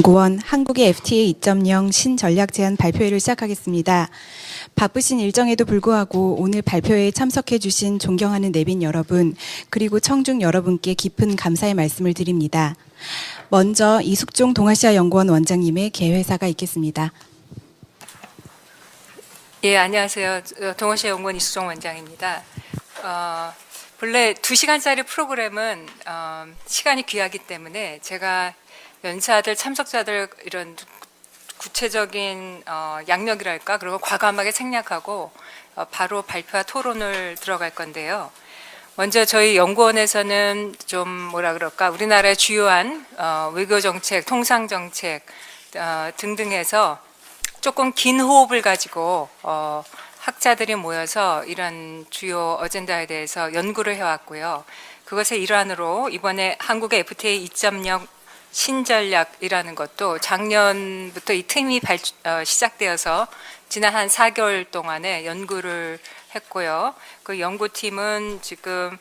연구원 한국의 FTA 2.0 신전략 제안 발표회를 시작하겠습니다. 바쁘신 일정에도 불구하고 오늘 발표회에 참석해 주신 존경하는 내빈 여러분, 그리고 청중 여러분께 깊은 감사의 말씀을 드립니다. 먼저 이숙종 동아시아 연구원 원장님의 개회사가 있겠습니다. 예, 안녕하세요. 동아시아 연구원 이숙종 원장입니다. 본래 2시간짜리 프로그램은 시간이 귀하기 때문에 제가 연사들, 참석자들 이런 구체적인 양력이랄까, 그리고 과감하게 생략하고 바로 발표와 토론을 들어갈 건데요. 먼저 저희 연구원에서는 좀 뭐라 그럴까, 우리나라의 주요한 외교정책, 통상정책 등등에서 조금 긴 호흡을 가지고 학자들이 모여서 이런 주요 어젠다에 대해서 연구를 해왔고요. 그것의 일환으로 이번에 한국의 FTA 2.0 신전략이라는 것도 작년부터 이 틈이 시작되어서 지난 한 4개월 동안에 연구를 했고요. 그 연구팀은 지금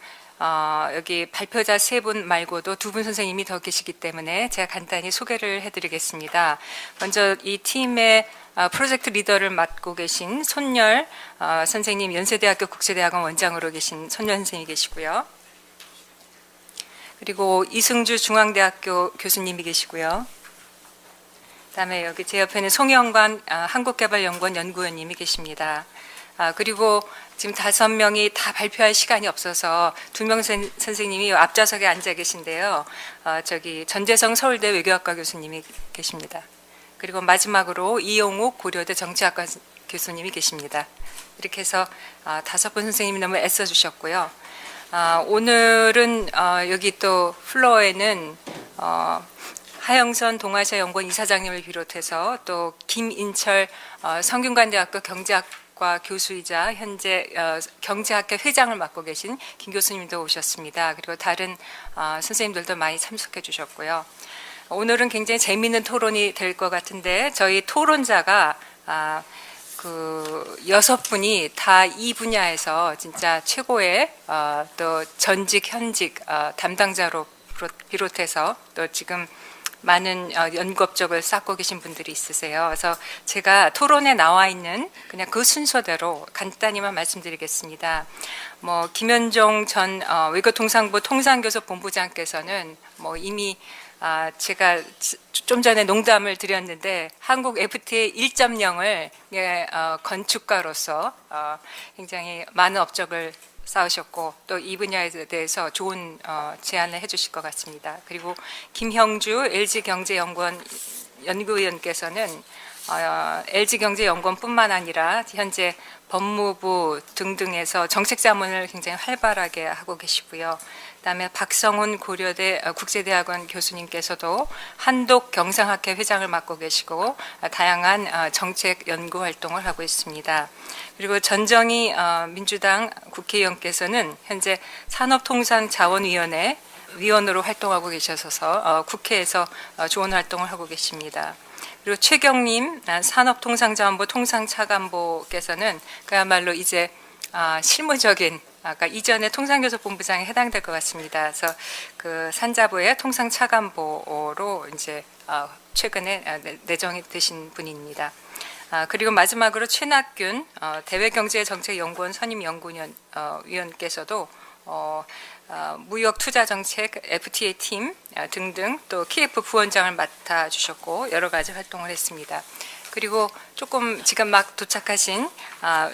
여기 발표자 3분 말고도 2분 선생님이 더 계시기 때문에 제가 간단히 소개를 해드리겠습니다. 먼저 이 팀의 프로젝트 리더를 맡고 계신 손열 선생님, 연세대학교 국제대학원 원장으로 계신 손열 선생님이 계시고요. 그리고 이승주 중앙대학교 교수님이 계시고요. 그다음에 여기 제 옆에는 송영관 한국개발연구원 연구원님이 계십니다. 그리고 지금 5명이 다 발표할 시간이 없어서 2명 선생님이 앞좌석에 앉아 계신데요. 저기 전재성 서울대 외교학과 교수님이 계십니다. 그리고 마지막으로 이용욱 고려대 정치학과 교수님이 계십니다. 이렇게 해서 5분 선생님이 너무 애써주셨고요. 오늘은 여기 또 플로어에는 하영선 동아시아 연구원 이사장님을 비롯해서 또 김인철 성균관대학교 경제학과 교수이자 현재 경제학회 회장을 맡고 계신 김 교수님도 오셨습니다. 그리고 다른 선생님들도 많이 참석해 주셨고요. 오늘은 굉장히 재미있는 토론이 될 것 같은데 저희 토론자가 6분이 다 이 분야에서 진짜 최고의 또 전직 현직 담당자로 비롯해서 또 지금 많은 연구 업적을 쌓고 계신 분들이 있으세요. 그래서 제가 토론에 나와 있는 그냥 그 순서대로 간단히만 말씀드리겠습니다. 김현종 전 외교통상부 통상교섭 본부장께서는 이미 제가 좀 전에 농담을 드렸는데 한국 FTA 1.0을 건축가로서 굉장히 많은 업적을 쌓으셨고 또 이 분야에 대해서 좋은 제안을 해주실 것 같습니다. 그리고 김형주 LG경제연구원 연구위원께서는 LG경제연구원뿐만 아니라 현재 법무부 등등에서 정책자문을 굉장히 활발하게 하고 계시고요. 그다음에 박성훈 고려대 국제대학원 교수님께서도 한독 경상학회 회장을 맡고 계시고 다양한 정책 연구 활동을 하고 있습니다. 그리고 전정희 민주당 국회의원께서는 현재 산업통상자원위원회 위원으로 활동하고 계셔서 국회에서 좋은 활동을 하고 계십니다. 그리고 최경림 산업통상자원부 통상차관보께서는 그야말로 이제 실무적인 아까 이전에 통상교섭본부장에 해당될 것 같습니다. 그래서 그 산자부의 통상차관보로 이제 최근에 내정이 되신 분입니다. 그리고 마지막으로 최낙균 대외경제정책연구원 선임연구위원께서도 무역투자정책 FTA 팀 등등 또 KF 부원장을 맡아주셨고 여러 가지 활동을 했습니다. 그리고 조금 지금 막 도착하신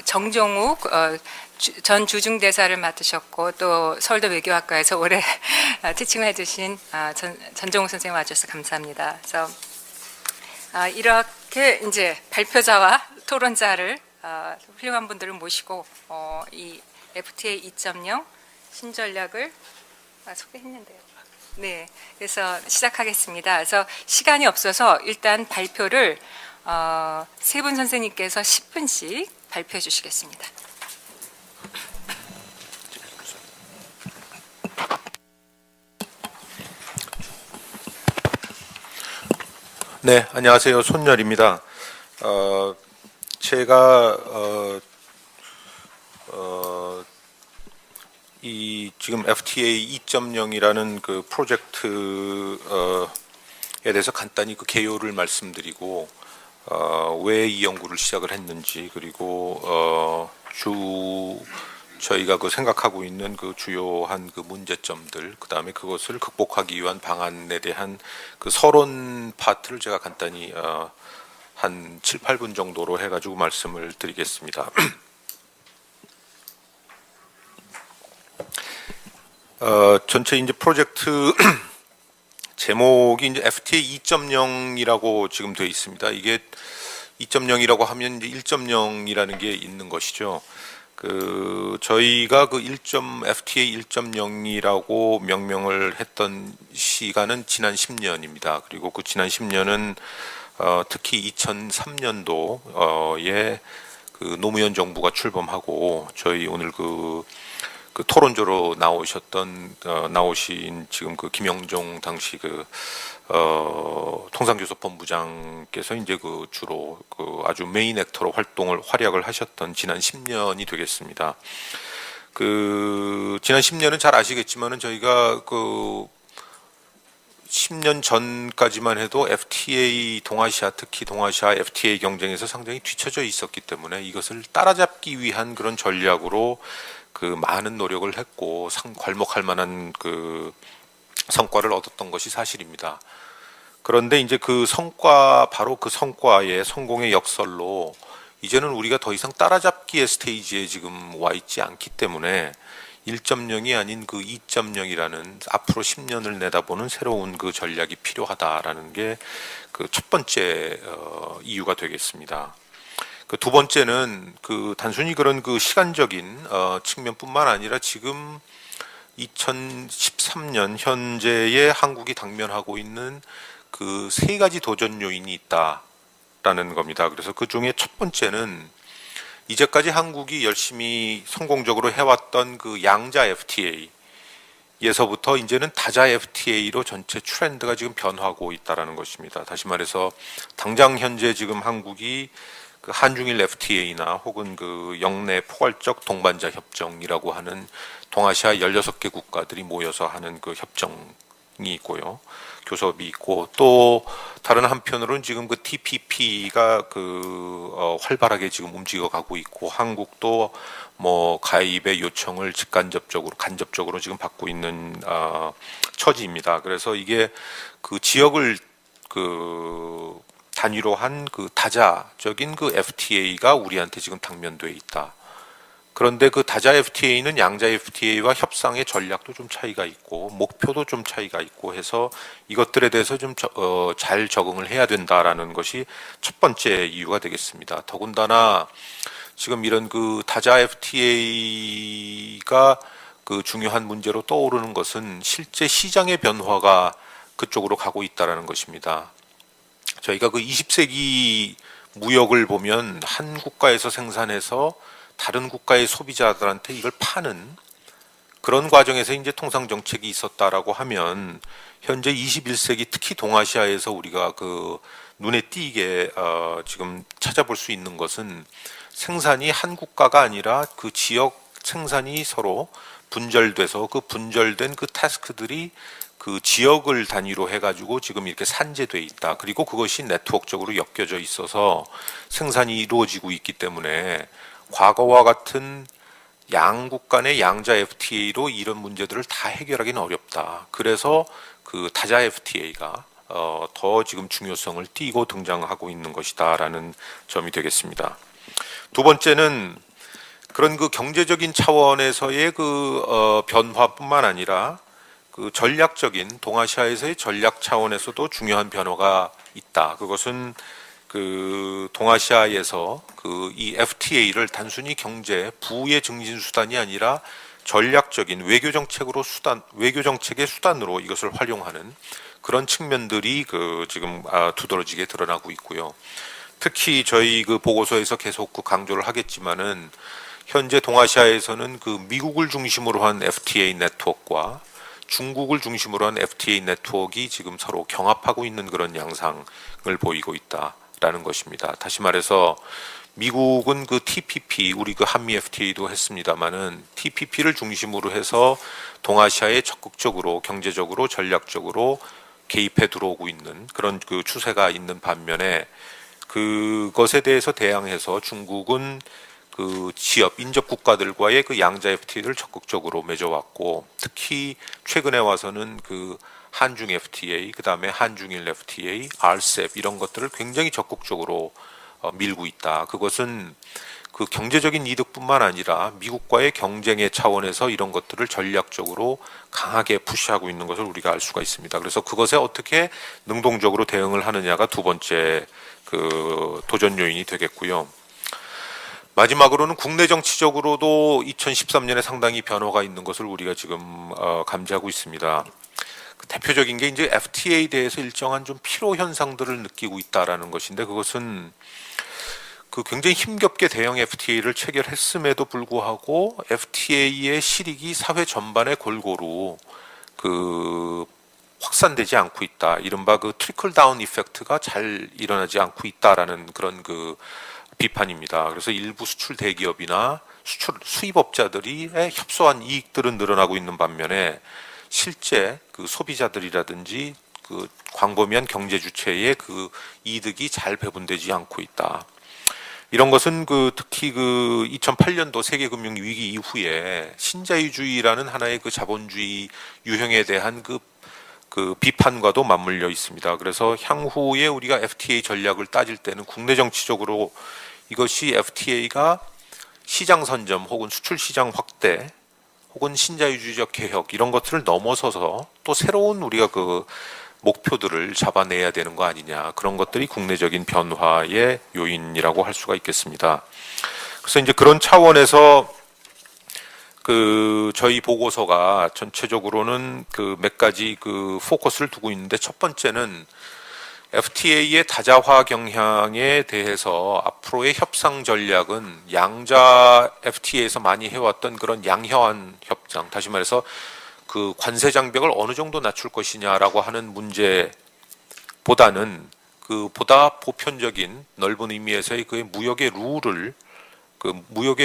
정종욱 전 주중대사를 맡으셨고 또 서울대 외교학과에서 올해 티칭을 해주신 전종욱 선생님 와주셔서 감사합니다. 그래서 이렇게 이제 발표자와 토론자를 훌륭한 분들을 모시고 이 FTA 2.0 신전략을 소개했는데요. 네, 그래서 시작하겠습니다. 그래서 시간이 없어서 일단 발표를 3분 선생님께서 10분씩 발표해 주시겠습니다. 네, 안녕하세요. 손열입니다. 제가 이 지금 FTA 2.0이라는 그 프로젝트 대해서 간단히 그 개요를 말씀드리고 왜 이 연구를 시작을 했는지, 그리고 저희가 그 생각하고 있는 그 주요한 그 문제점들, 그 다음에 그것을 극복하기 위한 방안에 대한 그 서론 파트를 제가 간단히 한 7, 8분 정도로 해가지고 말씀을 드리겠습니다. 전체 이제 프로젝트 제목이 이제 FTA 2.0이라고 지금 되어 있습니다. 이게 2.0이라고 하면 이제 1.0이라는 게 있는 것이죠. 저희가 그 FTA 1.0이라고 명명을 했던 시간은 지난 10년입니다. 그리고 그 지난 10년은 특히 2003년도에 그 노무현 정부가 출범하고 저희 오늘 그 토론조로 나오신 지금 그 김영종 당시 통상교섭본부장께서 이제 주로 아주 메인 액터로 활약을 하셨던 지난 10년이 되겠습니다. 지난 10년은 잘 아시겠지만은 저희가 10년 전까지만 해도 FTA 특히 동아시아 FTA 경쟁에서 상당히 뒤처져 있었기 때문에 이것을 따라잡기 위한 그런 전략으로 많은 노력을 했고 괄목할 만한 성과를 얻었던 것이 사실입니다. 그런데 이제 바로 그 성과의 성공의 역설로 이제는 우리가 더 이상 따라잡기의 스테이지에 지금 와 있지 않기 때문에 1.0이 아닌 2.0이라는 앞으로 10년을 내다보는 새로운 전략이 필요하다라는 게 첫 번째 이유가 되겠습니다. 두 번째는 단순히 그런 시간적인 측면뿐만 아니라 지금 2013년 현재의 한국이 당면하고 있는 세 가지 도전 요인이 있다라는 겁니다. 그래서 그 중에 첫 번째는 이제까지 한국이 열심히 성공적으로 해왔던 양자 FTA에서부터 이제는 다자 FTA로 전체 트렌드가 지금 변화하고 있다라는 것입니다. 다시 말해서 당장 현재 지금 한국이 한중일 FTA나 혹은 영내 포괄적 동반자 협정이라고 하는 동아시아 16개 국가들이 모여서 하는 협정이 있고요. 교섭이 있고, 또 다른 한편으로는 지금 TPP가 활발하게 지금 움직여 가고 있고, 한국도 가입의 요청을 간접적으로 지금 받고 있는 처지입니다. 그래서 이게 지역을 단위로 한 다자적인 FTA가 우리한테 지금 당면돼 있다. 그런데 다자 FTA는 양자 FTA와 협상의 전략도 좀 차이가 있고 목표도 좀 차이가 있고 해서 이것들에 대해서 좀 잘 적응을 해야 된다라는 것이 첫 번째 이유가 되겠습니다. 더군다나 지금 이런 다자 FTA가 중요한 문제로 떠오르는 것은 실제 시장의 변화가 그쪽으로 가고 있다라는 것입니다. 저희가 20세기 무역을 보면 한 국가에서 생산해서 다른 국가의 소비자들한테 이걸 파는 그런 과정에서 이제 통상 정책이 있었다라고 하면 현재 21세기 특히 동아시아에서 우리가 눈에 띄게 지금 찾아볼 수 있는 것은 생산이 한 국가가 아니라 지역 생산이 서로 분절돼서 분절된 태스크들이 지역을 단위로 해가지고 지금 이렇게 산재돼 있다. 그리고 그것이 네트워크적으로 엮여져 있어서 생산이 이루어지고 있기 때문에 과거와 같은 양국 간의 양자 FTA로 이런 문제들을 다 해결하기는 어렵다. 그래서 다자 FTA가 더 지금 중요성을 띠고 등장하고 있는 것이다라는 점이 되겠습니다. 두 번째는 그런 경제적인 차원에서의 변화뿐만 아니라 전략적인 동아시아에서의 전략 차원에서도 중요한 변화가 있다. 그것은 동아시아에서 이 FTA를 단순히 경제 부의 증진 수단이 아니라 전략적인 외교 정책의 수단으로 이것을 활용하는 그런 측면들이 지금 두드러지게 드러나고 있고요. 특히 저희 보고서에서 계속 강조를 하겠지만은 현재 동아시아에서는 미국을 중심으로 한 FTA 네트워크와 중국을 중심으로 한 FTA 네트워크가 지금 서로 경합하고 있는 그런 양상을 보이고 있다라는 것입니다. 다시 말해서 미국은 TPP, 우리 한미 FTA도 했습니다만은 TPP를 중심으로 해서 동아시아에 적극적으로 경제적으로 전략적으로 개입해 들어오고 있는 그런 그 추세가 있는 반면에 그것에 대해서 대항해서 중국은 그 지역 인접 국가들과의 그 양자 FTA를 적극적으로 맺어왔고 특히 최근에 와서는 그 한중 FTA, 그다음에 한중일 FTA, RCEP 이런 것들을 굉장히 적극적으로 밀고 있다. 그것은 그 경제적인 이득뿐만 아니라 미국과의 경쟁의 차원에서 이런 것들을 전략적으로 강하게 푸시하고 있는 것을 우리가 알 수가 있습니다. 그래서 그것에 어떻게 능동적으로 대응을 하느냐가 두 번째 그 도전 요인이 되겠고요. 마지막으로는 국내 정치적으로도 2013년에 상당히 변화가 있는 것을 우리가 지금 감지하고 있습니다. 대표적인 게 이제 FTA에 대해서 일정한 좀 피로 현상들을 느끼고 있다라는 것인데 그것은 그 굉장히 힘겹게 대형 FTA를 체결했음에도 불구하고 FTA의 실익이 사회 전반에 골고루 그 확산되지 않고 있다. 이른바 그 트리클 다운 이펙트가 잘 일어나지 않고 있다라는 그런 그 비판입니다. 그래서 일부 수출 대기업이나 수출 수입업자들이 협소한 이익들은 늘어나고 있는 반면에 실제 그 소비자들이라든지 그 광범위한 경제 주체의 그 이득이 잘 배분되지 않고 있다. 이런 것은 그 특히 그 2008년도 세계 금융 위기 이후에 신자유주의라는 하나의 그 자본주의 유형에 대한 그 비판과도 맞물려 있습니다. 그래서 향후에 우리가 FTA 전략을 따질 때는 국내 정치적으로 이것이 FTA가 시장 선점 혹은 수출 시장 확대 혹은 신자유주의적 개혁 이런 것들을 넘어서서 또 새로운 우리가 그 목표들을 잡아내야 되는 거 아니냐, 그런 것들이 국내적인 변화의 요인이라고 할 수가 있겠습니다. 그래서 이제 그런 차원에서 그 저희 보고서가 전체적으로는 그 몇 가지 그 포커스를 두고 있는데, 첫 번째는 FTA의 다자화 경향에 대해서 앞으로의 협상 전략은 양자 FTA에서 많이 해왔던 그런 양혀한 협상, 다시 말해서 그 관세 장벽을 어느 정도 낮출 것이냐라고 하는 문제보다는 그 보다 보편적인 넓은 의미에서의 그 무역의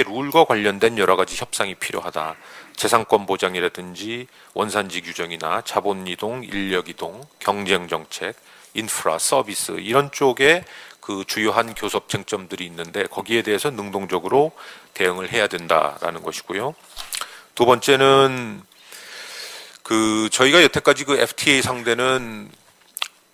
룰과 관련된 여러 가지 협상이 필요하다. 재산권 보장이라든지 원산지 규정이나 자본 이동, 인력 이동, 경쟁 정책, 인프라, 서비스 이런 쪽에 그 주요한 교섭 쟁점들이 있는데 거기에 대해서 능동적으로 대응을 해야 된다라는 것이고요. 두 번째는 그 저희가 여태까지 그 FTA 상대는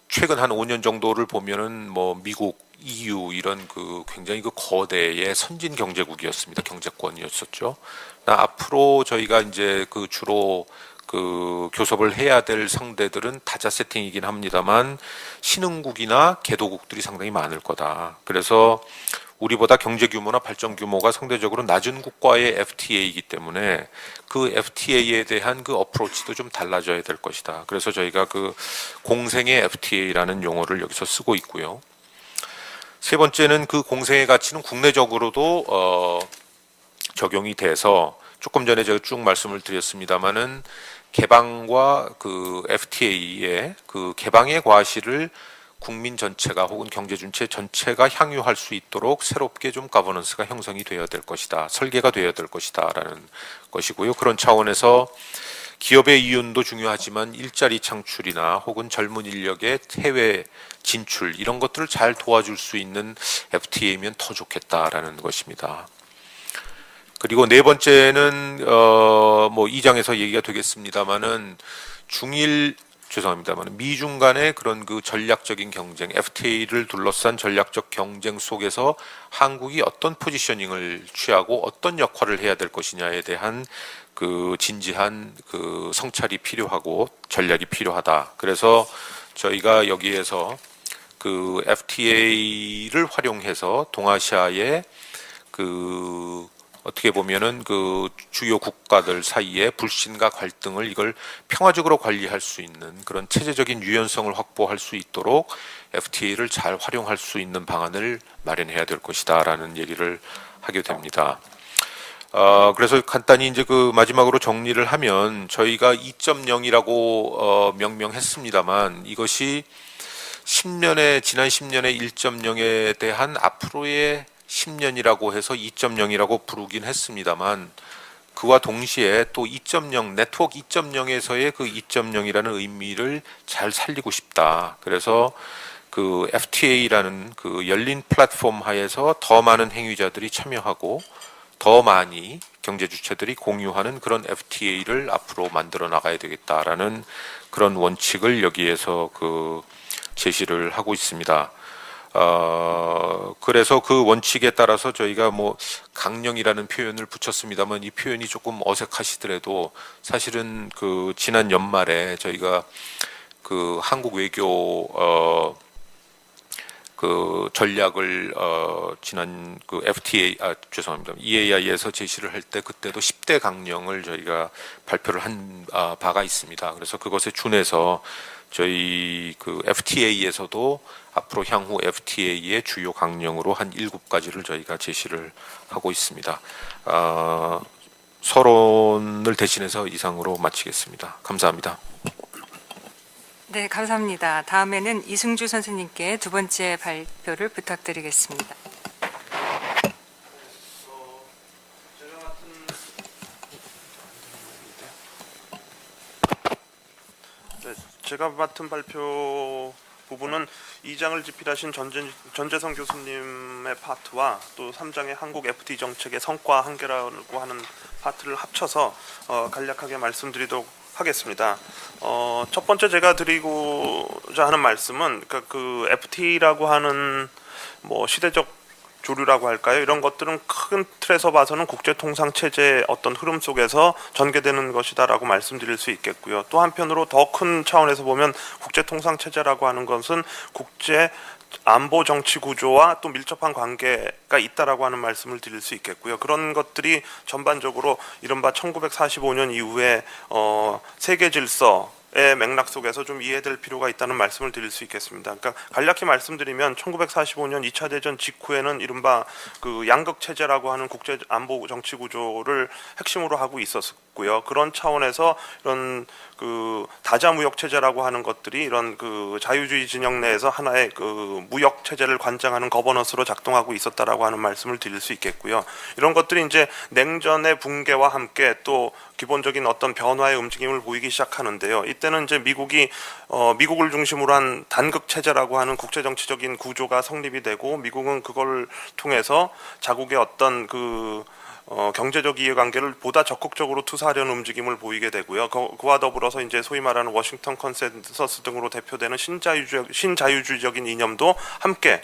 최근 한 5년 정도를 보면은 뭐 미국, EU 이런 그 굉장히 그 거대의 선진 경제국이었습니다. 경제권이었었죠. 앞으로 저희가 이제 그 주로 그 교섭을 해야 될 상대들은 다자 세팅이긴 합니다만 신흥국이나 개도국들이 상당히 많을 거다. 그래서 우리보다 경제 규모나 발전 규모가 상대적으로 낮은 국가의 FTA이기 때문에 그 FTA에 대한 그 어프로치도 좀 달라져야 될 것이다. 그래서 저희가 그 공생의 FTA라는 용어를 여기서 쓰고 있고요. 세 번째는 그 공생의 가치는 국내적으로도 적용이 돼서 조금 전에 제가 쭉 말씀을 드렸습니다마는 개방과 그 FTA의 그 개방의 과실을 국민 전체가 혹은 경제 주체 전체가 향유할 수 있도록 새롭게 좀 가버넌스가 형성이 되어야 될 것이다. 설계가 되어야 될 것이다라는 것이고요. 그런 차원에서 기업의 이윤도 중요하지만 일자리 창출이나 혹은 젊은 인력의 해외 진출 이런 것들을 잘 도와줄 수 있는 FTA면 더 좋겠다라는 것입니다. 그리고 네 번째는 뭐 2장에서 얘기가 되겠습니다만은 미중 간의 그런 그 전략적인 경쟁, FTA를 둘러싼 전략적 경쟁 속에서 한국이 어떤 포지셔닝을 취하고 어떤 역할을 해야 될 것이냐에 대한 그 진지한 그 성찰이 필요하고 전략이 필요하다. 그래서 저희가 여기에서 그 FTA를 활용해서 동아시아의 그 어떻게 보면은 그 주요 국가들 사이의 불신과 갈등을 이걸 평화적으로 관리할 수 있는 그런 체제적인 유연성을 확보할 수 있도록 FTA를 잘 활용할 수 있는 방안을 마련해야 될 것이다라는 얘기를 하게 됩니다. 그래서 간단히 이제 그 마지막으로 정리를 하면 저희가 2.0이라고 명명했습니다만 이것이 지난 10년의 1.0에 대한 앞으로의 10년이라고 해서 2.0이라고 부르긴 했습니다만 그와 동시에 또 2.0 네트워크 2.0에서의 그 2.0이라는 의미를 잘 살리고 싶다. 그래서 그 FTA라는 그 열린 플랫폼 하에서 더 많은 행위자들이 참여하고 더 많이 경제 주체들이 공유하는 그런 FTA를 앞으로 만들어 나가야 되겠다라는 그런 원칙을 여기에서 그 제시를 하고 있습니다. 그래서 그 원칙에 따라서 저희가 뭐 강령이라는 표현을 붙였습니다만 이 표현이 조금 어색하시더라도 사실은 그 지난 연말에 저희가 그 한국 외교 그 전략을 지난 그 FTA 죄송합니다. EAI에서 제시를 할 때 그때도 10대 강령을 저희가 발표를 한 바가 있습니다. 그래서 그것에 준해서 저희 그 FTA에서도 앞으로 향후 FTA의 주요 강령으로 한 7가지를 저희가 제시를 하고 있습니다. 서론을 대신해서 이상으로 마치겠습니다. 감사합니다. 네, 감사합니다. 다음에는 이승주 선생님께 두 번째 발표를 부탁드리겠습니다. 제가 맡은 발표 부분은 2장을 집필하신 전재성 교수님의 파트와 또 3장의 한국 FTA 정책의 성과 한계라고 하는 파트를 합쳐서 간략하게 말씀드리도록 하겠습니다. 첫 번째 제가 드리고자 하는 말씀은 그 FTA라고 하는 뭐 시대적 조류라고 할까요? 이런 것들은 큰 틀에서 봐서는 국제통상 체제의 어떤 흐름 속에서 전개되는 것이다라고 말씀드릴 수 있겠고요. 또 한편으로 더 큰 차원에서 보면 국제통상 체제라고 하는 것은 국제 안보 정치 구조와 또 밀접한 관계가 있다라고 하는 말씀을 드릴 수 있겠고요. 그런 것들이 전반적으로 이른바 1945년 이후에 세계 질서의 맥락 속에서 좀 이해될 필요가 있다는 말씀을 드릴 수 있겠습니다. 그러니까 간략히 말씀드리면 1945년 2차 대전 직후에는 이른바 그 양극 체제라고 하는 국제 안보 정치 구조를 핵심으로 하고 있었고요. 그런 차원에서 이런 그 다자 무역 체제라고 하는 것들이 이런 그 자유주의 진영 내에서 하나의 그 무역 체제를 관장하는 거버넌스로 작동하고 있었다라고 하는 말씀을 드릴 수 있겠고요. 이런 것들이 이제 냉전의 붕괴와 함께 또 기본적인 어떤 변화의 움직임을 보이기 시작하는데요. 이때는 이제 미국을 중심으로 한 단극 체제라고 하는 국제 정치적인 구조가 성립이 되고 미국은 그걸 통해서 자국의 어떤 그 경제적 이해관계를 보다 적극적으로 투사하려는 움직임을 보이게 되고요. 그와 더불어서 이제 소위 말하는 워싱턴 컨센서스 등으로 대표되는 신자유주의적인 이념도 함께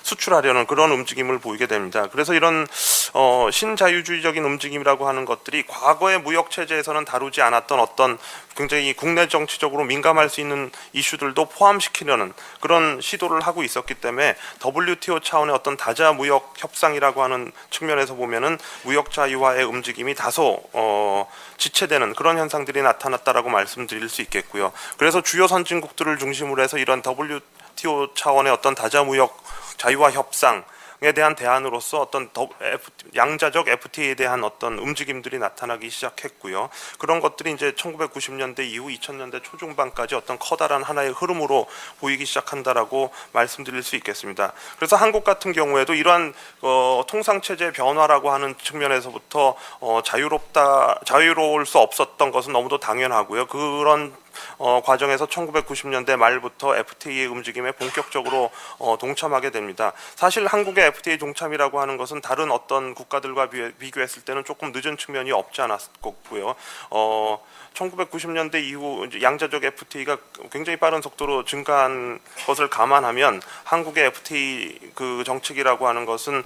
수출하려는 그런 움직임을 보이게 됩니다. 그래서 이런 신자유주의적인 움직임이라고 하는 것들이 과거의 무역 체제에서는 다루지 않았던 어떤 굉장히 국내 정치적으로 민감할 수 있는 이슈들도 포함시키려는 그런 시도를 하고 있었기 때문에 WTO 차원의 어떤 다자 무역 협상이라고 하는 측면에서 보면은 무역 자유화의 움직임이 다소 지체되는 그런 현상들이 나타났다라고 말씀드릴 수 있겠고요. 그래서 주요 선진국들을 중심으로 해서 이런 WTO 차원의 어떤 다자 무역 자유화 협상 에 대한 대안으로서 어떤 양자적 FTA에 대한 어떤 움직임들이 나타나기 시작했고요. 그런 것들이 이제 1990년대 이후 2000년대 초중반까지 어떤 커다란 하나의 흐름으로 보이기 시작한다라고 말씀드릴 수 있겠습니다. 그래서 한국 같은 경우에도 이러한 통상체제 변화라고 하는 측면에서부터 자유로울 수 없었던 것은 너무도 당연하고요. 그런 과정에서 1990년대 말부터 FTA의 움직임에 본격적으로 동참하게 됩니다. 사실 한국의 FTA 동참이라고 하는 것은 다른 어떤 국가들과 비교했을 때는 조금 늦은 측면이 없지 않았고요. 1990년대 이후 이제 양자적 FTA가 굉장히 빠른 속도로 증가한 것을 감안하면 한국의 FTA 그 정책이라고 하는 것은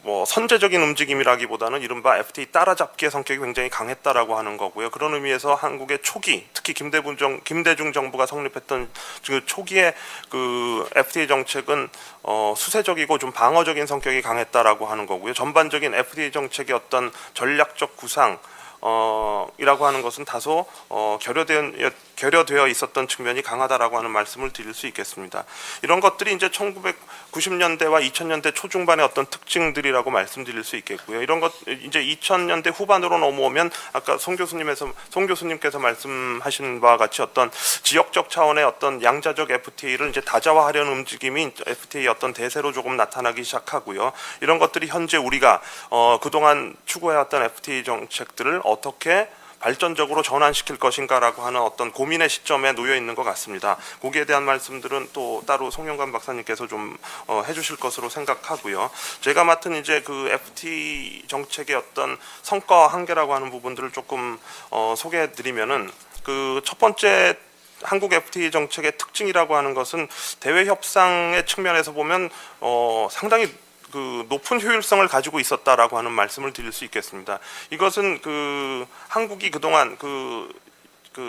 뭐 선제적인 움직임이라기보다는 이른바 FTA 따라잡기의 성격이 굉장히 강했다라고 하는 거고요. 그런 의미에서 한국의 초기, 특히 김대중 정부가 성립했던 그 초기의 그 FTA 정책은 수세적이고 좀 방어적인 성격이 강했다라고 하는 거고요. 전반적인 FTA 정책의 어떤 전략적 구상 이라고 하는 것은 다소 결여되어 있었던 측면이 강하다라고 하는 말씀을 드릴 수 있겠습니다. 이런 것들이 이제 1990년대와 2000년대 초중반의 어떤 특징들이라고 말씀드릴 수 있겠고요. 이런 것 이제 2000년대 후반으로 넘어오면 아까 송 교수님께서 말씀하신 바와 같이 어떤 지역적 차원의 어떤 양자적 FTA를 이제 다자화하려는 움직임이 FTA 어떤 대세로 조금 나타나기 시작하고요. 이런 것들이 현재 우리가 그동안 추구해왔던 FTA 정책들을 어떻게 발전적으로 전환시킬 것인가라고 하는 어떤 고민의 시점에 놓여 있는 것 같습니다. 거기에 대한 말씀들은 또 따로 송영관 박사님께서 좀 해주실 것으로 생각하고요. 제가 맡은 이제 그 FTA 정책의 어떤 성과와 한계라고 하는 부분들을 조금 소개해드리면은 그 첫 번째 한국 FTA 정책의 특징이라고 하는 것은 대외 협상의 측면에서 보면 상당히 그 높은 효율성을 가지고 있었다라고 하는 말씀을 드릴 수 있겠습니다. 이것은 그 한국이 그동안 그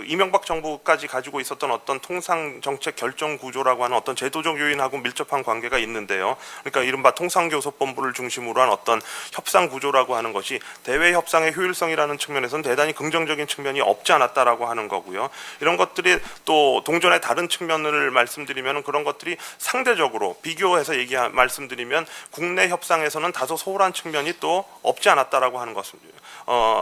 이명박 정부까지 가지고 있었던 어떤 통상 정책 결정 구조라고 하는 어떤 제도적 요인하고 밀접한 관계가 있는데요. 그러니까 이른바 통상교섭본부를 중심으로 한 어떤 협상 구조라고 하는 것이 대외 협상의 효율성이라는 측면에서는 대단히 긍정적인 측면이 없지 않았다라고 하는 거고요. 이런 것들이 또 동전의 다른 측면을 말씀드리면 그런 것들이 상대적으로 비교해서 말씀드리면 국내 협상에서는 다소 소홀한 측면이 또 없지 않았다라고 하는 것을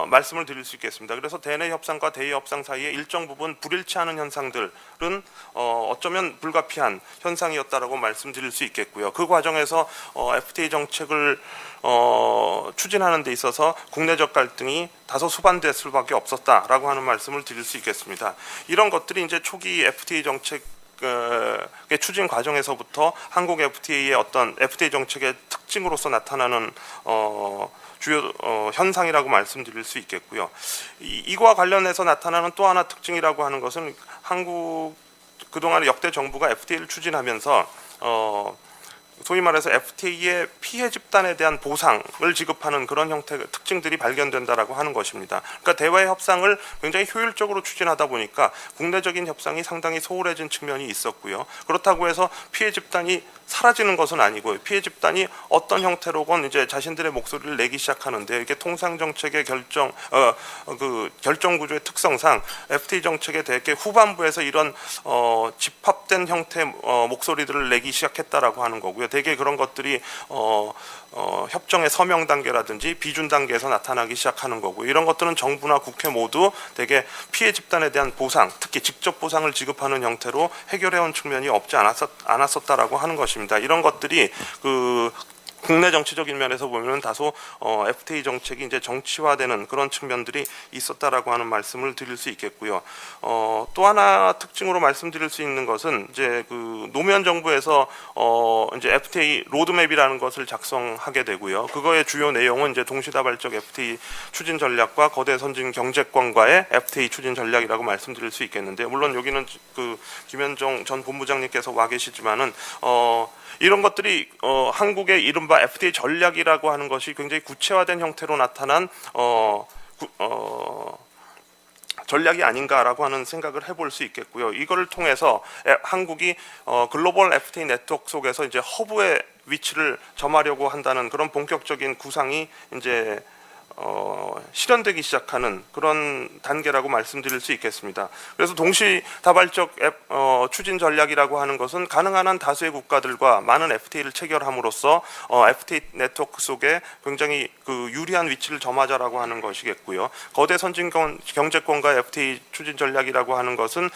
말씀을 드릴 수 있겠습니다. 그래서 대내 협상과 대외 협상 사이에 일정 부분 불일치하는 현상들은 어쩌면 불가피한 현상이었다라고 말씀드릴 수 있겠고요. 그 과정에서 FTA 정책을 추진하는 데 있어서 국내적 갈등이 다소 수반될 수밖에 없었다라고 하는 말씀을 드릴 수 있겠습니다. 이런 것들이 이제 초기 FTA 정책 추진 과정에서부터 한국 FTA의 어떤 FTA 정책의 특징으로서 나타나는 주요 현상이라고 말씀드릴 수 있겠고요. 이거와 관련해서 나타나는 또 하나 특징이라고 하는 것은 한국 그동안 역대 정부가 FTA를 추진하면서 소위 말해서 FTA의 피해 집단에 대한 보상을 지급하는 그런 형태의 특징들이 발견된다라고 하는 것입니다. 그러니까 대외 협상을 굉장히 효율적으로 추진하다 보니까 국내적인 협상이 상당히 소홀해진 측면이 있었고요. 그렇다고 해서 피해 집단이 사라지는 것은 아니고요. 피해 집단이 어떤 형태로건 이제 자신들의 목소리를 내기 시작하는데 이게 통상 정책의 결정 구조의 특성상 FTA 정책에 대해 후반부에서 이런 집합된 형태의 목소리들을 내기 시작했다라고 하는 거고요. 대개 그런 것들이 협정의 서명 단계라든지 비준 단계에서 나타나기 시작하는 거고 이런 것들은 정부나 국회 모두 대개 피해 집단에 대한 보상, 특히 직접 보상을 지급하는 형태로 해결해온 측면이 없지 않았었다라고 하는 것입니다. 이런 것들이 국내 정치적인 면에서 보면 다소 FTA 정책이 이제 정치화되는 그런 측면들이 있었다라고 하는 말씀을 드릴 수 있겠고요. 또 하나 특징으로 말씀드릴 수 있는 것은 이제 그 노무현 정부에서 이제 FTA 로드맵이라는 것을 작성하게 되고요. 그거의 주요 내용은 이제 동시다발적 FTA 추진 전략과 거대 선진 경제권과의 FTA 추진 전략이라고 말씀드릴 수 있겠는데 물론 여기는 그 김현정 전 본부장님께서 와 계시지만은 이런 것들이 한국의 이른바 FTA 전략이라고 하는 것이 굉장히 구체화된 형태로 나타난 전략이 아닌가라고 하는 생각을 해볼 수 있겠고요. 이거를 통해서 한국이 글로벌 FTA 네트워크 속에서 이제 허브의 위치를 점하려고 한다는 그런 본격적인 구상이 이제 실현되기 시작하는 그런 단계라고 말씀드릴 수 있겠습니다. 그래서 동시다발적 추진 전략이라고 하는 것은 가능한 한 다수의 국가들과 많은 FTA를 체결함으로써 FTA 네트워크 속에 굉장히 그 유리한 위치를 점하자라고 하는 것이겠고요. 거대 선진 경제권과 FTA 추진 전략이라고 하는 것은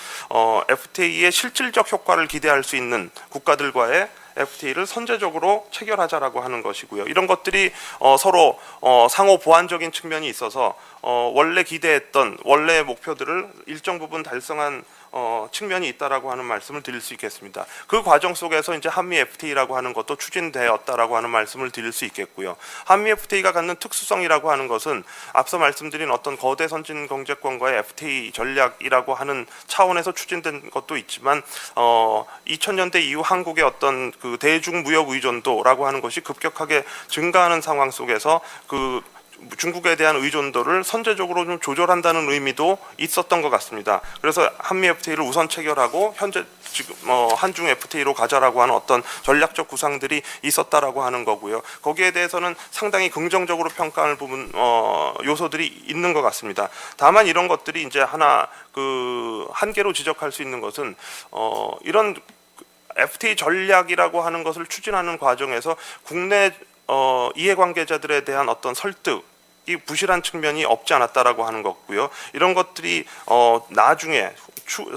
FTA의 실질적 효과를 기대할 수 있는 국가들과의 FTA를 선제적으로 체결하자라고 하는 것이고요. 이런 것들이 서로 상호 보완적인 측면이 있어서 원래 기대했던 원래의 목표들을 일정 부분 달성한 측면이 있다라고 하는 말씀을 드릴 수 있겠습니다. 그 과정 속에서 이제 한미 FTA라고 하는 것도 추진되었다라고 하는 말씀을 드릴 수 있겠고요. 한미 FTA가 갖는 특수성이라고 하는 것은 앞서 말씀드린 어떤 거대 선진 경제권과의 FTA 전략이라고 하는 차원에서 추진된 것도 있지만 2000년대 이후 한국의 어떤 그 대중 무역 의존도라고 하는 것이 급격하게 증가하는 상황 속에서 그 중국에 대한 의존도를 선제적으로 좀 조절한다는 의미도 있었던 것 같습니다. 그래서 한미 FTA를 우선 체결하고 현재 지금 한중 FTA로 가자라고 하는 어떤 전략적 구상들이 있었다라고 하는 거고요. 거기에 대해서는 상당히 긍정적으로 평가할 부분 요소들이 있는 것 같습니다. 다만 이런 것들이 이제 하나 그 한계로 지적할 수 있는 것은 이런 FTA 전략이라고 하는 것을 추진하는 과정에서 국내 이해관계자들에 대한 어떤 설득이 부실한 측면이 없지 않았다라고 하는 거고요. 이런 것들이 나중에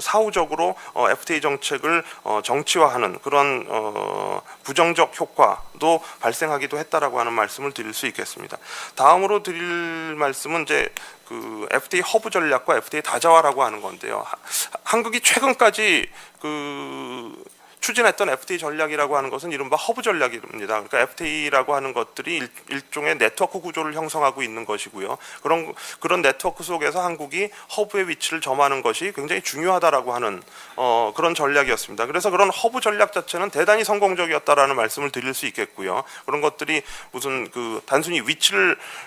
사후적으로 FTA 정책을 정치화하는 그런 부정적 효과도 발생하기도 했다라고 하는 말씀을 드릴 수 있겠습니다. 다음으로 드릴 말씀은 이제 그 FTA 허브 전략과 FTA 다자화라고 하는 건데요. 한국이 최근까지 추진했던 FTA 전략이라고 하는 것은 이른바 허브 전략입니다. 그러니까 FTA라고 하는 것들이 일종의 네트워크 구조를 형성하고 있는 것이고요. 그런 네트워크 속에서 한국이 허브의 위치를 점하는 것이 굉장히 중요하다라고 하는 그런 전략이었습니다. 그래서 그런 허브 전략 자체는 대단히 성공적이었다라는 말씀을 드릴 수 있겠고요. 그런 것들이 무슨 단순히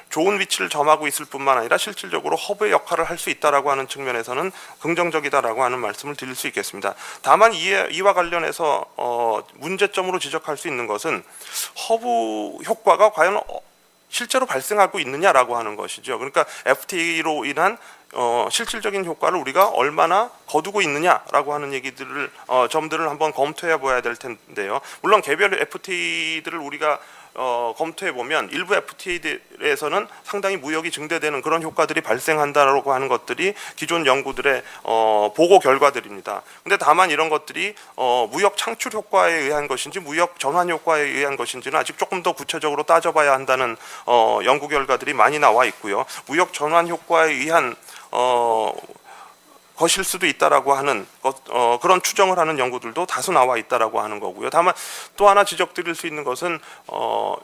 좋은 위치를 점하고 있을 뿐만 아니라 실질적으로 허브의 역할을 할 수 있다라고 하는 측면에서는 긍정적이다라고 하는 말씀을 드릴 수 있겠습니다. 다만 이와 관련해서 문제점으로 지적할 수 있는 것은 허브 효과가 과연 실제로 발생하고 있느냐라고 하는 것이죠. 그러니까 FTA로 인한 실질적인 효과를 우리가 얼마나 거두고 있느냐라고 하는 점들을 한번 검토해 보아야 될 텐데요. 물론 개별 FTA들을 우리가 검토해 보면 일부 FTA에서는 상당히 무역이 증대되는 그런 효과들이 발생한다라고 하는 것들이 기존 연구들의 보고 결과들입니다. 근데 다만 이런 것들이 무역 창출 효과에 의한 것인지 무역 전환 효과에 의한 것인지는 아직 조금 더 구체적으로 따져봐야 한다는 연구 결과들이 많이 나와 있고요. 무역 전환 효과에 의한 것일 수도 있다라고 하는 그런 추정을 하는 연구들도 다수 나와 있다라고 하는 거고요. 다만 또 하나 지적드릴 수 있는 것은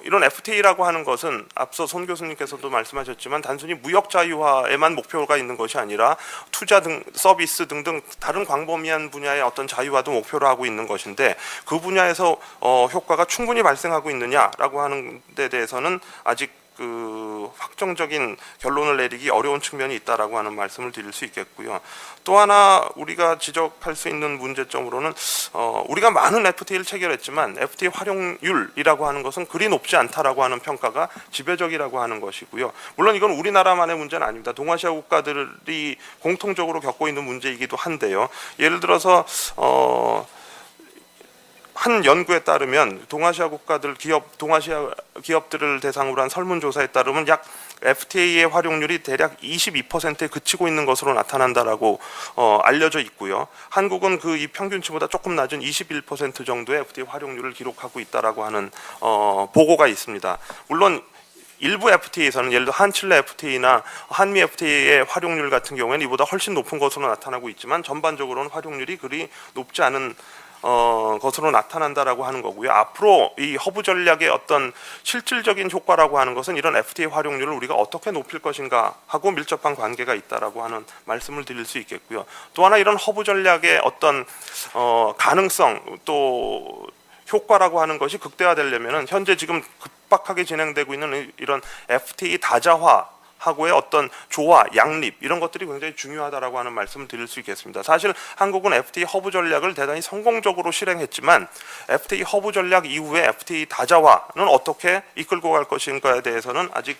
이런 FTA라고 하는 것은 앞서 손 교수님께서도 말씀하셨지만 단순히 무역 자유화에만 목표가 있는 것이 아니라 투자 등 서비스 등등 다른 광범위한 분야의 어떤 자유화도 목표로 하고 있는 것인데 그 분야에서 효과가 충분히 발생하고 있느냐라고 하는 데 대해서는 아직 확정적인 결론을 내리기 어려운 측면이 있다라고 하는 말씀을 드릴 수 있겠고요. 또 하나 우리가 지적할 수 있는 문제점으로는 우리가 많은 FTA를 체결했지만 FTA 활용률이라고 하는 것은 그리 높지 않다라고 하는 평가가 지배적이라고 하는 것이고요. 물론 이건 우리나라만의 문제는 아닙니다. 동아시아 국가들이 공통적으로 겪고 있는 문제이기도 한데요. 예를 들어서 한 연구에 따르면 동아시아 기업들을 대상으로 한 설문조사에 따르면 약 FTA의 활용률이 대략 22%에 그치고 있는 것으로 나타난다라고 알려져 있고요. 한국은 이 평균치보다 조금 낮은 21% 정도의 FTA 활용률을 기록하고 있다라고 하는 보고가 있습니다. 물론 일부 FTA에서는 예를 들어 한칠레 FTA나 한미 FTA의 활용률 같은 경우에는 이보다 훨씬 높은 것으로 나타나고 있지만 전반적으로는 활용률이 그리 높지 않은 것으로 나타난다라고 하는 거고요. 앞으로 이 허브 전략의 어떤 실질적인 효과라고 하는 것은 이런 FTA 활용률을 우리가 어떻게 높일 것인가 하고 밀접한 관계가 있다라고 하는 말씀을 드릴 수 있겠고요. 또 하나 이런 허브 전략의 어떤 가능성 또 효과라고 하는 것이 극대화되려면은 현재 지금 급박하게 진행되고 있는 이런 FTA 다자화 하고의 어떤 조화, 양립 이런 것들이 굉장히 중요하다라고 하는 말씀을 드릴 수 있겠습니다. 사실 한국은 FTA 허브 전략을 대단히 성공적으로 실행했지만 FTA 허브 전략 이후에 FTA 다자화는 어떻게 이끌고 갈 것인가에 대해서는 아직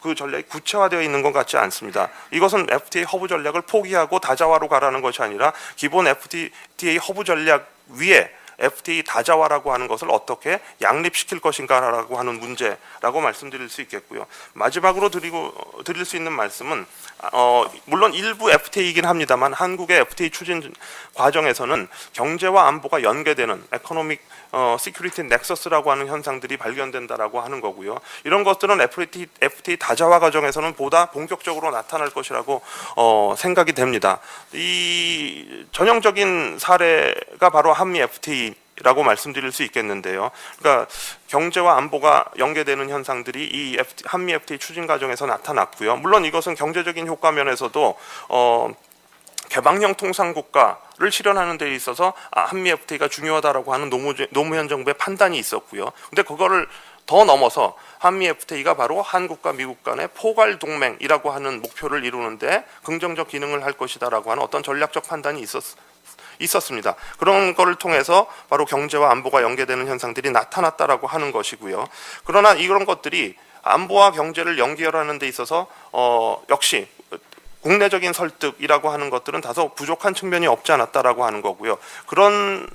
그 전략이 구체화되어 있는 것 같지 않습니다. 이것은 FTA 허브 전략을 포기하고 다자화로 가라는 것이 아니라 기본 FTA 허브 전략 위에 FTA 다자화라고 하는 것을 어떻게 양립시킬 것인가라고 하는 문제라고 말씀드릴 수 있겠고요. 마지막으로 드릴 수 있는 말씀은 물론 일부 FTA이긴 합니다만 한국의 FTA 추진 과정에서는 경제와 안보가 연계되는 에코노믹 시큐리티 넥서스라고 하는 현상들이 발견된다라고 하는 거고요. 이런 것들은 FTA 다자화 과정에서는 보다 본격적으로 나타날 것이라고 생각이 됩니다. 이 전형적인 사례가 바로 한미 FTA라고 말씀드릴 수 있겠는데요. 그러니까 경제와 안보가 연계되는 현상들이 이 한미 FTA 추진 과정에서 나타났고요. 물론 이것은 경제적인 효과 면에서도 개방형 통상국가를 실현하는 데 있어서 한미 FTA가 중요하다라고 하는 노무현 정부의 판단이 있었고요. 근데 그거를 더 넘어서 한미 FTA가 바로 한국과 미국 간의 포괄 동맹이라고 하는 목표를 이루는데 긍정적 기능을 할 것이다라고 하는 어떤 전략적 판단이 있었습니다. 그런 거를 통해서 바로 경제와 안보가 연계되는 현상들이 나타났다라고 하는 것이고요. 그러나 이런 것들이 안보와 경제를 연결하는 데 있어서 역시 국내적인 설득이라고 하는 것들은 다소 부족한 측면이 없지 않았다라고 하는 거고요. 그런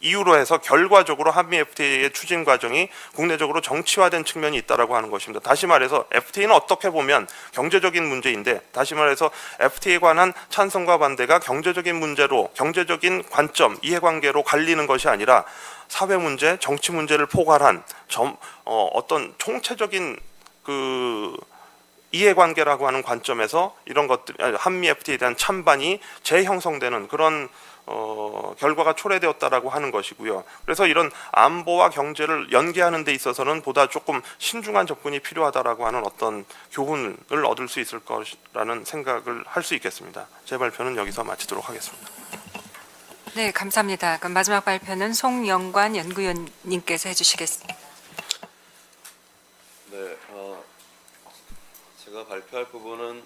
이유로 해서 결과적으로 한미 FTA의 추진 과정이 국내적으로 정치화된 측면이 있다라고 하는 것입니다. 다시 말해서 FTA는 어떻게 보면 경제적인 문제인데, 다시 말해서 FTA에 관한 찬성과 반대가 경제적인 문제로, 경제적인 관점, 이해관계로 갈리는 것이 아니라 사회 문제, 정치 문제를 포괄한 어떤 총체적인 그 이해관계라고 하는 관점에서 이런 것들, 한미 FTA에 대한 찬반이 재형성되는 그런 결과가 초래되었다라고 하는 것이고요. 그래서 이런 안보와 경제를 연계하는 데 있어서는 보다 조금 신중한 접근이 필요하다라고 하는 어떤 교훈을 얻을 수 있을 것이라는 생각을 할 수 있겠습니다. 제 발표는 여기서 마치도록 하겠습니다. 네, 감사합니다. 그럼 마지막 발표는 송영관 연구위원님께서 해주시겠습니다. 네, 제가 발표할 부분은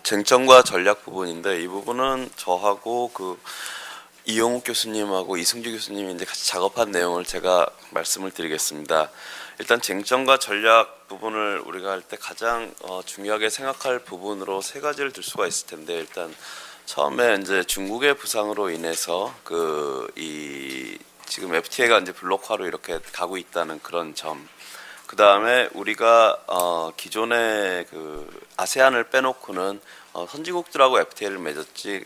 쟁점과 전략 부분인데, 이 부분은 저하고 그 이용욱 교수님하고 이승주 교수님이 이제 같이 작업한 내용을 제가 말씀을 드리겠습니다. 일단 쟁점과 전략 부분을 우리가 할 때 가장 중요하게 생각할 부분으로 세 가지를 들 수가 있을 텐데, 일단 처음에 이제 중국의 부상으로 인해서 지금 FTA가 이제 블록화로 이렇게 가고 있다는 그런 점. 그 다음에 우리가 기존의 그 아세안을 빼놓고는 선진국들하고 FTA를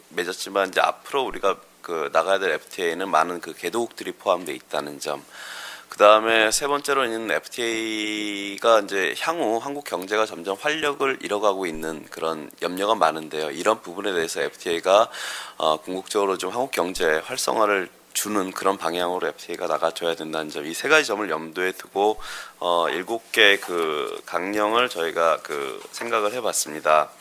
맺었지만 이제 앞으로 우리가 그 나가야 될 FTA는 많은 그 개도국들이 포함되어 있다는 점. 그 다음에 세 번째로 있는 FTA가 이제 향후 한국 경제가 점점 활력을 잃어가고 있는 그런 염려가 많은데요. 이런 부분에 대해서 FTA가 궁극적으로 좀 한국 경제 활성화를 주는 그런 방향으로 FTA가 나가줘야 된다는 점, 이 세 가지 점을 염두에 두고 7개 그 강령을 저희가 그 생각을 해봤습니다.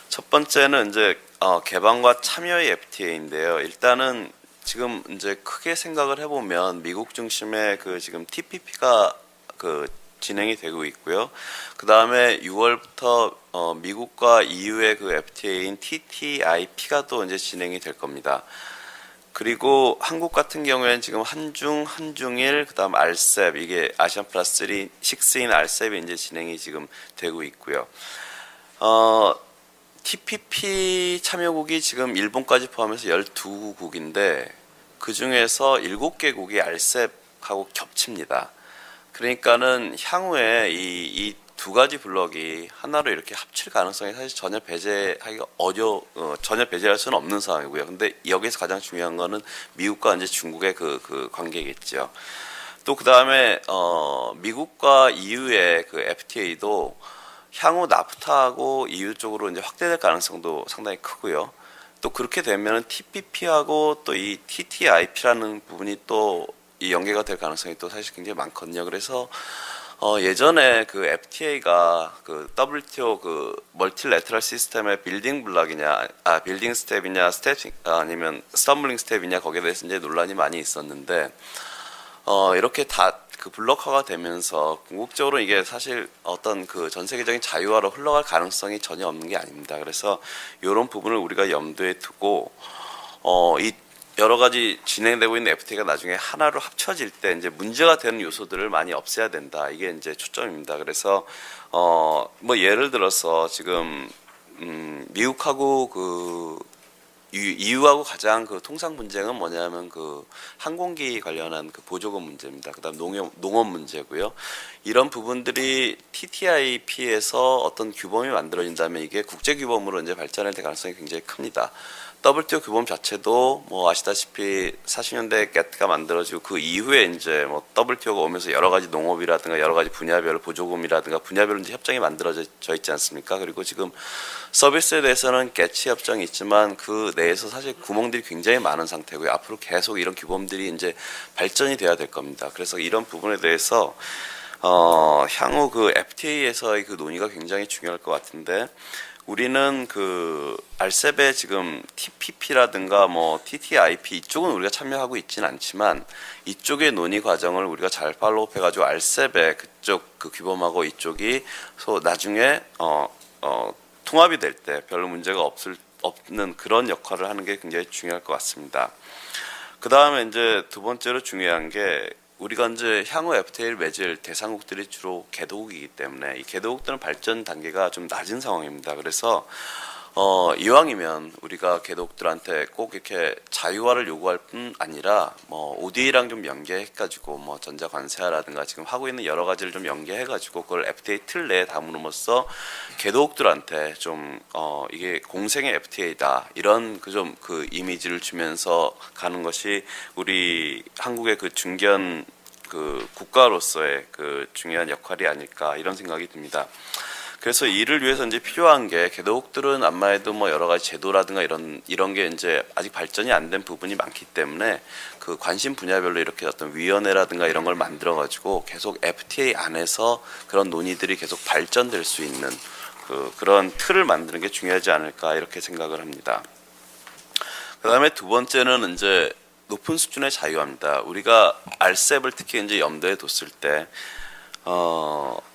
첫 번째는 이제 개방과 참여의 FTA인데요. 일단은 지금 이제 크게 생각을 해보면 미국 중심의 그 지금 TPP가 그 진행이 되고 있고요. 그 다음에 6월부터 미국과 EU의 그 FTA인 TTIP가 또 이제 진행이 될 겁니다. 그리고 한국 같은 경우에는 지금 한중일, 그다음 RCEP, 이게 아시안 플러스 6인 RCEP이 이제 진행이 지금 되고 있고요. TPP 참여국이 지금 일본까지 포함해서 12국인데 그 중에서 7개국이 RCEP하고 겹칩니다. 그러니까는 향후에 이 두 가지 블록이 하나로 이렇게 합칠 가능성이 사실 전혀 배제할 수는 없는 상황이고요. 근데 여기서 가장 중요한 거는 미국과 이제 중국의 그 관계겠죠. 또 그 다음에 미국과 EU의 그 FTA도 향후 나프타하고 EU 쪽으로 이제 확대될 가능성도 상당히 크고요. 또 그렇게 되면 TPP하고 또 이 TTIP라는 부분이 또 이 연계가 될 가능성이 또 사실 굉장히 많거든요. 그래서 예전에 그 FTA가 그 WTO 그 멀티래터럴 시스템의 빌딩 블록이냐, 빌딩 스텝이냐, 아니면 스텀블링 스텝이냐, 거기에 대해서 이제 논란이 많이 있었는데, 이렇게 다 그 블록화가 되면서 궁극적으로 이게 사실 어떤 그 전 세계적인 자유화로 흘러갈 가능성이 전혀 없는 게 아닙니다. 그래서 이런 부분을 우리가 염두에 두고 이 여러 가지 진행되고 있는 FTA가 나중에 하나로 합쳐질 때 이제 문제가 되는 요소들을 많이 없애야 된다. 이게 이제 초점입니다. 그래서 뭐 예를 들어서 지금 미국하고 그 EU하고 가장 그 통상 분쟁은 뭐냐면 그 항공기 관련한 그 보조금 문제입니다. 그다음 농업 문제고요. 이런 부분들이 TTIP에서 어떤 규범이 만들어진다면 이게 국제 규범으로 이제 발전할 가능성이 굉장히 큽니다. WTO 규범 자체도 뭐 아시다시피 40년대 GATT가 만들어지고 그 이후에 이제 뭐 WTO가 오면서 여러 가지 농업이라든가 여러 가지 분야별 보조금이라든가 분야별로 이제 협정이 만들어져 있지 않습니까? 그리고 지금 서비스에 대해서는 GATT 협정이 있지만 그 내에서 사실 구멍들이 굉장히 많은 상태고요. 앞으로 계속 이런 규범들이 이제 발전이 돼야 될 겁니다. 그래서 이런 부분에 대해서 향후 그 FTA에서의 그 논의가 굉장히 중요할 것 같은데 우리는 그 RCEP에 지금 TPP라든가 뭐 TTIP 이쪽은 우리가 참여하고 있지는 않지만 이쪽의 논의 과정을 우리가 잘 팔로우해가지고 RCEP에 그쪽 그 규범하고 이쪽이 나중에 통합이 될 때 별로 문제가 없는 그런 역할을 하는 게 굉장히 중요할 것 같습니다. 그 다음에 이제 두 번째로 중요한 게 우리가 이제 향후 FTA를 맺을 대상국들이 주로 개도국이기 때문에 이 개도국들은 발전 단계가 좀 낮은 상황입니다. 그래서 이왕이면 우리가 개도국들한테 꼭 이렇게 자유화를 요구할 뿐 아니라 뭐 ODA랑 좀 연계해가지고 뭐 전자 관세화라든가 지금 하고 있는 여러 가지를 좀 연계해가지고 그걸 FTA 틀 내에 담음으로써 개도국들한테 좀 이게 공생의 FTA다 이런 그 이미지를 주면서 가는 것이 우리 한국의 그 중견 그 국가로서의 그 중요한 역할이 아닐까 이런 생각이 듭니다. 그래서 이를 위해서 이제 필요한 게 개도국들은 암마에도 뭐 여러 가지 제도라든가 이런 게 이제 아직 발전이 안 된 부분이 많기 때문에 그 관심 분야별로 이렇게 어떤 위원회라든가 이런 걸 만들어 가지고 계속 FTA 안에서 그런 논의들이 계속 발전될 수 있는 그런 틀을 만드는 게 중요하지 않을까 이렇게 생각을 합니다. 그다음에 두 번째는 이제 높은 수준의 자유화입니다. 우리가 RCEP을 특히 이제 염두에 뒀을 때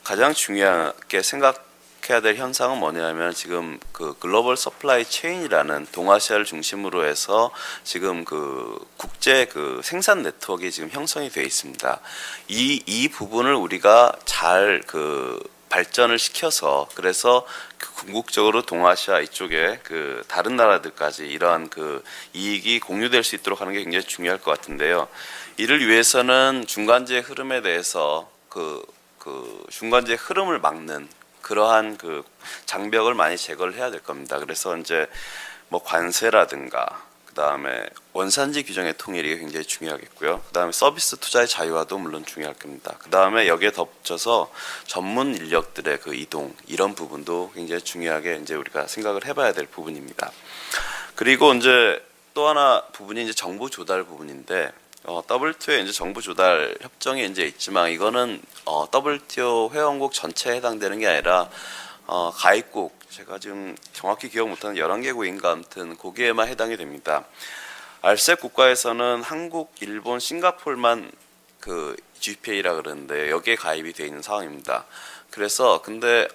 가장 중요하게 생각해야 될 현상은 뭐냐면 지금 그 글로벌 서플라이 체인이라는 동아시아를 중심으로 해서 지금 그 국제 그 생산 네트워크가 지금 형성이 되어 있습니다. 이 부분을 우리가 잘 발전을 시켜서 그래서 궁극적으로 동아시아 이쪽에 그 다른 나라들까지 이러한 그 이익이 공유될 수 있도록 하는 게 굉장히 중요할 것 같은데요. 이를 위해서는 중간재의 흐름에 대해서 그 중간재의 흐름을 막는 그러한 그 장벽을 많이 제거를 해야 될 겁니다. 그래서 이제 뭐 관세라든가 그다음에 원산지 규정의 통일이 굉장히 중요하겠고요. 그다음에 서비스 투자의 자유화도 물론 중요할 겁니다. 그다음에 여기에 덧붙여서 전문 인력들의 그 이동 이런 부분도 굉장히 중요하게 이제 우리가 생각을 해봐야 될 부분입니다. 그리고 이제 또 하나 부분이 이제 정보 조달 부분인데 WTO에 이제 정보 조달 협정이 이제 있지만 이거는 WTO 회원국 전체에 해당되는 게 아니라 가입국 제가 지금 정확히 기억 못하는 11개국인가 아무튼 거기에만 해당이 됩니다. RCEP 국가에서는 한국, 일본, 싱가포르만 그 GPA라 그러는데 여기에 가입이 되어 있는 상황입니다. 그래서 근데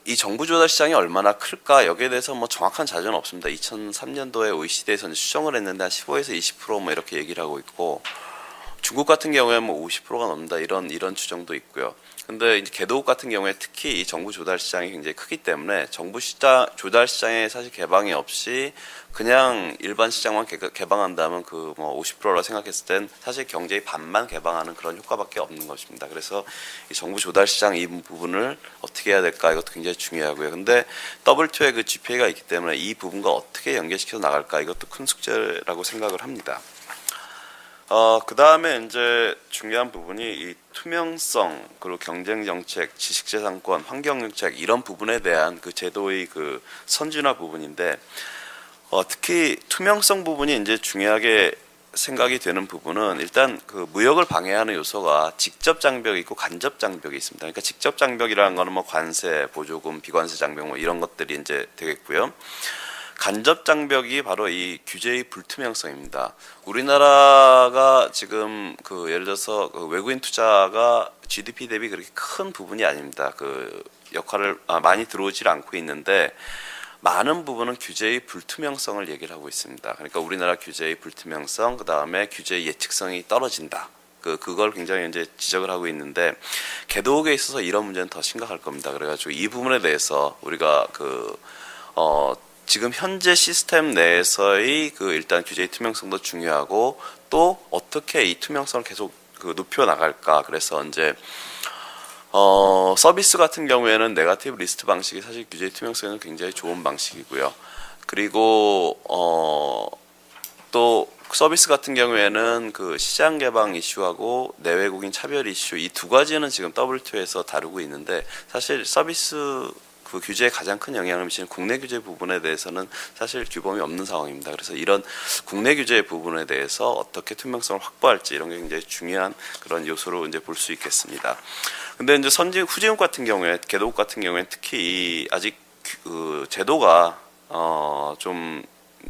이 정부 조달 시장이 얼마나 클까 여기에 대해서 뭐 정확한 자료는 없습니다. 2003년도에 OECD에서 추정을 했는데 한 15에서 20% 뭐 이렇게 얘기를 하고 있고 중국 같은 경우에 뭐 50%가 넘는다 이런 추정도 있고요. 근데 이제 개도국 같은 경우에 특히 이 정부 조달 시장이 굉장히 크기 때문에 정부 조달 시장에 사실 개방이 없이 그냥 일반 시장만 개방한다면 그 뭐 50%라 생각했을 땐 사실 경제의 반만 개방하는 그런 효과밖에 없는 것입니다. 그래서 이 정부 조달 시장 이 부분을 어떻게 해야 될까 이것도 굉장히 중요하고요. 근데 WTO의 그 GPA가 있기 때문에 이 부분과 어떻게 연계시켜 나갈까 이것도 큰 숙제라고 생각을 합니다. 그 다음에 이제 중요한 부분이 이 투명성, 그리고 경쟁 정책, 지식재산권, 환경 정책 이런 부분에 대한 그 제도의 그 선진화 부분인데, 특히 투명성 부분이 이제 중요하게 생각이 되는 부분은 일단 그 무역을 방해하는 요소가 직접 장벽이 있고 간접 장벽이 있습니다. 그러니까 직접 장벽이라는 거는 뭐 관세, 보조금, 비관세 장벽 뭐 이런 것들이 이제 되겠고요. 간접 장벽이 바로 이 규제의 불투명성입니다. 우리나라가 지금 그 예를 들어서 그 외국인 투자가 GDP 대비 그렇게 큰 부분이 아닙니다. 그 역할을 많이 들어오질 않고 있는데 많은 부분은 규제의 불투명성을 얘기를 하고 있습니다. 그러니까 우리나라 규제의 불투명성, 그 다음에 규제의 예측성이 떨어진다. 그걸 굉장히 이제 지적을 하고 있는데 개도국에 있어서 이런 문제는 더 심각할 겁니다. 그래가지고 이 부분에 대해서 우리가 지금 현재 시스템 내에서의 그 일단 규제의 투명성도 중요하고 또 어떻게 이 투명성을 계속 높여 나갈까. 그래서 이제 서비스 같은 경우에는 네거티브 리스트 방식이 사실 규제의 투명성에는 굉장히 좋은 방식이고요. 그리고 또 서비스 같은 경우에는 그 시장 개방 이슈하고 내외국인 차별 이슈 이 두 가지는 지금 WTO에서 다루고 있는데 사실 서비스 그 규제에 가장 큰 영향을 미치는 국내 규제 부분에 대해서는 사실 규범이 없는 상황입니다. 그래서 이런 국내 규제 부분에 대해서 어떻게 투명성을 확보할지 이런 게 굉장히 중요한 그런 요소로 이제 볼 수 있겠습니다. 근데 이제 후진국 같은 경우에, 개도국 같은 경우에 특히 아직 그 제도가 좀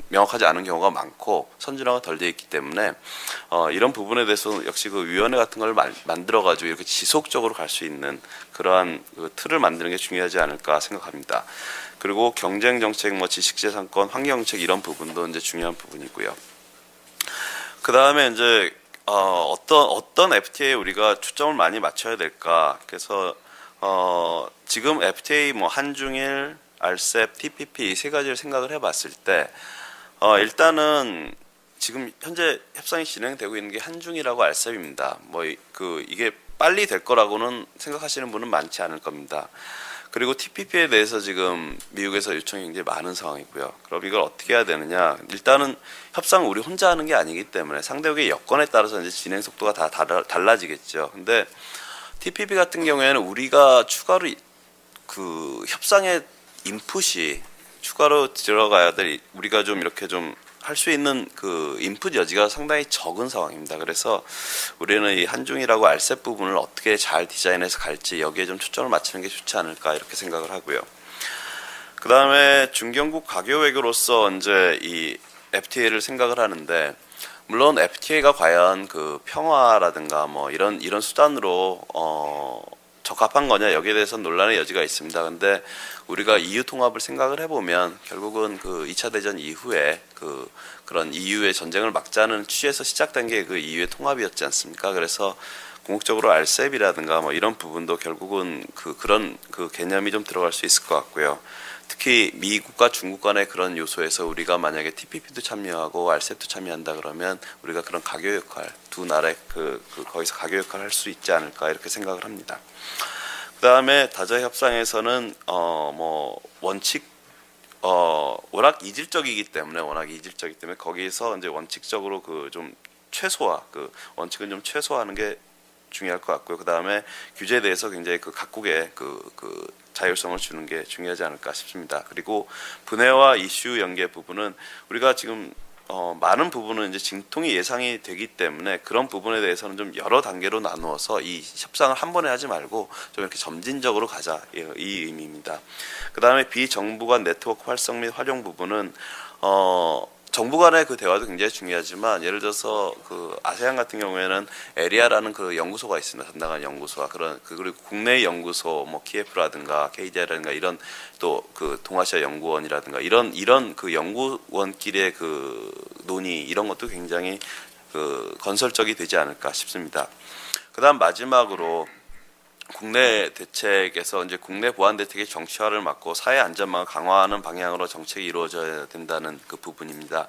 명확하지 않은 경우가 많고 선진화가 덜 돼 있기 때문에 이런 부분에 대해서 역시 그 위원회 같은 걸 만들어 가지고 이렇게 지속적으로 갈 수 있는 그러한 그 틀을 만드는 게 중요하지 않을까 생각합니다. 그리고 경쟁 정책, 뭐 지식재산권, 환경 정책 이런 부분도 이제 중요한 부분이고요. 그 다음에 이제 어떤 FTA에 우리가 초점을 많이 맞춰야 될까? 그래서 지금 FTA 뭐 한중일, RCEP, TPP 이 세 가지를 생각을 해봤을 때 일단은 지금 현재 협상이 진행되고 있는 게 한중일하고 RCEP입니다. 뭐 이게 빨리 될 거라고는 생각하시는 분은 많지 않을 겁니다. 그리고 TPP에 대해서 지금 미국에서 요청이 굉장히 많은 상황이고요. 그럼 이걸 어떻게 해야 되느냐? 일단은 협상은 우리 혼자 하는 게 아니기 때문에 상대국의 여건에 따라서 이제 진행 속도가 다 달라지겠죠. 근데 TPP 같은 경우에는 우리가 추가로 그 협상의 인풋이 추가로 들어가야 될 우리가 좀 이렇게 좀 할 수 있는 그 인풋 여지가 상당히 적은 상황입니다. 그래서 우리는 이 한중일하고 RCEP 부분을 어떻게 잘 디자인해서 갈지 여기에 좀 초점을 맞추는 게 좋지 않을까 이렇게 생각을 하고요. 그 다음에 중견국 가교 외교로서 이제 이 FTA를 생각을 하는데 물론 FTA가 과연 그 평화라든가 뭐 이런 수단으로 적합한 거냐 여기에 대해서 논란의 여지가 있습니다. 근데 우리가 EU 통합을 생각을 해보면 결국은 그 2차 대전 이후에 그런 EU의 전쟁을 막자는 취지에서 시작된 게 그 EU의 통합이었지 않습니까? 그래서 궁극적으로 RCEP이라든가 뭐 이런 부분도 결국은 그런 개념이 좀 들어갈 수 있을 것 같고요. 특히 미국과 중국 간의 그런 요소에서 우리가 만약에 TPP도 참여하고 RCEP도 참여한다 그러면 우리가 그런 가교 역할, 두 나라의 거기서 가교 역할을 할 수 있지 않을까 이렇게 생각을 합니다. 그다음에 다자 협상에서는 뭐 원칙 워낙 이질적이기 때문에 거기서 이제 원칙적으로 좀 최소화 원칙은 좀 최소화하는 게 중요할 것 같고요. 그다음에 규제에 대해서 굉장히 각국의 자율성을 주는 게 중요하지 않을까 싶습니다. 그리고 분해와 이슈 연계 부분은 우리가 지금 많은 부분은 이제 진통이 예상이 되기 때문에 그런 부분에 대해서는 좀 여러 단계로 나누어서 이 협상을 한 번에 하지 말고 좀 이렇게 점진적으로 가자 이 의미입니다. 그 다음에 비정부 간 네트워크 활성 및 활용 부분은 정부 간의 대화도 굉장히 중요하지만 예를 들어서 아세안 같은 경우에는 에리아라는 연구소가 있습니다. 담당한 연구소와 그리고 국내 연구소 뭐 KF라든가 KDI라든가 이런 또 동아시아 연구원이라든가 이런 연구원끼리의 논의 이런 것도 굉장히 건설적이 되지 않을까 싶습니다. 그다음 마지막으로 국내 대책에서 이제 국내 보안 대책의 정치화를 막고 사회 안전망을 강화하는 방향으로 정책이 이루어져야 된다는 부분입니다.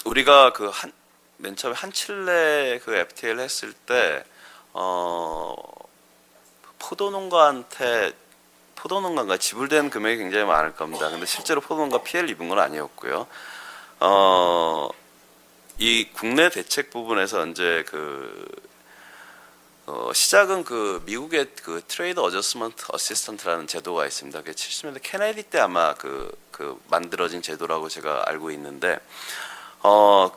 우리가 맨 처음에 한칠레 FTA를 했을 때 포도농가가 지불된 금액이 굉장히 많을 겁니다. 근데 실제로 포도농가 피해를 입은 건 아니었고요. 이 국내 대책 부분에서 이제 시작은 미국의 트레이드 어저스먼트 어시스턴트라는 제도가 있습니다. 그게 70년대 케네디 때 아마 만들어진 제도라고 제가 알고 있는데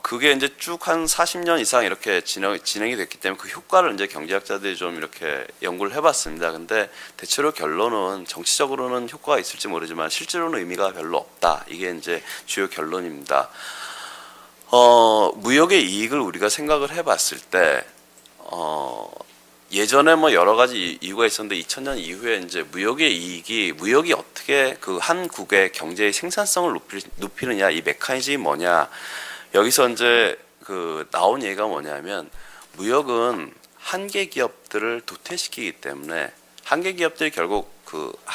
그게 이제 쭉 한 40년 이상 이렇게 진행이 됐기 때문에 그 효과를 이제 경제학자들이 좀 이렇게 연구를 해봤습니다. 근데 대체로 결론은 정치적으로는 효과가 있을지 모르지만 실제로는 의미가 별로 없다. 이게 이제 주요 결론입니다. 무역의 이익을 우리가 생각을 해봤을 때 예전에 뭐 여러 가지 이유가 있었는데 2000년 이후에 이제 무역이 어떻게 한국의 경제의 생산성을 높이느냐 이 메커니즘이 뭐냐 여기서 이제 나온 얘기가 뭐냐면 무역은 한계 기업들을 도태시키기 때문에 한계 기업들이 결국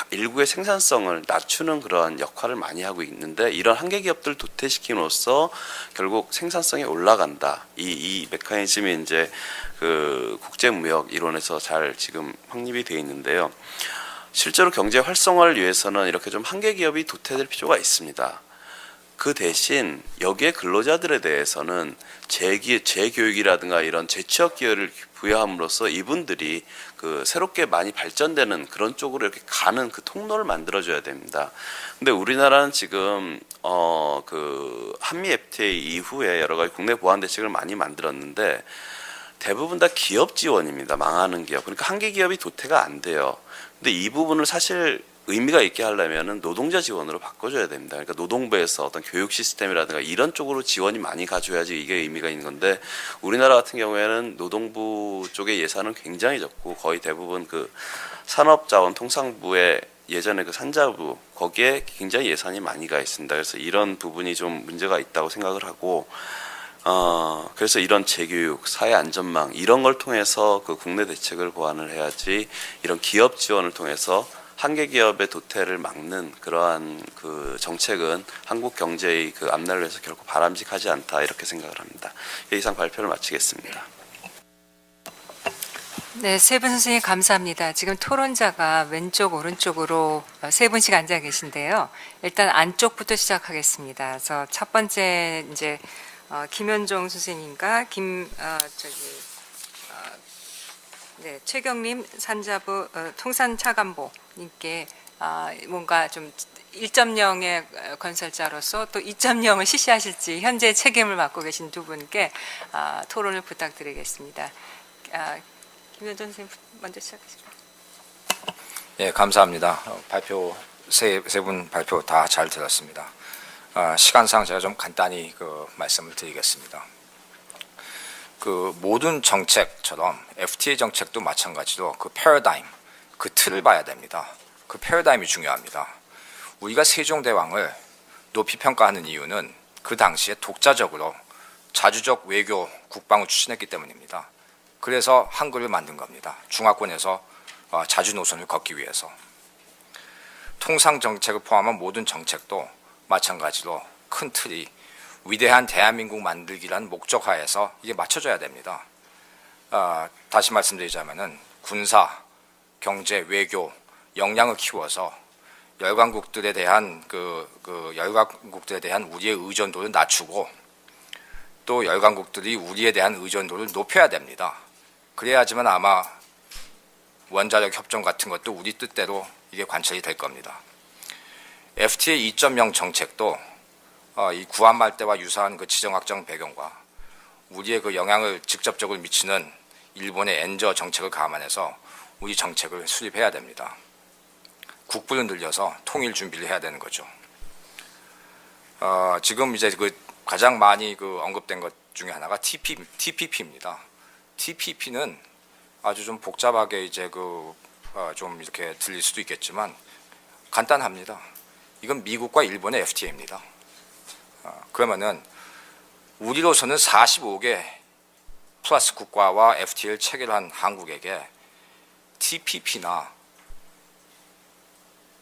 일국의 생산성을 낮추는 그러한 역할을 많이 하고 있는데 이런 한계 기업들을 도태시킴으로써 결국 생산성이 올라간다. 이 메커니즘이 이제 국제무역 이론에서 잘 지금 확립이 되어 있는데요. 실제로 경제 활성화를 위해서는 이렇게 좀 한계 기업이 도태될 필요가 있습니다. 그 대신 여기에 근로자들에 대해서는 재교육이라든가 이런 재취업 기회를 부여함으로써 이분들이 그 새롭게 많이 발전되는 그런 쪽으로 이렇게 가는 그 통로를 만들어줘야 됩니다. 근데 우리나라는 지금 그 한미 FTA 이후에 여러 가지 국내 보완 대책을 많이 만들었는데 대부분 다 기업 지원입니다. 망하는 기업. 그러니까 한계 기업이 도태가 안 돼요. 근데 이 부분을 사실 의미가 있게 하려면은 노동자 지원으로 바꿔줘야 됩니다. 그러니까 노동부에서 어떤 교육 시스템이라든가 이런 쪽으로 지원이 많이 가줘야지 이게 의미가 있는 건데 우리나라 같은 경우에는 노동부 쪽의 예산은 굉장히 적고 거의 대부분 그 산업자원통상부의 예전에 그 산자부 거기에 굉장히 예산이 많이 가 있습니다. 그래서 이런 부분이 좀 문제가 있다고 생각을 하고 그래서 이런 재교육, 사회 안전망 이런 걸 통해서 그 국내 대책을 보완을 해야지 이런 기업 지원을 통해서 한계 기업의 도태를 막는 그러한 그 정책은 한국 경제의 그 앞날을 위해서 결코 바람직하지 않다 이렇게 생각을 합니다. 이상 발표를 마치겠습니다. 네, 세 분 선생님 감사합니다. 지금 토론자가 왼쪽 오른쪽으로 세 분씩 앉아 계신데요. 일단 안쪽부터 시작하겠습니다. 그래서 첫 번째 이제 김현종 선생님과 네, 최경림 산자부 통산차관보님께 뭔가 좀 1.0의 건설자로서 또 2.0을 실시하실지 현재 책임을 맡고 계신 두 분께 토론을 부탁드리겠습니다. 김현종 선생님 먼저 시작하시죠. 예, 감사합니다. 발표 세 분 발표 다 잘 들었습니다. 시간상 제가 좀 간단히 그 말씀을 드리겠습니다. 그 모든 정책처럼 FTA 정책도 마찬가지로 그 패러다임, 그 틀을 봐야 됩니다. 그 패러다임이 중요합니다. 우리가 세종대왕을 높이 평가하는 이유는 그 당시에 독자적으로 자주적 외교 국방을 추진했기 때문입니다. 그래서 한글을 만든 겁니다. 중화권에서 자주 노선을 걷기 위해서. 통상 정책을 포함한 모든 정책도 마찬가지로 큰 틀이 위대한 대한민국 만들기라는 목적하에서 이게 맞춰져야 됩니다. 다시 말씀드리자면은 군사, 경제, 외교 역량을 키워서 열강국들에 대한 열강국들에 대한 우리의 의존도를 낮추고 또 열강국들이 우리에 대한 의존도를 높여야 됩니다. 그래야지만 아마 원자력 협정 같은 것도 우리 뜻대로 이게 관철이 될 겁니다. FTA 2.0 정책도 이 구한말 때와 유사한 그 지정학적 배경과 우리의 그 영향을 직접적으로 미치는 일본의 엔저 정책을 감안해서 우리 정책을 수립해야 됩니다. 국부를 늘려서 통일 준비를 해야 되는 거죠. 지금 이제 그 가장 많이 그 언급된 것 중에 하나가 TPP입니다. TPP는 아주 좀 복잡하게 이제 좀 이렇게 들릴 수도 있겠지만 간단합니다. 이건 미국과 일본의 FTA입니다. 그러면은 우리로서는 45개 플러스 국가와 FTA를 체결한 한국에게 TPP나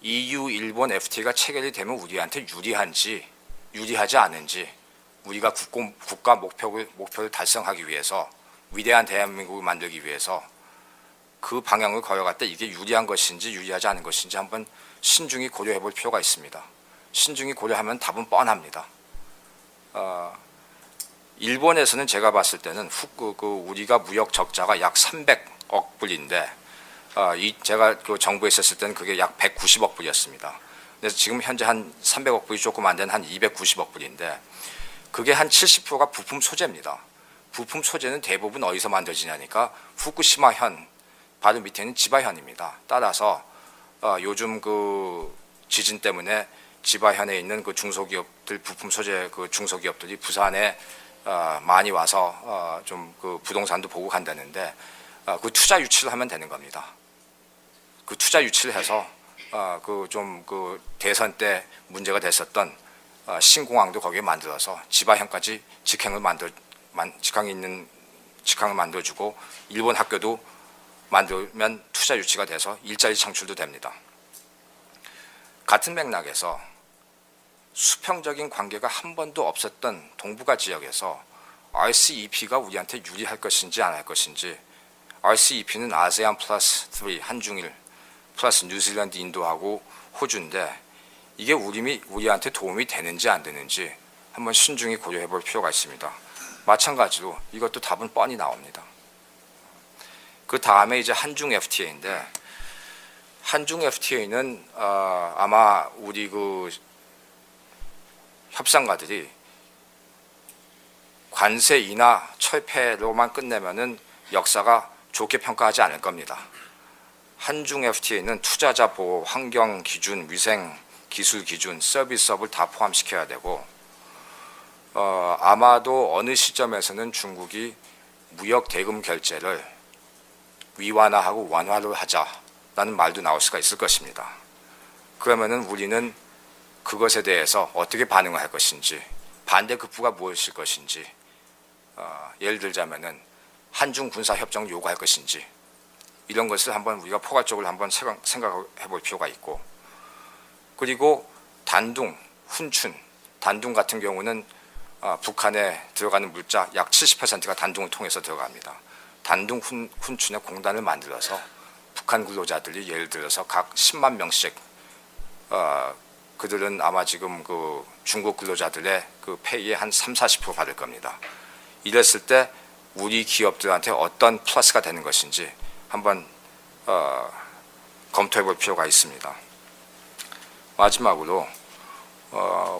EU, 일본 FTA가 체결이 되면 우리한테 유리한지 유리하지 않은지 우리가 국가 목표를 달성하기 위해서 위대한 대한민국을 만들기 위해서 그 방향을 걸어갈 때 이게 유리한 것인지 유리하지 않은 것인지 한번 신중히 고려해 볼 필요가 있습니다. 신중히 고려하면 답은 뻔합니다. 일본에서는 제가 봤을 때는 우리가 무역 적자가 약 300억 불인데 제가 그 정부에 있었을 때는 그게 약 190억 불이었습니다. 그래서 지금 현재 한 300억 불이 조금 안 되는 한 290억 불인데 그게 한 70%가 부품 소재입니다. 부품 소재는 대부분 어디서 만들어지냐니까 후쿠시마현 바로 밑에 있는 지바현입니다. 따라서 요즘 그 지진 때문에 지바현에 있는 그 중소기업들 부품 소재 그 중소기업들이 부산에 많이 와서 좀 그 부동산도 보고 간다는데 그 투자 유치를 하면 되는 겁니다. 그 투자 유치를 해서 그 대선 때 문제가 됐었던 신공항도 거기에 만들어서 지바현까지 직항을 만들어주고 일본 학교도 만들면 투자 유치가 돼서 일자리 창출도 됩니다. 같은 맥락에서 수평적인 관계가 한 번도 없었던 동북아 지역에서 RCEP가 우리한테 유리할 것인지 안 할 것인지 RCEP는 아세안 플러스 3 한중일 플러스 뉴질랜드 인도하고 호주인데 이게 우리한테 도움이 되는지 안 되는지 한번 신중히 고려해 볼 필요가 있습니다. 마찬가지로 이것도 답은 뻔히 나옵니다. 그 다음에 이제 한중 FTA인데, 한중 FTA는 아마 우리 그 협상가들이 관세 인하 철폐로만 끝내면은 역사가 좋게 평가하지 않을 겁니다. 한중 FTA는 투자자 보호, 환경 기준, 위생 기술 기준, 서비스업을 다 포함시켜야 되고, 아마도 어느 시점에서는 중국이 무역 대금 결제를 위완화하고 완화를 하자라는 말도 나올 수가 있을 것입니다. 그러면은 우리는 그것에 대해서 어떻게 반응을 할 것인지, 반대급부가 무엇일 것인지, 예를 들자면은 한중 군사 협정을 요구할 것인지, 이런 것을 한번 우리가 포괄적으로 한번 생각해 볼 필요가 있고, 그리고 단둥, 훈춘, 단둥 같은 경우는 북한에 들어가는 물자 약 70%가 단둥을 통해서 들어갑니다. 단둥 훈춘의 공단을 만들어서 북한 근로자들이 예를 들어서 각 10만 명씩, 그들은 아마 지금 그 중국 근로자들의 그 페이의 한 30-40% 받을 겁니다. 이랬을 때 우리 기업들한테 어떤 플러스가 되는 것인지 한번 검토해 볼 필요가 있습니다. 마지막으로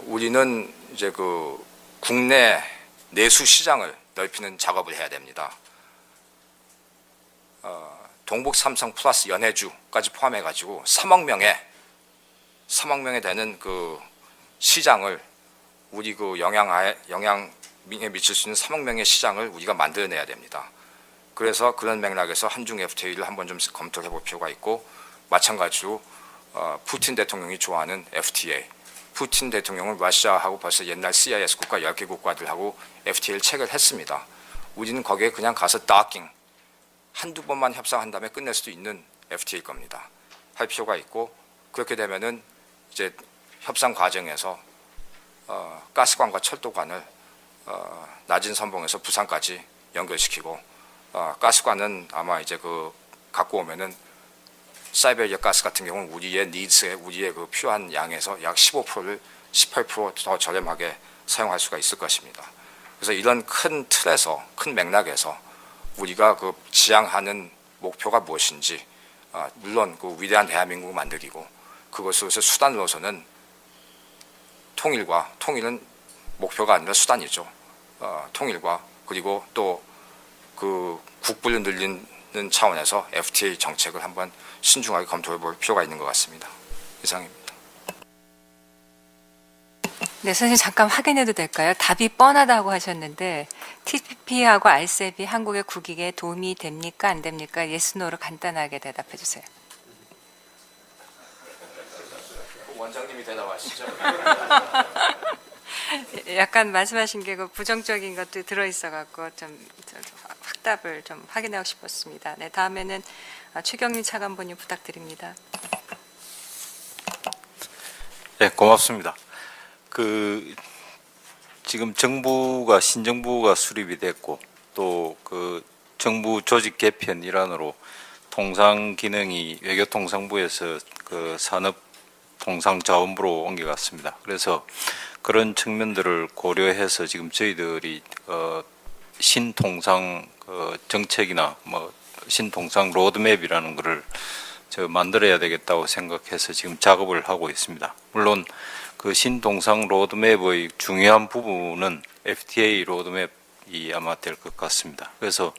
우리는 이제 그 국내 내수 시장을 넓히는 작업을 해야 됩니다. 동북 삼성 플러스 연해주까지 포함해 가지고 3억 명에 되는 그 시장을, 우리 그 영향에 미칠 수 있는 3억 명의 시장을 우리가 만들어내야 됩니다. 그래서 그런 맥락에서 한중 FTA를 한번 좀 검토해 볼 필요가 있고, 마찬가지로 푸틴 대통령이 좋아하는 FTA, 푸틴 대통령은 러시아하고 벌써 옛날 CIS 국가 10개 국가들하고 FTA를 체결했습니다. 우리는 거기에 그냥 가서 docking 한두 번만 협상한 다음에 끝낼 수도 있는 FTA 겁니다. 할 필요가 있고, 그렇게 되면은 이제 협상 과정에서 가스관과 철도관을 낮은 선봉에서 부산까지 연결시키고, 가스관은 아마 이제 그 갖고 오면은 사이베리아 가스 같은 경우는 우리의 니즈에, 우리의 그 필요한 양에서 약 15%를 18% 더 저렴하게 사용할 수가 있을 것입니다. 그래서 이런 큰 틀에서, 큰 맥락에서 우리가 그 지향하는 목표가 무엇인지, 물론 그 위대한 대한민국을 만들기고, 그것으로서 수단으로서는 통일은 목표가 아니라 수단이죠. 통일과, 그리고 또 그 국부를 늘리는 차원에서 FTA 정책을 한번 신중하게 검토해 볼 필요가 있는 것 같습니다. 이상입니다. 네, 선생님 잠깐 확인해도 될까요? 답이 뻔하다고 하셨는데 TPP하고 RCEP이 한국의 국익에 도움이 됩니까? 안 됩니까? yes, no로 간단하게 대답해 주세요. 원장님이 대답하시죠. 약간 말씀하신 게 그 부정적인 것도 들어있어갖고 좀 확답을 좀 확인하고 싶었습니다. 네, 다음에는 최경림 차관보님 부탁드립니다. 네, 고맙습니다. 지금 신정부가 수립이 됐고, 또 그 정부 조직 개편 일환으로 통상 기능이 외교통상부에서 그 산업통상자원부로 옮겨갔습니다. 그래서 그런 측면들을 고려해서 지금 저희들이 신통상 정책이나 뭐 신통상 로드맵이라는 것을 만들어야 되겠다고 생각해서 지금 작업을 하고 있습니다. 물론 그 신통상 로드맵의 중요한 부분은 FTA 로드맵이 아마 될 것 같습니다. 그래서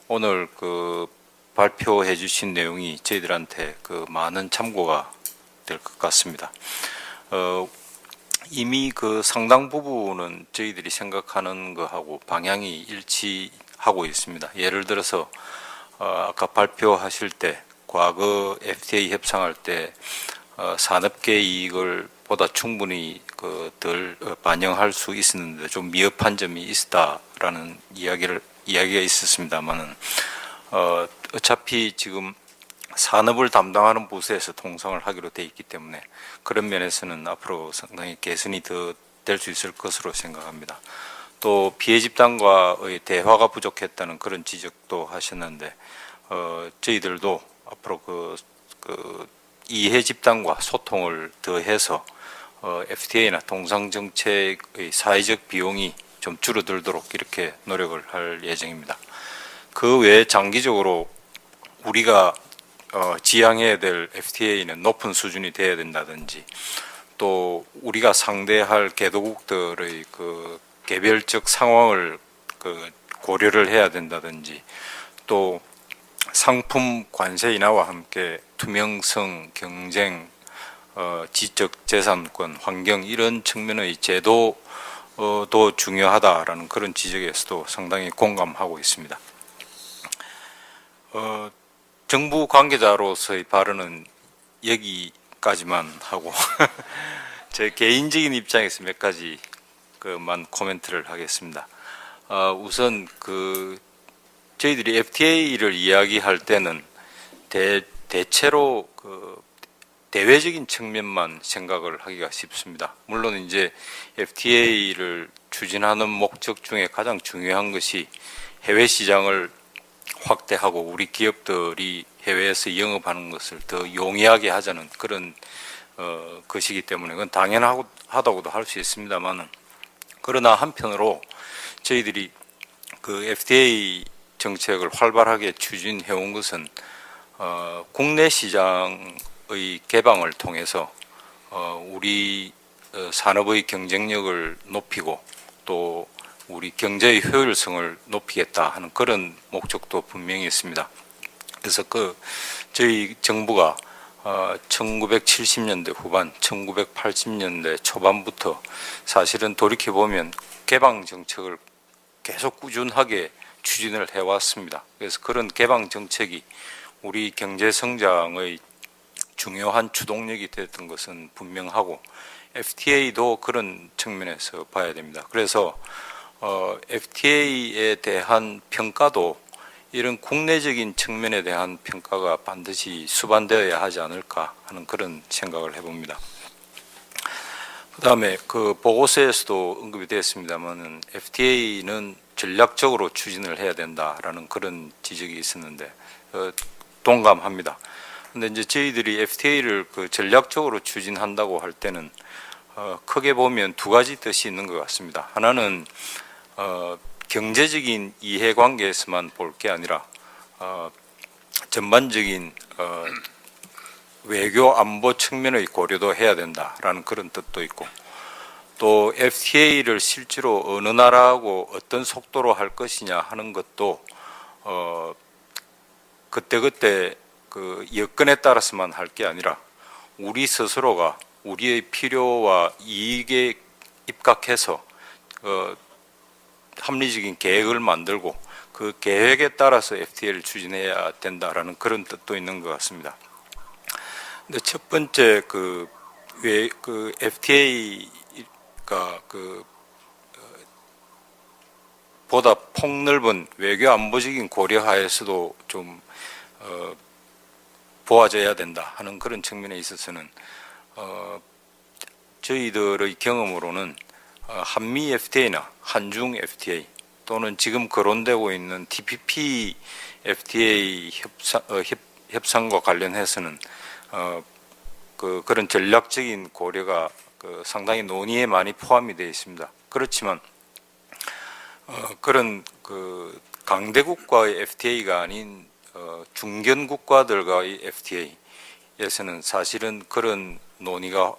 오늘 그 발표해 주신 내용이 저희들한테 그 많은 참고가 될 것 같습니다. 이미 그 상당 부분은 저희들이 생각하는 거하고 방향이 일치하고 있습니다. 예를 들어서 아까 발표하실 때 과거 FTA 협상할 때 산업계 이익을 보다 충분히 덜 반영할 수 있었는데 좀 미흡한 점이 있었다라는 이야기가 있었습니다만은 어차피 지금 산업을 담당하는 부서에서 통상을 하기로 돼 있기 때문에 그런 면에서는 앞으로 상당히 개선이 더 될 수 있을 것으로 생각합니다. 또 피해 집단과의 대화가 부족했다는 그런 지적도 하셨는데 저희들도 앞으로 그 이해 집단과 소통을 더해서 FTA나 동상 정책의 사회적 비용이 좀 줄어들도록 이렇게 노력을 할 예정입니다. 그 외에 장기적으로 우리가 지향해야 될 FTA는 높은 수준이 돼야 된다든지, 또 우리가 상대할 개도국들의 그 개별적 상황을 고려를 해야 된다든지, 또 상품 관세 인하와 함께 투명성, 경쟁, 지적 재산권, 환경 이런 측면의 제도도 중요하다라는 그런 지적에서도 상당히 공감하고 있습니다. 정부 관계자로서의 발언은 여기까지만 하고 제 개인적인 입장에서 몇 가지만 코멘트를 하겠습니다. 우선 저희들이 FTA를 이야기할 때는 대체로 대외적인 측면만 생각을 하기가 쉽습니다. 물론 이제 FTA를 추진하는 목적 중에 가장 중요한 것이 해외 시장을 확대하고 우리 기업들이 해외에서 영업하는 것을 더 용이하게 하자는 그런 것이기 때문에 그건 당연하다고도 할 수 있습니다만은, 그러나 한편으로 저희들이 그 FTA 정책을 활발하게 추진해 온 것은 국내 시장의 개방을 통해서 우리 산업의 경쟁력을 높이고 또 우리 경제의 효율성을 높이겠다 하는 그런 목적도 분명히 있습니다. 그래서 저희 정부가 1970년대 후반, 1980년대 초반부터 사실은 돌이켜보면 개방 정책을 계속 꾸준하게 추진을 해왔습니다. 그래서 그런 개방 정책이 우리 경제 성장의 중요한 주동력이 됐던 것은 분명하고, FTA도 그런 측면에서 봐야 됩니다. 그래서 FTA에 대한 평가도 이런 국내적인 측면에 대한 평가가 반드시 수반되어야 하지 않을까 하는 그런 생각을 해봅니다. 그 다음에 그 보고서에서도 언급이 되었습니다만은 FTA는 전략적으로 추진을 해야 된다라는 그런 지적이 있었는데 동감합니다. 근데 이제 저희들이 FTA를 전략적으로 추진한다고 할 때는 크게 보면 두 가지 뜻이 있는 것 같습니다. 하나는 경제적인 이해관계에서만 볼 게 아니라 전반적인 외교 안보 측면의 고려도 해야 된다라는 그런 뜻도 있고, 또 FTA를 실제로 어느 나라하고 어떤 속도로 할 것이냐 하는 것도 그때그때 그 여건에 따라서만 할 게 아니라 우리 스스로가 우리의 필요와 이익에 입각해서 합리적인 계획을 만들고 그 계획에 따라서 FTA를 추진해야 된다라는 그런 뜻도 있는 것 같습니다. 근데 첫 번째 FTA가 보다 폭넓은 외교 안보적인 고려하에서도 좀 보아져야 된다 하는 그런 측면에 있어서는 저희들의 경험으로는 한미 FTA나 한중 FTA 또는 지금 거론되고 있는 TPP FTA 협상과 관련해서는 그런 전략적인 고려가 상당히 논의에 많이 포함이 되어 있습니다. 그렇지만 그런 강대국과의 FTA가 아닌 중견 국가들과의 FTA에서는 사실은 그런 논의가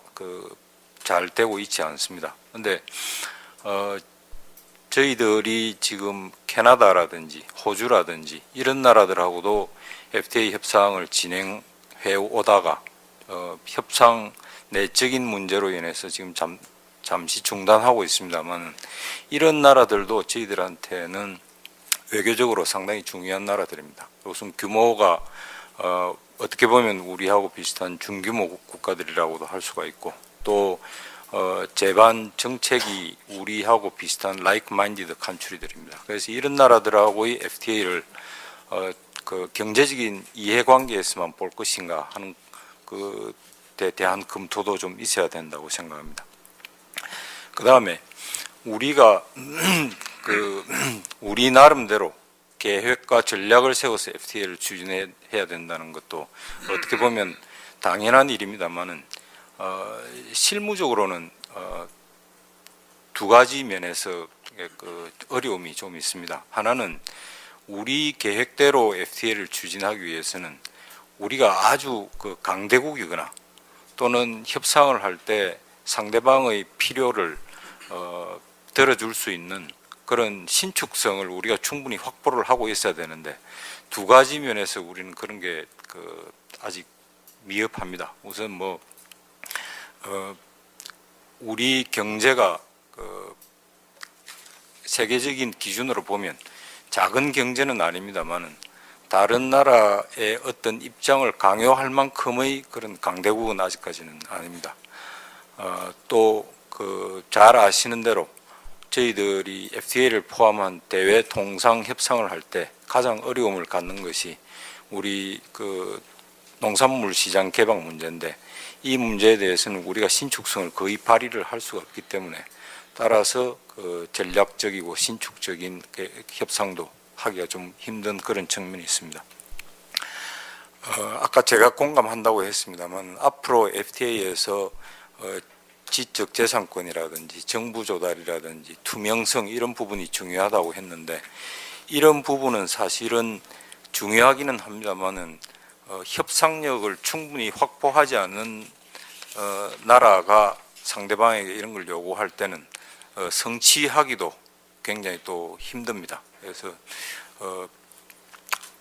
잘 되고 있지 않습니다. 그런데 저희들이 지금 캐나다라든지 호주라든지 이런 나라들하고도 FTA 협상을 진행해 오다가 협상 내적인 문제로 인해서 지금 잠시 중단하고 있습니다만, 이런 나라들도 저희들한테는 외교적으로 상당히 중요한 나라들입니다. 우선 규모가 어떻게 보면 우리하고 비슷한 중규모 국가들이라고도 할 수가 있고, 또 제반 정책이 우리하고 비슷한 like-minded country들입니다. 그래서 이런 나라들하고의 FTA를 경제적인 이해관계에서만 볼 것인가 하는 데 대한 검토도 좀 있어야 된다고 생각합니다. 그 다음에 우리가 우리 나름대로 계획과 전략을 세워서 FTA를 추진해야 된다는 것도 어떻게 보면 당연한 일입니다만은 실무적으로는 두 가지 면에서 그 어려움이 좀 있습니다. 하나는 우리 계획대로 FTA를 추진하기 위해서는 우리가 아주 그 강대국이거나 또는 협상을 할 때 상대방의 필요를 들어줄 수 있는 그런 신축성을 우리가 충분히 확보를 하고 있어야 되는데 두 가지 면에서 우리는 그런 게 그 아직 미흡합니다. 우선 뭐 우리 경제가 그 세계적인 기준으로 보면 작은 경제는 아닙니다만은 다른 나라의 어떤 입장을 강요할 만큼의 그런 강대국은 아직까지는 아닙니다. 또 그 잘 아시는 대로 저희들이 FTA를 포함한 대외 통상 협상을 할 때 가장 어려움을 갖는 것이 우리 그 농산물 시장 개방 문제인데 이 문제에 대해서는 우리가 신축성을 거의 발휘를 할 수가 없기 때문에 따라서 그 전략적이고 신축적인 협상도 하기가 좀 힘든 그런 측면이 있습니다. 아까 제가 공감한다고 했습니다만 앞으로 FTA에서 지적 재산권이라든지 정부 조달이라든지 투명성 이런 부분이 중요하다고 했는데 이런 부분은 사실은 중요하기는 합니다만은 협상력을 충분히 확보하지 않는 나라가 상대방에게 이런 걸 요구할 때는 성취하기도 굉장히 또 힘듭니다. 그래서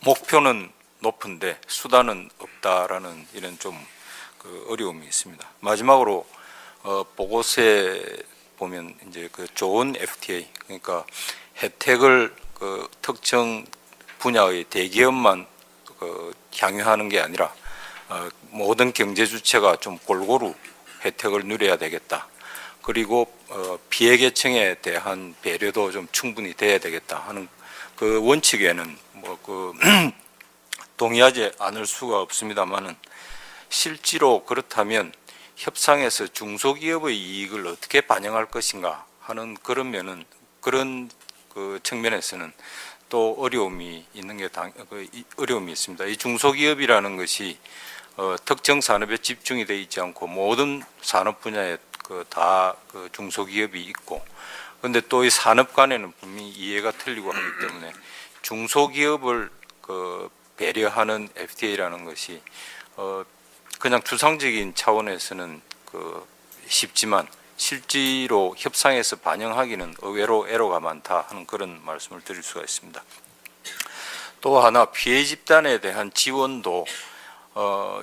목표는 높은데 수단은 없다라는 이런 좀 그 어려움이 있습니다. 마지막으로 보고서에 보면 이제 그 좋은 FTA 그러니까 혜택을 그 특정 분야의 대기업만 그 향유하는 게 아니라 모든 경제 주체가 좀 골고루 혜택을 누려야 되겠다. 그리고 피해계층에 대한 배려도 좀 충분히 돼야 되겠다 하는 그 원칙에는 뭐 그 동의하지 않을 수가 없습니다만은 실제로 그렇다면 협상에서 중소기업의 이익을 어떻게 반영할 것인가 하는 그런 면은 그런 그 측면에서는 또 어려움이 있는 게 어려움이 있습니다. 이 중소기업이라는 것이 특정 산업에 집중이 되어 있지 않고 모든 산업 분야에 다 그 중소기업이 있고 그런데 또 이 산업 간에는 분명히 이해가 틀리고 하기 때문에 중소기업을 그 배려하는 FTA라는 것이 그냥 추상적인 차원에서는 그 쉽지만 실제로 협상에서 반영하기는 의외로 애로가 많다 하는 그런 말씀을 드릴 수가 있습니다. 또 하나 피해 집단에 대한 지원도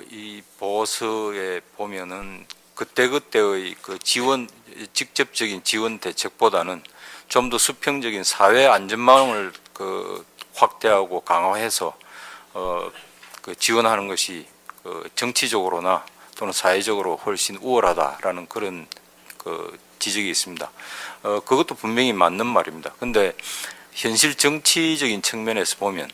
이 보고서에 보면은 그때그때의 그 지원 직접적인 지원 대책보다는 좀 더 수평적인 사회 안전망을 그 확대하고 강화해서 그 지원하는 것이 그 정치적으로나 또는 사회적으로 훨씬 우월하다라는 그런 그 지적이 있습니다. 그것도 분명히 맞는 말입니다. 근데 현실 정치적인 측면에서 보면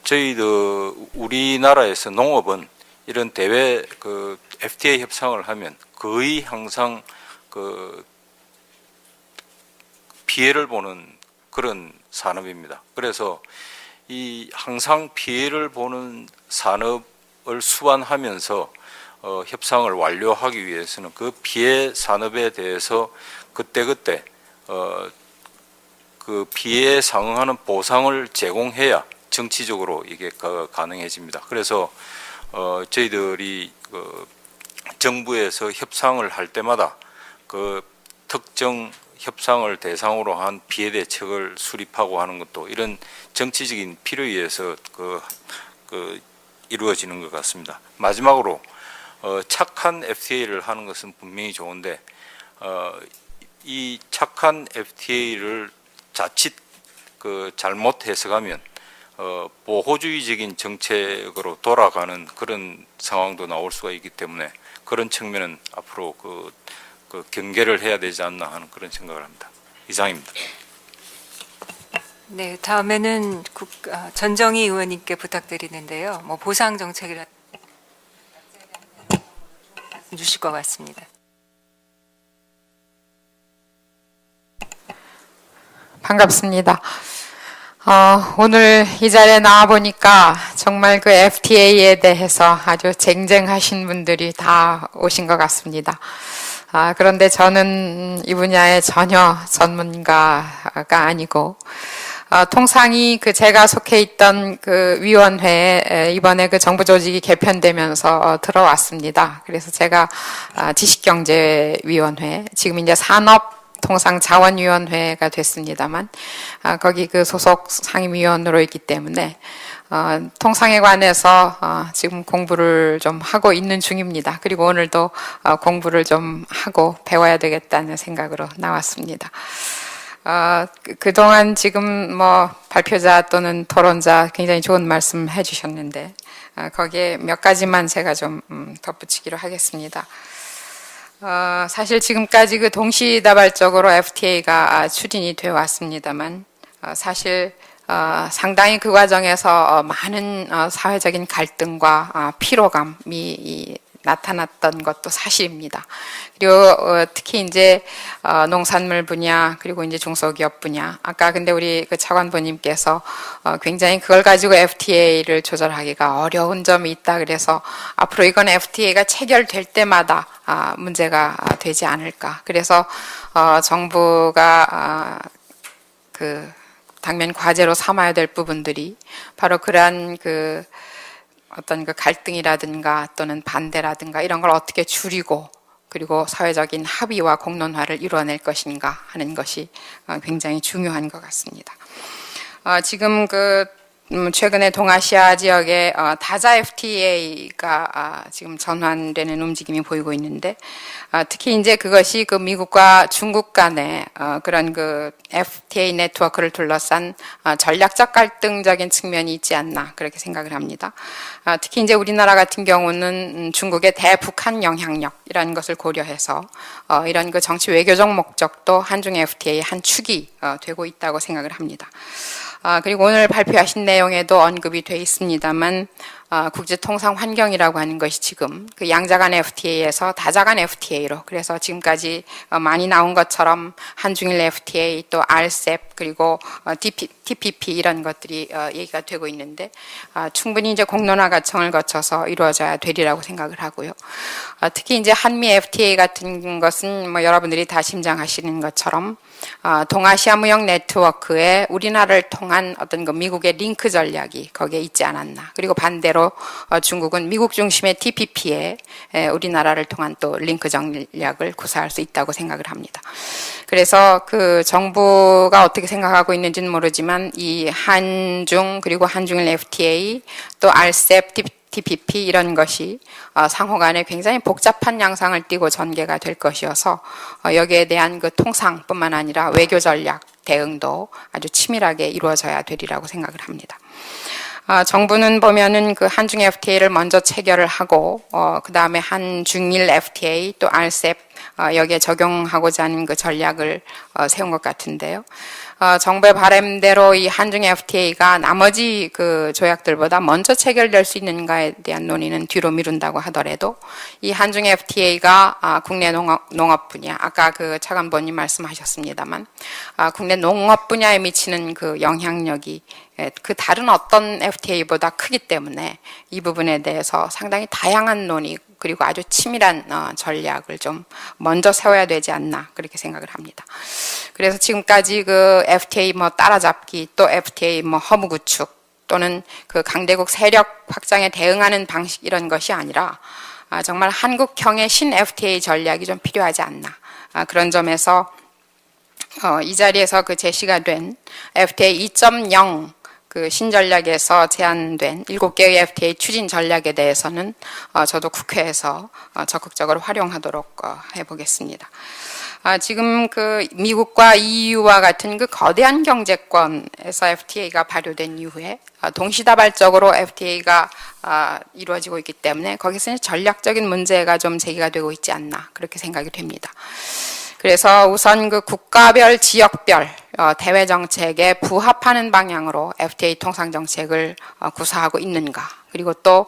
저희들 우리나라에서 농업은 이런 대외 그 FTA 협상을 하면 거의 항상 그 피해를 보는 그런 산업입니다. 그래서 이 항상 피해를 보는 산업을 수완하면서 협상을 완료하기 위해서는 그 피해 산업에 대해서 그때그때 그 피해에 상응하는 보상을 제공해야 정치적으로 이게 가능해집니다. 그래서 저희들이 그 정부에서 협상을 할 때마다 그 특정 협상을 대상으로 한 피해 대책을 수립하고 하는 것도 이런 정치적인 필요에 의해서 그 이루어지는 것 같습니다. 마지막으로 착한 FTA를 하는 것은 분명히 좋은데 이 착한 FTA를 자칫 그 잘못 해석하면 보호주의적인 정책으로 돌아가는 그런 상황도 나올 수가 있기 때문에 그런 측면은 앞으로 그 경계를 해야 되지 않나 하는 그런 생각을 합니다. 이상입니다. 네, 다음에는 전정희 의원님께 부탁드리는데요. 뭐 보상 정책이라 주실 것 같습니다. 반갑습니다. 오늘 이 자리에 나와 보니까 정말 그 FTA에 대해서 아주 쟁쟁하신 분들이 다 오신 것 같습니다. 그런데 저는 이 분야에 전혀 전문가가 아니고, 통상이 그 제가 속해 있던 그 위원회에 이번에 그 정부 조직이 개편되면서 들어왔습니다. 그래서 제가 지식경제위원회, 지금 이제 산업통상자원위원회가 됐습니다만, 거기 그 소속 상임위원으로 있기 때문에 통상에 관해서 지금 공부를 좀 하고 있는 중입니다. 그리고 오늘도 공부를 좀 하고 배워야 되겠다는 생각으로 나왔습니다. 그동안 지금 뭐 발표자 또는 토론자 굉장히 좋은 말씀 해주셨는데, 거기에 몇 가지만 제가 좀 덧붙이기로 하겠습니다. 사실 지금까지 그 동시다발적으로 FTA가 추진이 되어 왔습니다만, 사실 상당히 그 과정에서 많은 사회적인 갈등과 피로감이 나타났던 것도 사실입니다. 그리고 특히 이제 농산물 분야, 그리고 이제 중소기업 분야, 아까 근데 우리 그 차관보님께서 굉장히 그걸 가지고 FTA를 조절하기가 어려운 점이 있다 그래서 앞으로 이건 FTA가 체결될 때마다 문제가 되지 않을까. 그래서 정부가 그 당면 과제로 삼아야 될 부분들이 바로 그러한 그 어떤 그 갈등이라든가 또는 반대라든가 이런 걸 어떻게 줄이고, 그리고 사회적인 합의와 공론화를 이루어낼 것인가 하는 것이 굉장히 중요한 것 같습니다. 지금 그 최근에 동아시아 지역에 다자 FTA가 지금 전환되는 움직임이 보이고 있는데, 특히 이제 그것이 그 미국과 중국 간의 그런 그 FTA 네트워크를 둘러싼 전략적 갈등적인 측면이 있지 않나 그렇게 생각을 합니다. 특히 이제 우리나라 같은 경우는 중국의 대북한 영향력이라는 것을 고려해서 이런 그 정치 외교적 목적도 한중 FTA 한 축이 되고 있다고 생각을 합니다. 그리고 오늘 발표하신 내용에도 언급이 되어 있습니다만, 국제통상 환경이라고 하는 것이 지금 그 양자간 FTA에서 다자간 FTA로, 그래서 지금까지 많이 나온 것처럼 한중일 FTA, 또 RCEP, 그리고 TPP 이런 것들이 얘기가 되고 있는데, 충분히 이제 공론화 과정을 거쳐서 이루어져야 되리라고 생각을 하고요. 특히 이제 한미 FTA 같은 것은 뭐 여러분들이 다 심장하시는 것처럼 동아시아 무역 네트워크에 우리나라를 통한 어떤 그 미국의 링크 전략이 거기에 있지 않았나. 그리고 반대로 중국은 미국 중심의 TPP에 우리나라를 통한 또 링크 전략을 구사할 수 있다고 생각을 합니다. 그래서 그 정부가 어떻게 생각하고 있는지는 모르지만 이 한중 그리고 한중일 FTA 또 RCEP, TPP 이런 것이 상호 간에 굉장히 복잡한 양상을 띠고 전개가 될 것이어서 여기에 대한 그 통상뿐만 아니라 외교 전략 대응도 아주 치밀하게 이루어져야 되리라고 생각을 합니다. 정부는 보면은 그 한중 FTA를 먼저 체결을 하고 그 다음에 한중일 FTA 또 RCEP 여기에 적용하고자 하는 그 전략을 세운 것 같은데요. 정부의 바람대로 이 한중 FTA가 나머지 그 조약들보다 먼저 체결될 수 있는가에 대한 논의는 뒤로 미룬다고 하더라도 이 한중 FTA가 국내 농업 분야, 아까 그 차관보님 말씀하셨습니다만 국내 농업 분야에 미치는 그 영향력이 그 다른 어떤 FTA보다 크기 때문에 이 부분에 대해서 상당히 다양한 논의 그리고 아주 치밀한 전략을 좀 먼저 세워야 되지 않나 그렇게 생각을 합니다. 그래서 지금까지 그 FTA 뭐 따라잡기 또 FTA 뭐 허무 구축 또는 그 강대국 세력 확장에 대응하는 방식 이런 것이 아니라 정말 한국형의 신 FTA 전략이 좀 필요하지 않나. 그런 점에서 이 자리에서 그 제시가 된 FTA 2.0 그 신전략에서 제안된 7개의 FTA 추진 전략에 대해서는 저도 국회에서 적극적으로 활용하도록 해보겠습니다. 지금 그 미국과 EU와 같은 그 거대한 경제권에서 FTA가 발효된 이후에 동시다발적으로 FTA가 이루어지고 있기 때문에 거기서는 전략적인 문제가 좀 제기가 되고 있지 않나 그렇게 생각이 됩니다. 그래서 우선 그 국가별, 지역별 대외 정책에 부합하는 방향으로 FTA 통상 정책을 구사하고 있는가. 그리고 또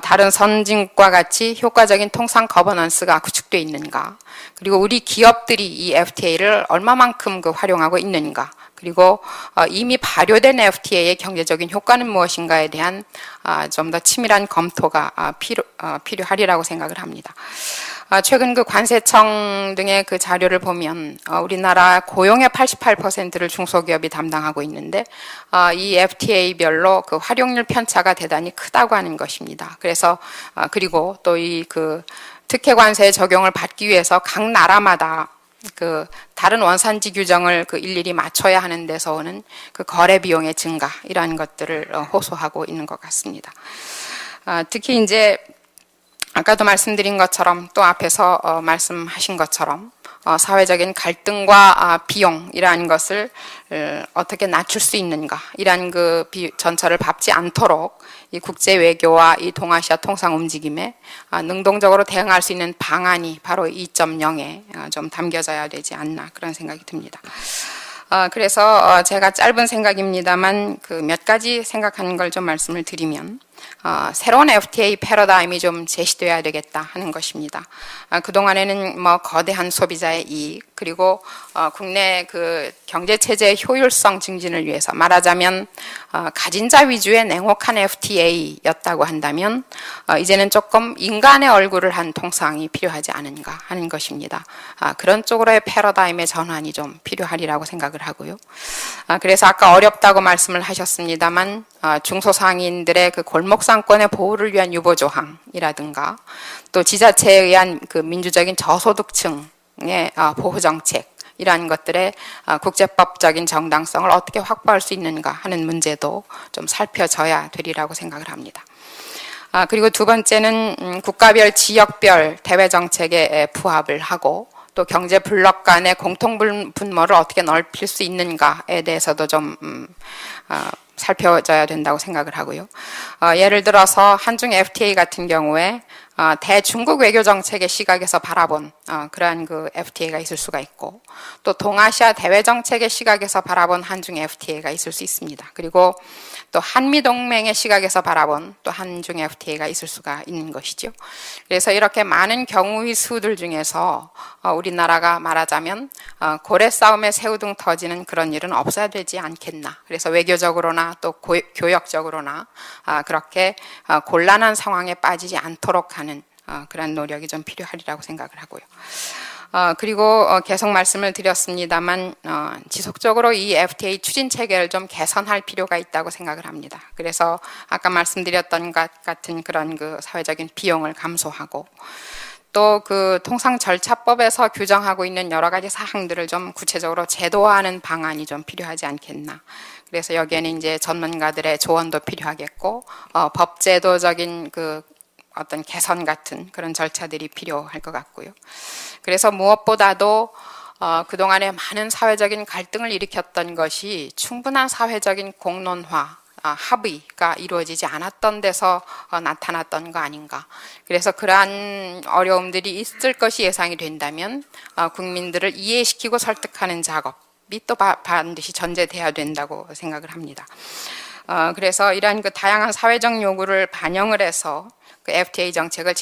다른 선진국과 같이 효과적인 통상 거버넌스가 구축되어 있는가, 그리고 우리 기업들이 이 FTA를 얼마만큼 활용하고 있는가, 그리고 이미 발효된 FTA의 경제적인 효과는 무엇인가에 대한 좀 더 치밀한 검토가 필요하리라고 생각을 합니다. 최근 관세청 등의 자료를 보면 우리나라 고용의 88%를 중소기업이 담당하고 있는데 이 FTA별로 활용률 편차가 대단히 크다고 하는 것입니다. 그래서 그리고 또 이 특혜 관세 적용을 받기 위해서 각 나라마다 다른 원산지 규정을 일일이 맞춰야 하는 데서 오는 거래 비용의 증가, 이러한 것들을 호소하고 있는 것 같습니다. 특히 이제 아까도 말씀드린 것처럼 또 앞에서 말씀하신 것처럼 사회적인 갈등과 비용이라는 것을 어떻게 낮출 수 있는가, 이러한 전철을 밟지 않도록 이 국제 외교와 이 동아시아 통상 움직임에 능동적으로 대응할 수 있는 방안이 바로 2.0에 좀 담겨져야 되지 않나, 그런 생각이 듭니다. 그래서 제가 짧은 생각입니다만 몇 가지 생각하는 걸 좀 말씀을 드리면, 새로운 FTA 패러다임이 좀 제시돼야 되겠다 하는 것입니다. 그동안에는 거대한 소비자의 이익, 그리고 국내 경제 체제의 효율성 증진을 위해서, 말하자면 가진 자 위주의 냉혹한 FTA였다고 한다면 이제는 조금 인간의 얼굴을 한 통상이 필요하지 않은가 하는 것입니다. 그런 쪽으로의 패러다임의 전환이 좀 필요하리라고 생각을 하고요. 그래서 아까 어렵다고 말씀을 하셨습니다만 중소상인들의 골목상권의 보호를 위한 유보조항이라든가, 또 지자체에 의한 민주적인 저소득층의 보호정책, 이러한 것들의 국제법적인 정당성을 어떻게 확보할 수 있는가 하는 문제도 좀 살펴져야 되리라고 생각을 합니다. 그리고 두 번째는 국가별, 지역별 대외 정책에 부합을 하고, 또 경제 블록 간의 공통 분모를 어떻게 넓힐 수 있는가에 대해서도 좀 살펴져야 된다고 생각을 하고요. 예를 들어서 한중 FTA 같은 경우에 대중국 외교 정책의 시각에서 바라본 그러한 FTA가 있을 수가 있고, 또 동아시아 대외 정책의 시각에서 바라본 한중 FTA가 있을 수 있습니다. 그리고 또 한미 동맹의 시각에서 바라본 또 한중 FTA가 있을 수가 있는 것이죠. 그래서 이렇게 많은 경우의 수들 중에서 우리나라가 말하자면 고래 싸움에 새우등 터지는 그런 일은 없어야 되지 않겠나. 그래서 외교적으로나 또 교역적으로나 그렇게 곤란한 상황에 빠지지 않도록 하는 그런 노력이 좀 필요하리라고 생각을 하고요. 그리고 계속 말씀을 드렸습니다만 지속적으로 이 FTA 추진 체계를 좀 개선할 필요가 있다고 생각을 합니다. 그래서 아까 말씀드렸던 것 같은 그런 사회적인 비용을 감소하고, 또 통상 절차법에서 규정하고 있는 여러 가지 사항들을 좀 구체적으로 제도화하는 방안이 좀 필요하지 않겠나. 그래서 여기에는 이제 전문가들의 조언도 필요하겠고, 법제도적인 어떤 개선 같은 그런 절차들이 필요할 것 같고요. 그래서 무엇보다도 그동안에 많은 사회적인 갈등을 일으켰던 것이 충분한 사회적인 공론화, 합의가 이루어지지 않았던 데서 나타났던 거 아닌가. 그래서 그러한 어려움들이 있을 것이 예상이 된다면 국민들을 이해시키고 설득하는 작업이 또 반드시 전제돼야 된다고 생각을 합니다. 그래서 이러한 다양한 사회적 요구를 반영을 해서 FTA 정책을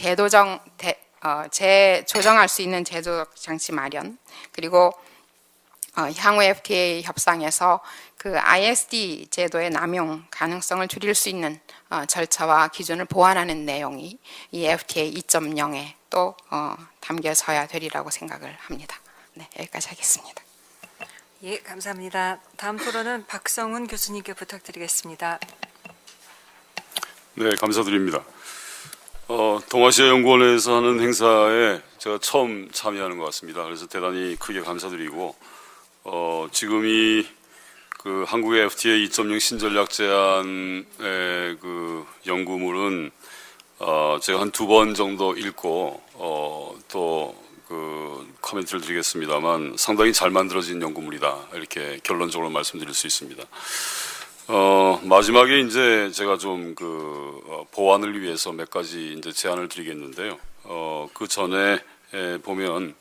재조정할 수 있는 제도적 장치 마련, 그리고 향후 FTA 협상에서 ISD 제도의 남용 가능성을 줄일 수 있는 절차와 기준을 보완하는 내용이 이 FTA 2.0에 또 담겨져야 되리라고 생각을 합니다. 네, 여기까지 하겠습니다. 예, 감사합니다. 다음 토론은 박성훈 교수님께 부탁드리겠습니다. 네, 감사드립니다. 동아시아 연구원에서 하는 행사에 제가 처음 참여하는 것 같습니다. 그래서 대단히 크게 감사드리고, 지금 한국의 FTA 2.0 신전략 제안의 연구물은 제가 한 2번 정도 읽고 또 코멘트를 드리겠습니다만 상당히 잘 만들어진 연구물이다, 이렇게 결론적으로 말씀드릴 수 있습니다. 마지막에 이제 제가 좀 보완을 위해서 몇 가지 이제 제안을 드리겠는데요. 그 전에 보면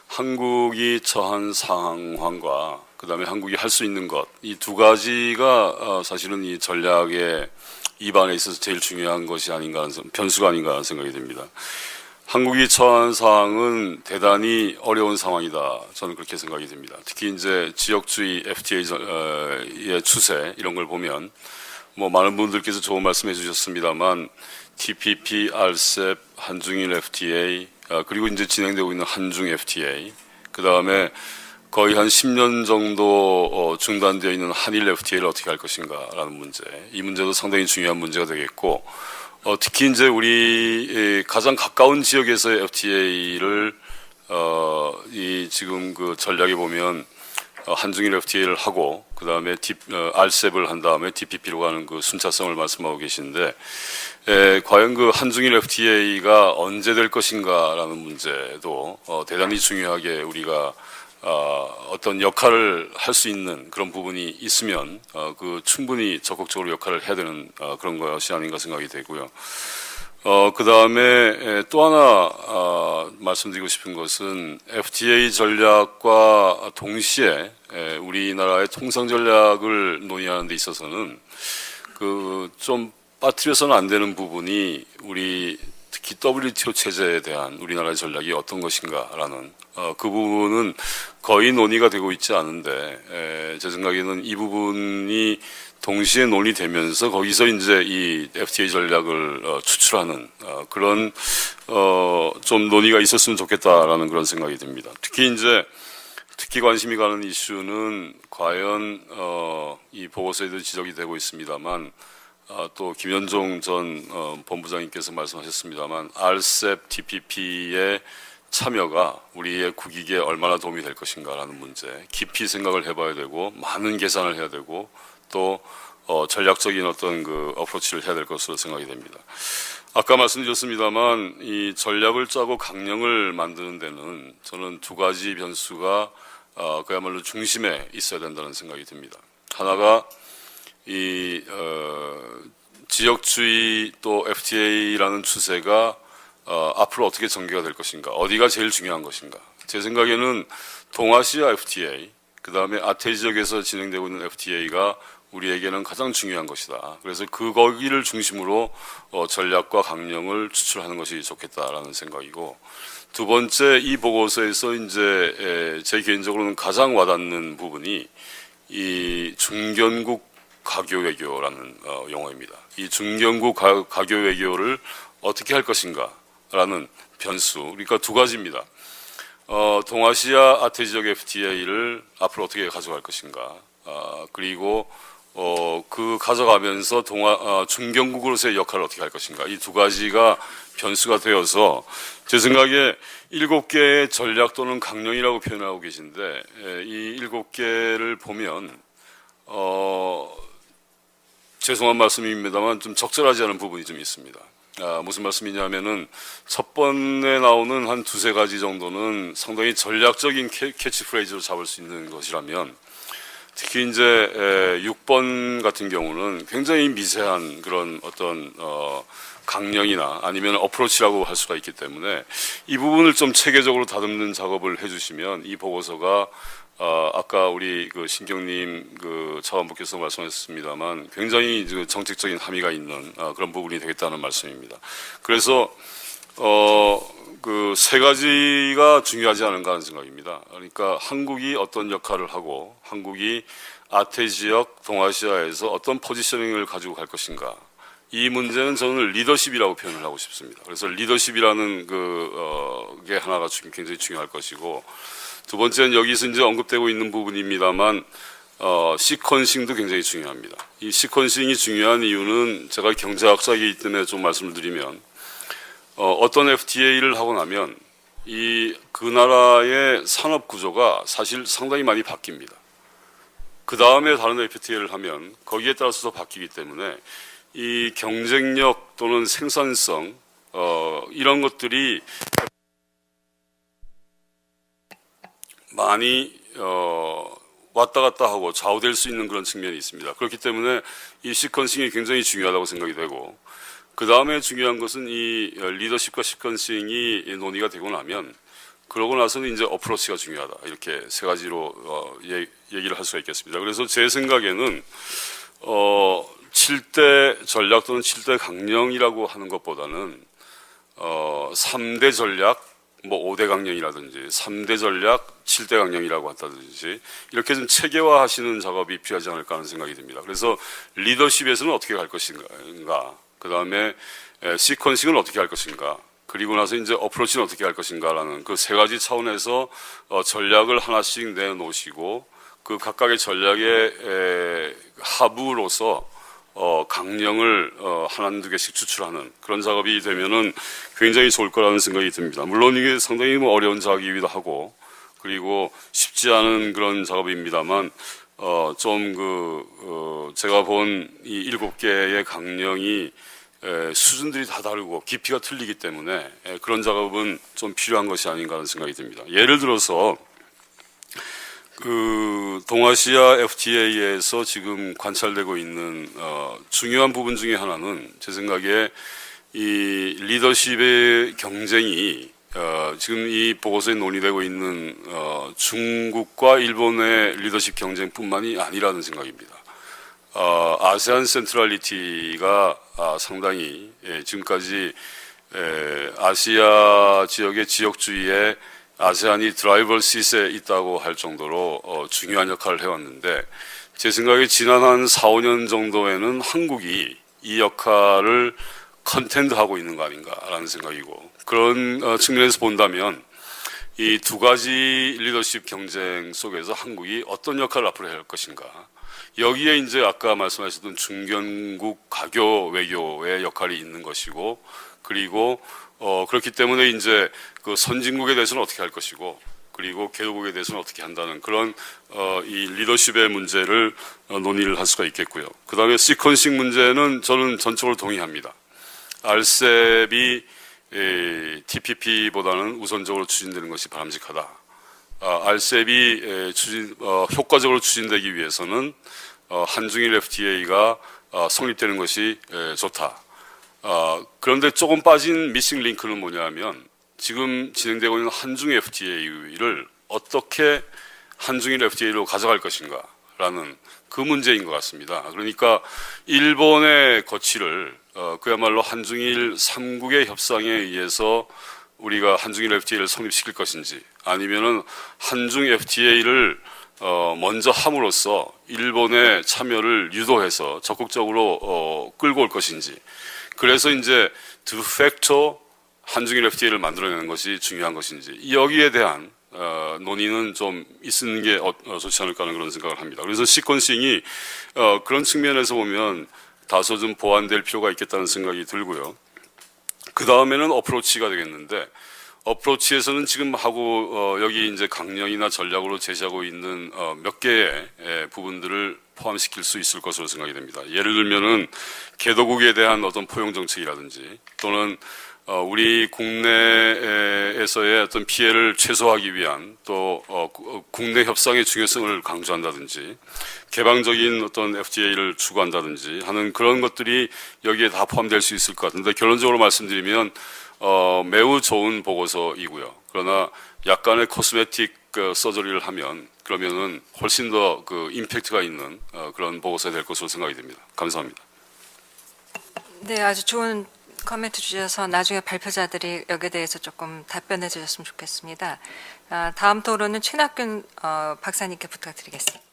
한국이 처한 상황과 그다음에 한국이 할 수 있는 것, 이 두 가지가 사실은 이 전략의 입안에 있어서 제일 중요한 것이 아닌가 하는 변수가 아닌가 하는 생각이 듭니다. 한국이 처한 상황은 대단히 어려운 상황이다. 저는 그렇게 생각이 듭니다. 특히 이제 지역주의 FTA의 추세 이런 걸 보면 뭐 많은 분들께서 좋은 말씀해 주셨습니다만 TPP, RCEP, 한중일 FTA 그리고 이제 진행되고 있는 한중 FTA 그 다음에 거의 한 10년 정도 중단되어 있는 한일 FTA를 어떻게 할 것인가라는 문제. 이 문제도 상당히 중요한 문제가 되겠고 특히 이제 우리 가장 가까운 지역에서의 FTA를 이 지금 그 전략에 보면 한중일 FTA를 하고 그 다음에 RCEP을 한 다음에 TPP로 가는 그 순차성을 말씀하고 계신데 과연 그 한중일 FTA가 언제 될 것인가라는 문제도 대단히 중요하게 우리가 어떤 역할을 할 수 있는 그런 부분이 있으면 그 충분히 적극적으로 역할을 해야 되는 그런 것이 아닌가 생각이 되고요. 그 다음에 또 하나 말씀드리고 싶은 것은 FTA 전략과 동시에 우리나라의 통상 전략을 논의하는 데 있어서는 그 좀 빠뜨려서는 안 되는 부분이 우리 특히 WTO 체제에 대한 우리나라의 전략이 어떤 것인가라는 그 부분은 거의 논의가 되고 있지 않은데 제 생각에는 이 부분이 동시에 논의되면서 거기서 이제 이 FTA 전략을 추출하는 그런 좀 논의가 있었으면 좋겠다라는 그런 생각이 듭니다. 특히 관심이 가는 이슈는 과연 이 보고서에도 지적이 되고 있습니다만 또 김현종 전 본부장님께서 말씀하셨습니다만 RCEP, TPP의 참여가 우리의 국익에 얼마나 도움이 될 것인가라는 문제 깊이 생각을 해봐야 되고 많은 계산을 해야 되고 또 전략적인 어떤 그 어프로치를 해야 될 것으로 생각이 됩니다. 아까 말씀드렸습니다만 이 전략을 짜고 강령을 만드는 데는 저는 두 가지 변수가 그야말로 중심에 있어야 된다는 생각이 듭니다. 하나가 이 지역주의 또 FTA라는 추세가 앞으로 어떻게 전개가 될 것인가, 어디가 제일 중요한 것인가. 제 생각에는 동아시아 FTA, 그 다음에 아태 지역에서 진행되고 있는 FTA가 우리에게는 가장 중요한 것이다. 그래서 거기를 중심으로 전략과 강령을 추출하는 것이 좋겠다라는 생각이고, 두 번째 이 보고서에서 이제 제 개인적으로는 가장 와닿는 부분이 이 중견국 가교 외교라는 용어입니다. 이 중견국 가교 외교를 어떻게 할 것인가라는 변수. 그러니까 두 가지입니다. 동아시아 아태 지역 FTA를 앞으로 어떻게 가져갈 것인가. 그리고 그 가져가면서 중견국으로서의 역할을 어떻게 할 것인가. 이 두 가지가 변수가 되어서 제 생각에 7개의 전략 또는 강령이라고 표현하고 계신데 이 7개를 보면 죄송한 말씀입니다만 좀 적절하지 않은 부분이 좀 있습니다. 무슨 말씀이냐면은 첫 번에 나오는 한 두세 가지 정도는 상당히 전략적인 캐치프레이즈로 잡을 수 있는 것이라면 특히 이제 6번 같은 경우는 굉장히 미세한 그런 어떤 강령이나 아니면 어프로치라고 할 수가 있기 때문에 이 부분을 좀 체계적으로 다듬는 작업을 해주시면 이 보고서가 아까 우리 그 신경님 그 차관부께서 말씀하셨습니다만 굉장히 정책적인 함의가 있는 그런 부분이 되겠다는 말씀입니다. 그래서 그 세 가지가 중요하지 않은가 하는 생각입니다. 그러니까 한국이 어떤 역할을 하고 한국이 아태 지역 동아시아에서 어떤 포지셔닝을 가지고 갈 것인가. 이 문제는 저는 리더십이라고 표현을 하고 싶습니다. 그래서 리더십이라는 게 하나가 굉장히 중요할 것이고, 두 번째는 여기서 이제 언급되고 있는 부분입니다만 시퀀싱도 굉장히 중요합니다. 이 시퀀싱이 중요한 이유는 제가 경제학자이기 때문에 좀 말씀을 드리면 어떤 FTA를 하고 나면 그 나라의 산업 구조가 사실 상당히 많이 바뀝니다. 그 다음에 다른 FTA를 하면 거기에 따라서 바뀌기 때문에 이 경쟁력 또는 생산성 이런 것들이 많이 왔다 갔다 하고 좌우될 수 있는 그런 측면이 있습니다. 그렇기 때문에 이 시퀀싱이 굉장히 중요하다고 생각이 되고, 그 다음에 중요한 것은 이 리더십과 시퀀싱이 논의가 되고 나면 그러고 나서는 이제 어프로치가 중요하다. 이렇게 세 가지로 얘기를 할 수가 있겠습니다. 그래서 제 생각에는 7대 전략 또는 7대 강령이라고 하는 것보다는 3대 전략, 뭐 5대 강령이라든지 3대 전략, 7대 강령이라고 한다든지 이렇게 좀 체계화하시는 작업이 필요하지 않을까 하는 생각이 듭니다. 그래서 리더십에서는 어떻게 갈 것인가, 그 다음에 시퀀싱을 어떻게 할 것인가, 그리고 나서 이제 어프로치는 어떻게 할 것인가라는 그 세 가지 차원에서 전략을 하나씩 내놓으시고 그 각각의 전략의 하부로서 강령을 하나 두 개씩 추출하는 그런 작업이 되면은 굉장히 좋을 거라는 생각이 듭니다. 물론 이게 상당히 뭐 어려운 작업이기도 하고 그리고 쉽지 않은 그런 작업입니다만 제가 본 이 7개의 강령이 수준들이 다 다르고 깊이가 틀리기 때문에 그런 작업은 좀 필요한 것이 아닌가 하는 생각이 듭니다. 예를 들어서 그 동아시아 FTA에서 지금 관찰되고 있는 중요한 부분 중에 하나는 제 생각에 이 리더십의 경쟁이 지금 이 보고서에 논의되고 있는 중국과 일본의 리더십 경쟁뿐만이 아니라는 생각입니다. 아세안 센트럴리티가 상당히 지금까지 아시아 지역의 지역주의에 아세안이 드라이버 시트에 있다고 할 정도로 중요한 역할을 해왔는데 제 생각에 지난 한 4, 5년 정도에는 한국이 이 역할을 컨텐드하고 있는 거 아닌가라는 생각이고 그런 측면에서 본다면 이 두 가지 리더십 경쟁 속에서 한국이 어떤 역할을 앞으로 해야 할 것인가 여기에 이제 아까 말씀하셨던 중견국 가교 외교의 역할이 있는 것이고 그리고 그렇기 때문에 이제 그 선진국에 대해서는 어떻게 할 것이고 그리고 개도국에 대해서는 어떻게 한다는 그런 이 리더십의 문제를 논의를 할 수가 있겠고요. 그 다음에 시퀀싱 문제는 저는 전적으로 동의합니다. RCEP이 TPP보다는 우선적으로 추진되는 것이 바람직하다. RCEP이 효과적으로 추진되기 위해서는 한중일 FTA가 성립되는 것이 좋다. 그런데 조금 빠진 미싱 링크는 뭐냐면 지금 진행되고 있는 한중 FTA를 어떻게 한중일 FTA로 가져갈 것인가라는 그 문제인 것 같습니다. 그러니까 일본의 거취를 그야말로 한중일 3국의 협상에 의해서 우리가 한중일 FTA를 성립시킬 것인지 아니면은 한중 FTA를 먼저 함으로써 일본의 참여를 유도해서 적극적으로 끌고 올 것인지 그래서 이제 드팩토 한중일 FTA를 만들어내는 것이 중요한 것인지 여기에 대한 논의는 좀 있는 게 좋지 않을까 하는 그런 생각을 합니다. 그래서 시퀀싱이 그런 측면에서 보면 다소 좀 보완될 필요가 있겠다는 생각이 들고요. 그 다음에는 어프로치가 되겠는데 어프로치에서는 지금 하고 여기 이제 강령이나 전략으로 제시하고 있는 몇 개의 부분들을 포함시킬 수 있을 것으로 생각이 됩니다. 예를 들면은 개도국에 대한 어떤 포용 정책이라든지 또는 우리 국내에서의 어떤 피해를 최소화하기 위한 또 국내 협상의 중요성을 강조한다든지 개방적인 어떤 FTA를 추구한다든지 하는 그런 것들이 여기에 다 포함될 수 있을 것 같은데 결론적으로 말씀드리면 매우 좋은 보고서이고요. 그러나 약간의 코스메틱 서저리를 하면 그러면은 훨씬 더 그 임팩트가 있는 그런 보고서가 될 것으로 생각이 됩니다. 감사합니다. 네, 아주 좋은 코멘트 주셔서 나중에 발표자들이 여기에 대해서 조금 답변해 주셨으면 좋겠습니다. 다음 토론은 최낙균 박사님께 부탁드리겠습니다.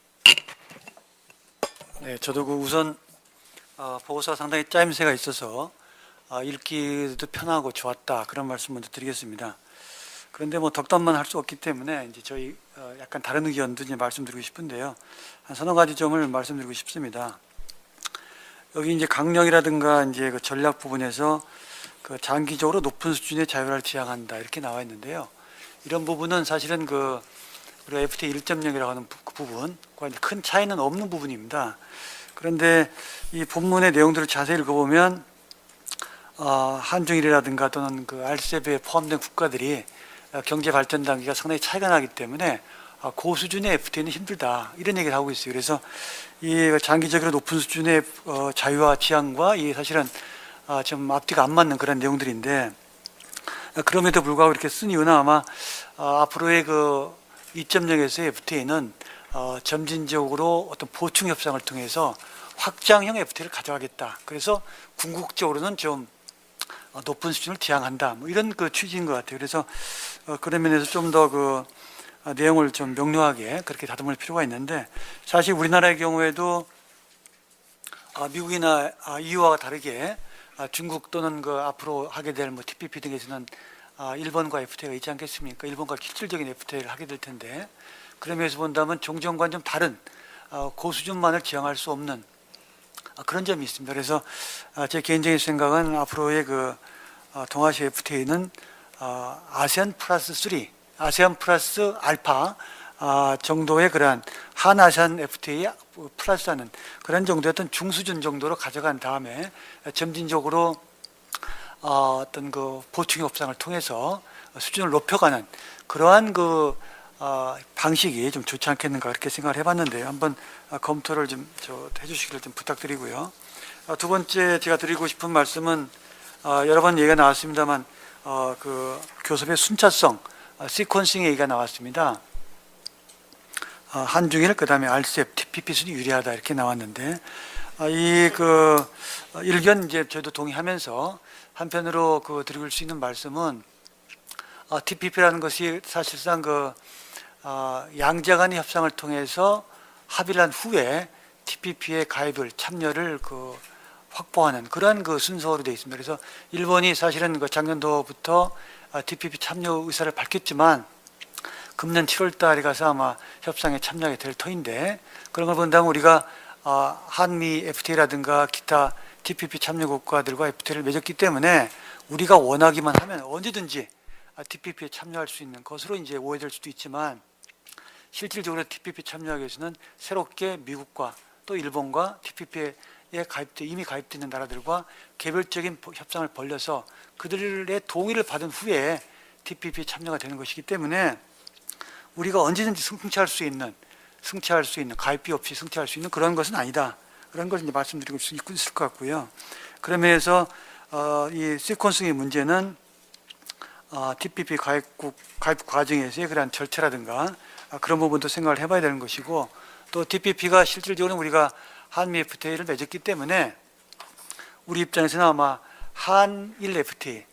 네, 저도 그 우선 보고서가 상당히 짜임새가 있어서 읽기도 편하고 좋았다 그런 말씀 먼저 드리겠습니다. 그런데 뭐 덕담만 할 수 없기 때문에 이제 저희 약간 다른 의견도 이제 말씀드리고 싶은데요. 한 서너 가지 점을 말씀드리고 싶습니다. 여기 이제 강령이라든가 이제 그 전략 부분에서 그 장기적으로 높은 수준의 자유를 지향한다 이렇게 나와 있는데요. 이런 부분은 사실은 그 우리가 FTA 1.0이라고 하는 그 부분과 큰 차이는 없는 부분입니다. 그런데 이 본문의 내용들을 자세히 읽어보면 한중일이라든가 또는 그 RCEP에 포함된 국가들이 경제 발전 단계가 상당히 차이가 나기 때문에 고수준의 FTA는 힘들다 이런 얘기를 하고 있어요. 그래서 이 장기적으로 높은 수준의 자유와 지향과 이 사실은 좀 앞뒤가 안 맞는 그런 내용들인데 그럼에도 불구하고 이렇게 쓴 이유는 아마 앞으로의 그 2.0에서의 FTA는 점진적으로 어떤 보충 협상을 통해서 확장형 FTA를 가져가겠다. 그래서 궁극적으로는 좀 높은 수준을 지향한다. 뭐 이런 그 취지인 것 같아요. 그래서 그런 면에서 좀 더 그 내용을 좀 명료하게 그렇게 다듬을 필요가 있는데, 사실 우리나라의 경우에도 미국이나 EU와 다르게 중국 또는 그 앞으로 하게 될 뭐 TPP 등에서는 일본과 FTA가 있지 않겠습니까? 일본과 실질적인 FTA를 하게 될 텐데, 그런 면에서 본다면 종전과는 좀 다른 고수준만을 지향할 수 없는 그런 점이 있습니다. 그래서 제 개인적인 생각은 앞으로의 그 동아시아 FTA는 아세안 플러스 3, 아세안 플러스 알파 정도의 그러한 한아세안 FTA 플러스하는 그런 정도의 어떤 중수준 정도로 가져간 다음에 점진적으로 어떤 그 보충 협상을 통해서 수준을 높여가는 그러한 그 방식이 좀 좋지 않겠는가 그렇게 생각을 해봤는데요. 한번 검토를 좀 해주시기를 좀 부탁드리고요. 두 번째 제가 드리고 싶은 말씀은 여러 번 얘기가 나왔습니다만 그 교섭의 순차성, 시퀀싱 얘기가 나왔습니다. 한중일 그다음에 RCEP, TPP 순이 유리하다 이렇게 나왔는데 이 그 일견 이제 저도 동의하면서 한편으로 그 드릴 수 있는 말씀은 TPP라는 것이 사실상 그 양자 간의 협상을 통해서 합의를 한 후에 TPP의 가입을 참여를 그 확보하는 그러한 그 순서로 되어 있습니다. 그래서 일본이 사실은 그 작년도부터 TPP 참여 의사를 밝혔지만 금년 7월 달에 가서 아마 협상에 참여하게 될 터인데, 그런 걸 본다면 우리가 한미 FTA라든가 기타 TPP 참여 국가들과 FTA를 맺었기 때문에 우리가 원하기만 하면 언제든지 TPP에 참여할 수 있는 것으로 이제 오해될 수도 있지만, 실질적으로 TPP 참여하기 위해서는 새롭게 미국과 또 일본과 TPP에 이미 가입되어 있는 나라들과 개별적인 협상을 벌려서 그들의 동의를 받은 후에 TPP 참여가 되는 것이기 때문에 우리가 언제든지 승차할 수 있는 가입비 없이 승차할 수 있는 그런 것은 아니다. 그런 것을 이제 말씀드리고 있을 것 같고요. 그런 면에서 이 시퀀스의 문제는 TPP 가입 과정에서의 그러한 절차라든가 그런 부분도 생각을 해봐야 되는 것이고, 또 TPP가 실질적으로 우리가 한미 FTA를 맺었기 때문에 우리 입장에서는 아마 한일 FTA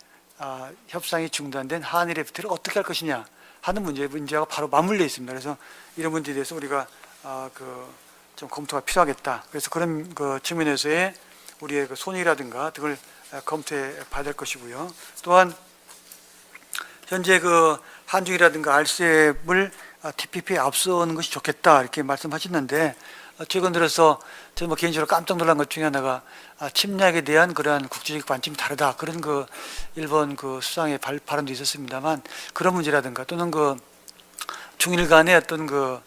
협상이 중단된 한일 FTA를 어떻게 할 것이냐 하는 문제가 바로 맞물려 있습니다. 그래서 이런 문제에 대해서 우리가 좀 검토가 필요하겠다. 그래서 그런 그 측면에서의 우리의 그 손익이라든가 등을 검토해 봐야 될 것이고요. 또한 현재 그 한중이라든가 RCEP을 TPP에 앞서는 것이 좋겠다 이렇게 말씀하셨는데, 최근 들어서 저는 뭐 개인적으로 깜짝 놀란 것 중에 하나가 침략에 대한 그러한 국제적 관점이 다르다, 그런 그 일본 그 수상의 발언도 있었습니다만, 그런 문제라든가 또는 그 중일 간의 어떤 그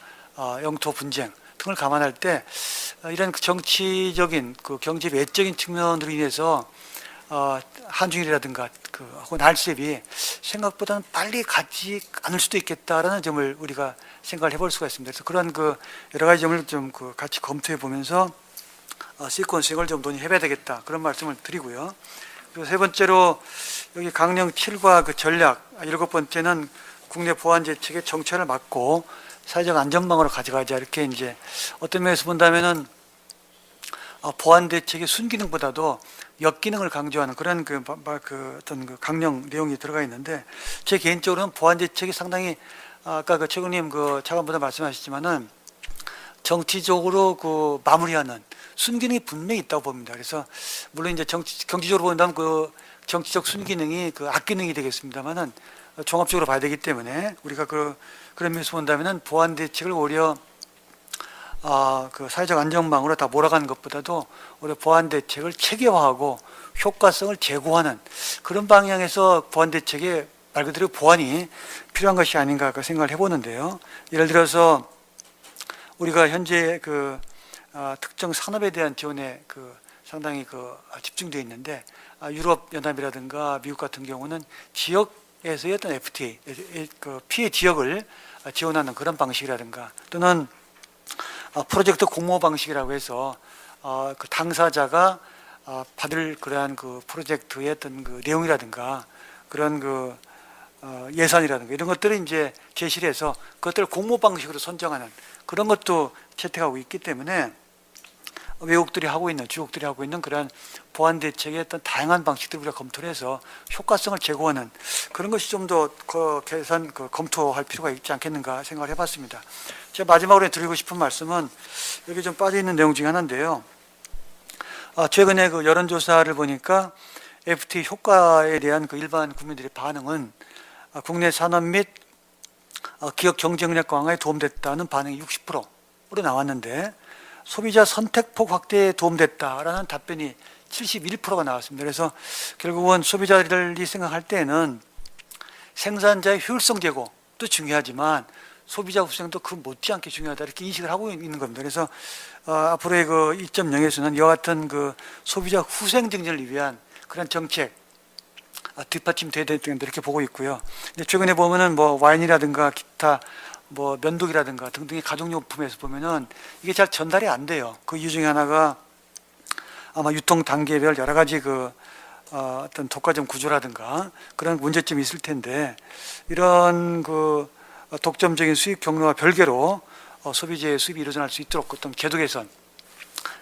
영토 분쟁 등을 감안할 때 이런 정치적인 그 경제 외적인 측면으로 인해서 한중일이라든가 혹은 RCEP이 생각보다는 빨리 가지 않을 수도 있겠다라는 점을 우리가 생각을 해볼 수가 있습니다. 그래서 그런 그 여러 가지 점을 좀 같이 검토해 보면서 시퀀싱을 좀 논의해봐야 되겠다, 그런 말씀을 드리고요. 그리고 세 번째로 여기 강령 7과 그 전략, 7번째는 국내 보안 대책의 정체를 막고 사회적 안전망으로 가져가자, 이렇게 이제 어떤 면에서 본다면은 보안 대책의 순기능보다도 역기능을 강조하는 그런 어떤 그 강령 내용이 들어가 있는데, 제 개인적으로는 보안 대책이 상당히 아까 그 최국님 그 차관보다 말씀하셨지만은 정치적으로 그 마무리하는 순기능이 분명히 있다고 봅니다. 그래서 물론 이제 경제적으로 본다면 그 정치적 순기능이 그 악기능이 되겠습니다만은 종합적으로 봐야 되기 때문에 우리가 그런 면에서 본다면은 보안 대책을 오히려 그 사회적 안전망으로 다 몰아가는 것보다도 우리 보안 대책을 체계화하고 효과성을 제고하는 그런 방향에서 보안 대책에 말 그대로 보안이 필요한 것이 아닌가 생각을 해보는데요. 예를 들어서 우리가 현재 그 특정 산업에 대한 지원에 상당히 집중되어 있는데, 유럽 연합이라든가 미국 같은 경우는 지역에서의 어떤 FTA, 그 피해 지역을 지원하는 그런 방식이라든가, 또는 프로젝트 공모 방식이라고 해서 그 당사자가 받을 그러한 그 프로젝트의 어떤 그 내용이라든가 그런 그 예산이라든가 이런 것들을 이제 제시를 해서 그것들을 공모 방식으로 선정하는 그런 것도 채택하고 있기 때문에 외국들이 하고 있는, 주국들이 하고 있는 그러한 보안 대책의 어떤 다양한 방식들을 우리가 검토를 해서 효과성을 제고하는 그런 것이 좀 더 검토할 필요가 있지 않겠는가 생각을 해봤습니다. 제가 마지막으로 드리고 싶은 말씀은 여기 좀 빠져 있는 내용 중에 하나인데요. 최근에 그 여론조사를 보니까 FTA 효과에 대한 그 일반 국민들의 반응은 국내 산업 및 기업 경쟁력 강화에 도움됐다는 반응이 60%로 나왔는데 소비자 선택폭 확대에 도움됐다라는 답변이 71%가 나왔습니다. 그래서 결국은 소비자들이 생각할 때는 생산자의 효율성 제고도 중요하지만 소비자 후생도 그 못지않게 중요하다 이렇게 인식을 하고 있는 겁니다. 그래서 앞으로의 그 2.0에서는 이와 같은 그 소비자 후생 증진을 위한 그런 정책 뒷받침돼야 된다 이렇게 보고 있고요. 근데 최근에 보면은 뭐 와인이라든가 기타 뭐 면도기라든가 등등의 가정용품에서 보면은 이게 잘 전달이 안 돼요. 그 이유 중에 하나가 아마 유통 단계별 여러 가지 어떤 독과점 구조라든가 그런 문제점이 있을 텐데 이런 그 독점적인 수익 경로와 별개로 소비재의 수입이 일어날 수 있도록 어떤 제도 개선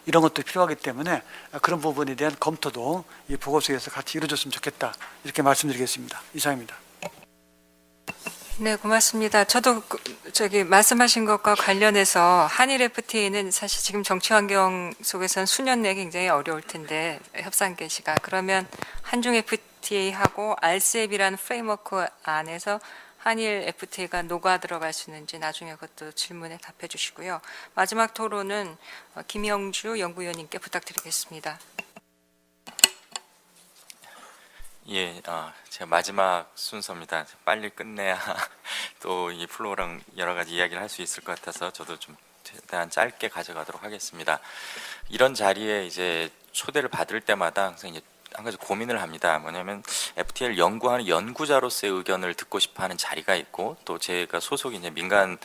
이런 것도 필요하기 때문에 그런 부분에 대한 검토도 이 보고서에서 같이 이루어졌으면 좋겠다 이렇게 말씀드리겠습니다. 이상입니다. 네, 고맙습니다. 저도 말씀하신 것과 관련해서 한일 FTA는 사실 지금 정치 환경 속에서는 수년 내에 굉장히 어려울 텐데 협상 개시가 그러면 한중 FTA하고 RCEP이라는 프레임워크 안에서 한일 FTA가 녹아 들어갈 수 있는지 나중에 그것도 질문에 답해 주시고요. 마지막 토론은 김영주 연구위원님께 부탁드리겠습니다. 예, 제가 마지막 순서입니다. 빨리 끝내야 또 이 플로어랑 여러 가지 이야기를 할 수 있을 것 같아서 저도 좀 최대한 짧게 가져가도록 하겠습니다. 이런 자리에 이제 초대를 받을 때마다 항상 이제 한 가지 고민을 합니다. 뭐냐면 FTA를 연구하는 연구자로서의 의견을 듣고 싶어하는 자리가 있고 또 제가 소속이 이제 민간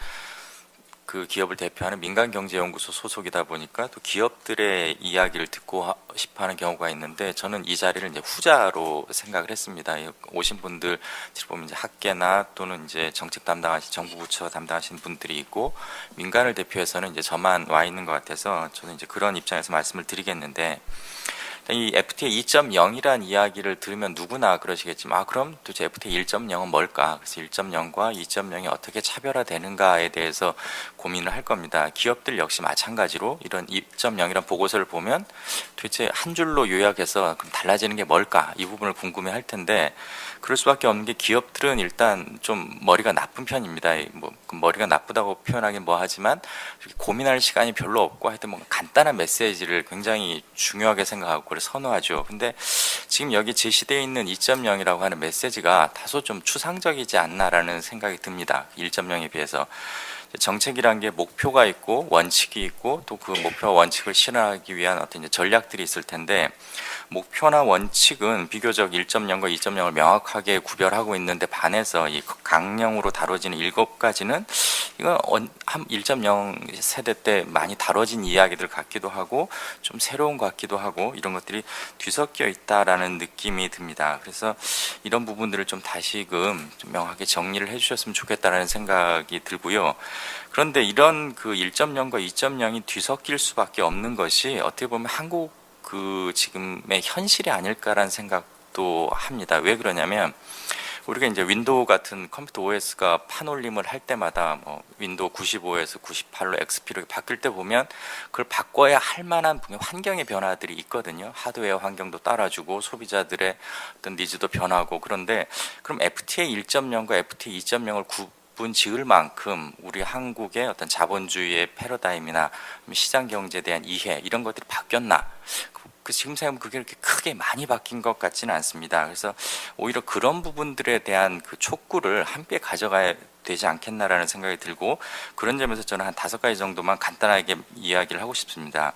그 기업을 대표하는 민간경제연구소 소속이다 보니까 또 기업들의 이야기를 듣고 싶어하는 경우가 있는데 저는 이 자리를 이제 후자로 생각을 했습니다. 오신 분들 보면 이제 학계나 또는 이제 정책 담당하신 정부 부처 담당하신 분들이 있고 민간을 대표해서는 이제 저만 와 있는 것 같아서 저는 이제 그런 입장에서 말씀을 드리겠는데. 이 FTA 2.0이라는 이야기를 들으면 누구나 그러시겠지만 그럼 도대체 FTA 1.0은 뭘까? 그래서 1.0과 2.0이 어떻게 차별화되는가에 대해서 고민을 할 겁니다. 기업들 역시 마찬가지로 이런 2.0이라는 보고서를 보면 도대체 한 줄로 요약해서 그럼 달라지는 게 뭘까? 이 부분을 궁금해할 텐데 그럴 수밖에 없는 게 기업들은 일단 좀 머리가 나쁜 편입니다. 뭐 머리가 나쁘다고 표현하긴 뭐하지만 고민할 시간이 별로 없고 하여튼 뭔가 간단한 메시지를 굉장히 중요하게 생각하고 선호하죠. 근데 지금 여기 제시되어 있는 2.0이라고 하는 메시지가 다소 좀 추상적이지 않나라는 생각이 듭니다. 1.0에 비해서. 정책이란 게 목표가 있고 원칙이 있고 또 그 목표와 원칙을 실현하기 위한 어떤 이제 전략들이 있을 텐데 목표나 원칙은 비교적 1.0과 2.0을 명확하게 구별하고 있는데 반해서 이 강령으로 다뤄지는 7가지는 이건 1.0 세대 때 많이 다뤄진 이야기들 같기도 하고 좀 새로운 것 같기도 하고 이런 것들이 뒤섞여 있다라는 느낌이 듭니다. 그래서 이런 부분들을 좀 다시금 좀 명확하게 정리를 해주셨으면 좋겠다라는 생각이 들고요. 그런데 이런 그 1.0과 2.0이 뒤섞일 수밖에 없는 것이 어떻게 보면 한국 그 지금의 현실이 아닐까라는 생각도 합니다. 왜 그러냐면 우리가 이제 윈도우 같은 컴퓨터 OS가 판올림을 할 때마다 뭐 윈도우 95에서 98로 XP로 바뀔 때 보면 그걸 바꿔야 할 만한 환경의 변화들이 있거든요. 하드웨어 환경도 따라주고 소비자들의 어떤 니즈도 변하고 그런데 그럼 FTA 1.0과 FTA 2.0을 구분 지을 만큼 우리 한국의 어떤 자본주의의 패러다임이나 시장 경제에 대한 이해 이런 것들이 바뀌었나? 지금 생각하면 그게 이렇게 크게 많이 바뀐 것 같지는 않습니다. 그래서 오히려 그런 부분들에 대한 그 촉구를 함께 가져가야 되지 않겠나라는 생각이 들고 그런 점에서 저는 한 5가지 정도만 간단하게 이야기를 하고 싶습니다.